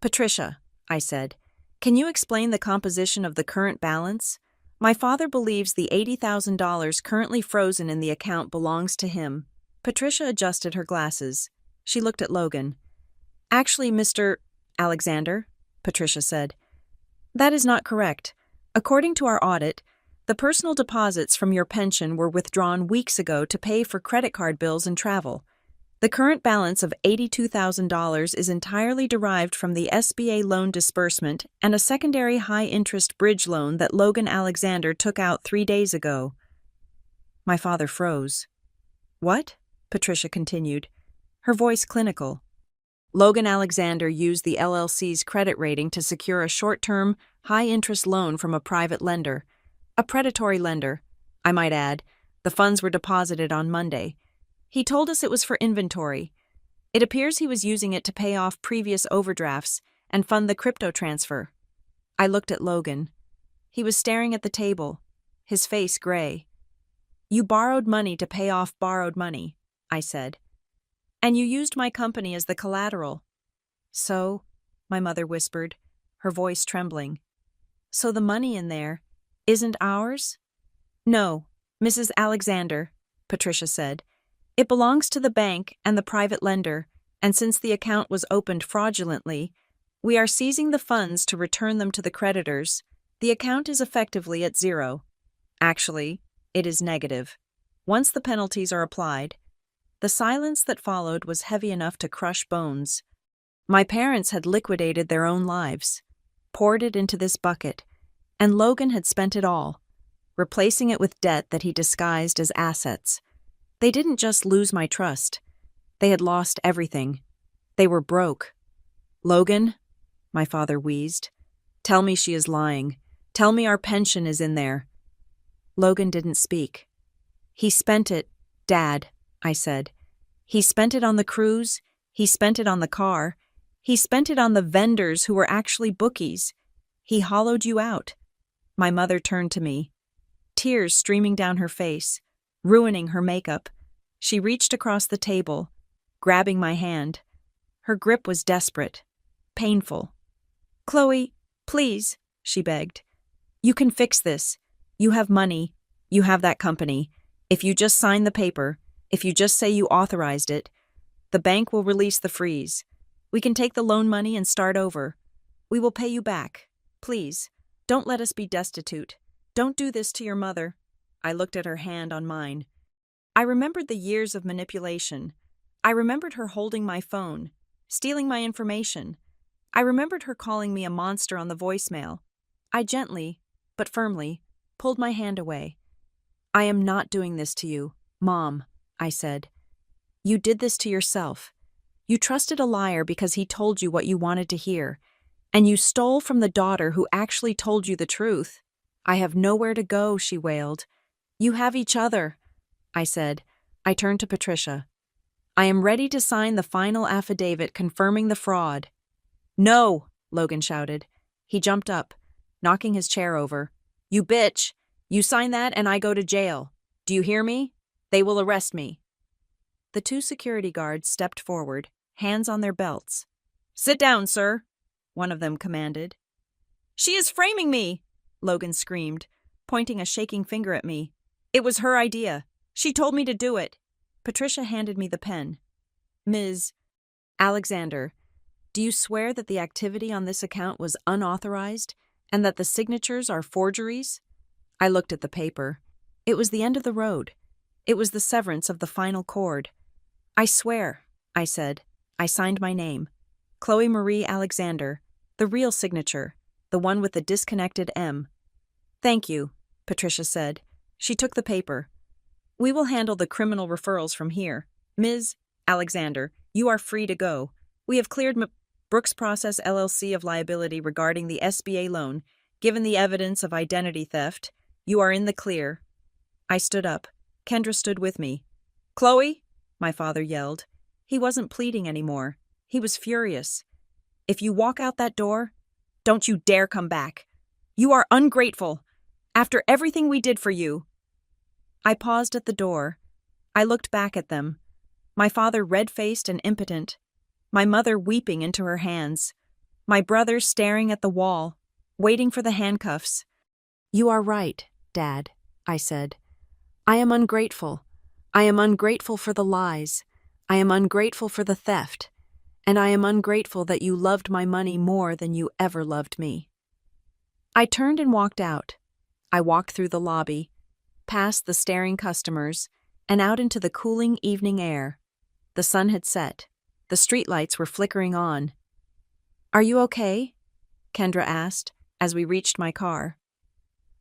Patricia, I said, can you explain the composition of the current balance? My father believes the $80,000 currently frozen in the account belongs to him. Patricia adjusted her glasses. She looked at Logan. Actually, Mr. Alexander, Patricia said, that is not correct. According to our audit, the personal deposits from your pension were withdrawn weeks ago to pay for credit card bills and travel. The current balance of $82,000 is entirely derived from the SBA loan disbursement and a secondary high-interest bridge loan that Logan Alexander took out 3 days ago. My father froze. What? Patricia continued, her voice clinical. Logan Alexander used the LLC's credit rating to secure a short-term, high-interest loan from a private lender. A predatory lender, I might add. The funds were deposited on Monday. He told us it was for inventory. It appears he was using it to pay off previous overdrafts and fund the crypto transfer. I looked at Logan. He was staring at the table, his face gray. You borrowed money to pay off borrowed money, I said. And you used my company as the collateral. So, my mother whispered, her voice trembling. So the money in there isn't ours? No, Mrs. Alexander, Patricia said. It belongs to the bank and the private lender, and since the account was opened fraudulently, we are seizing the funds to return them to the creditors. The account is effectively at zero. Actually, it is negative. Once the penalties are applied, the silence that followed was heavy enough to crush bones. My parents had liquidated their own lives, poured it into this bucket, and Logan had spent it all, replacing it with debt that he disguised as assets. They didn't just lose my trust. They had lost everything. They were broke. Logan, my father wheezed, tell me she is lying. Tell me our pension is in there. Logan didn't speak. He spent it, Dad, I said. He spent it on the cruise. He spent it on the car. He spent it on the vendors who were actually bookies. He hollowed you out. My mother turned to me, tears streaming down her face, ruining her makeup. She reached across the table, grabbing my hand. Her grip was desperate, painful. Chloe, please, she begged. You can fix this. You have money. You have that company. If you just sign the paper, if you just say you authorized it, the bank will release the freeze. We can take the loan money and start over. We will pay you back. Please, don't let us be destitute. Don't do this to your mother. I looked at her hand on mine. I remembered the years of manipulation. I remembered her holding my phone, stealing my information. I remembered her calling me a monster on the voicemail. I gently, but firmly, pulled my hand away. I am not doing this to you, Mom, I said. You did this to yourself. You trusted a liar because he told you what you wanted to hear, and you stole from the daughter who actually told you the truth. I have nowhere to go, she wailed. You have each other, I said. I turned to Patricia. I am ready to sign the final affidavit confirming the fraud. No, Logan shouted. He jumped up, knocking his chair over. You bitch! You sign that and I go to jail. Do you hear me? They will arrest me. The two security guards stepped forward, hands on their belts. Sit down, sir, one of them commanded. She is framing me, Logan screamed, pointing a shaking finger at me. It was her idea. She told me to do it. Patricia handed me the pen. Ms. Alexander, do you swear that the activity on this account was unauthorized and that the signatures are forgeries? I looked at the paper. It was the end of the road. It was the severance of the final cord. I swear, I said. I signed my name. Chloe Marie Alexander, the real signature, the one with the disconnected M. Thank you, Patricia said. She took the paper. We will handle the criminal referrals from here. Ms. Alexander, you are free to go. We have cleared Brooks Process LLC of liability regarding the SBA loan. Given the evidence of identity theft, you are in the clear. I stood up. Kendra stood with me. Chloe, my father yelled. He wasn't pleading anymore. He was furious. If you walk out that door, don't you dare come back. You are ungrateful. After everything we did for you. I paused at the door. I looked back at them. My father red-faced and impotent. My mother weeping into her hands. My brother staring at the wall, waiting for the handcuffs. You are right, Dad, I said. I am ungrateful. I am ungrateful for the lies. I am ungrateful for the theft. And I am ungrateful that you loved my money more than you ever loved me. I turned and walked out. I walked through the lobby, past the staring customers, and out into the cooling evening air. The sun had set. The streetlights were flickering on. Are you okay? Kendra asked as we reached my car.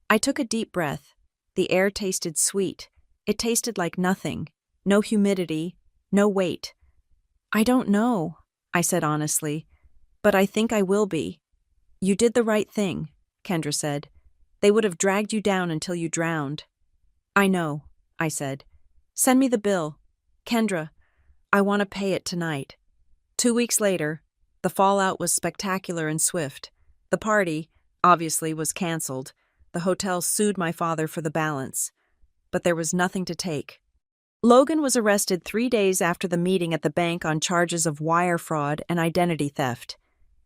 I took a deep breath. The air tasted sweet. It tasted like nothing. No humidity, no weight. I don't know, I said honestly, but I think I will be. You did the right thing, Kendra said. They would have dragged you down until you drowned. I know, I said. Send me the bill. Kendra, I want to pay it tonight. 2 weeks later, the fallout was spectacular and swift. The party, obviously, was canceled. The hotel sued my father for the balance. But there was nothing to take. Logan was arrested 3 days after the meeting at the bank on charges of wire fraud and identity theft.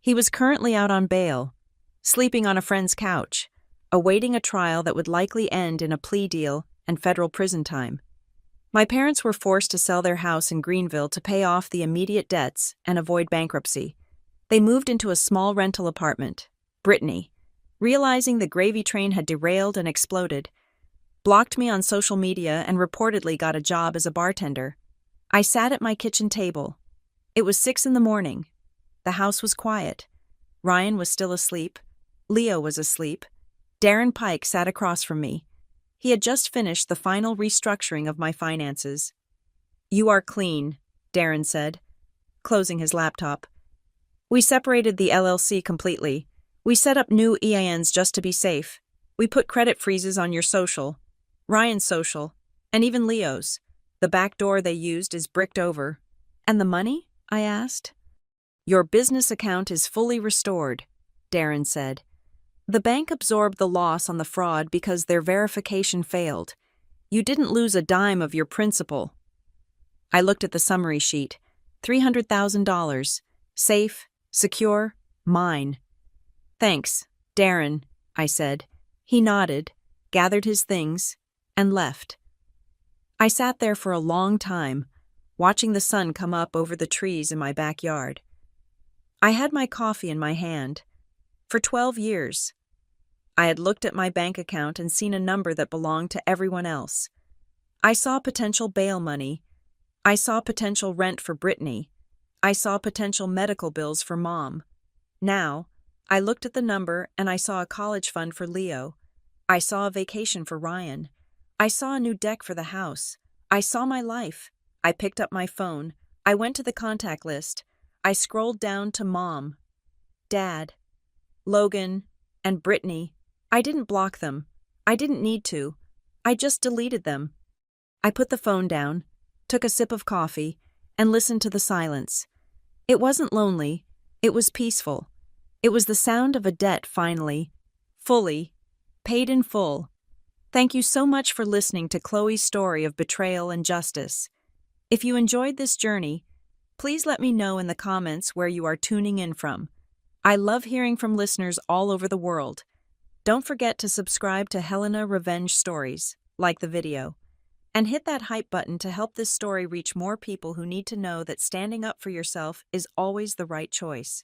He was currently out on bail, sleeping on a friend's couch, awaiting a trial that would likely end in a plea deal and federal prison time. My parents were forced to sell their house in Greenville to pay off the immediate debts and avoid bankruptcy. They moved into a small rental apartment. Brittany, realizing the gravy train had derailed and exploded, blocked me on social media and reportedly got a job as a bartender. I sat at my kitchen table. It was 6 in the morning. The house was quiet. Ryan was still asleep. Leo was asleep. Darren Pike sat across from me. He had just finished the final restructuring of my finances. "You are clean," Darren said, closing his laptop. "We separated the LLC completely. We set up new EINs just to be safe. We put credit freezes on your social, Ryan's social, and even Leo's. The back door they used is bricked over." "And the money?" I asked. "Your business account is fully restored," Darren said. "The bank absorbed the loss on the fraud because their verification failed. You didn't lose a dime of your principal." I looked at the summary sheet. $300,000. Safe, secure, mine. "Thanks, Darren," I said. He nodded, gathered his things, and left. I sat there for a long time, watching the sun come up over the trees in my backyard. I had my coffee in my hand. For 12 years, I had looked at my bank account and seen a number that belonged to everyone else. I saw potential bail money. I saw potential rent for Brittany. I saw potential medical bills for Mom. Now, I looked at the number and I saw a college fund for Leo. I saw a vacation for Ryan. I saw a new deck for the house. I saw my life. I picked up my phone. I went to the contact list. I scrolled down to Mom, Dad, Logan, and Brittany. I didn't block them. I didn't need to. I just deleted them. I put the phone down, took a sip of coffee, and listened to the silence. It wasn't lonely. It was peaceful. It was the sound of a debt finally, fully, paid in full. Thank you so much for listening to Chloe's story of betrayal and justice. If you enjoyed this journey, please let me know in the comments where you are tuning in from. I love hearing from listeners all over the world. Don't forget to subscribe to Helena Revenge Stories, like the video, and hit that hype button to help this story reach more people who need to know that standing up for yourself is always the right choice.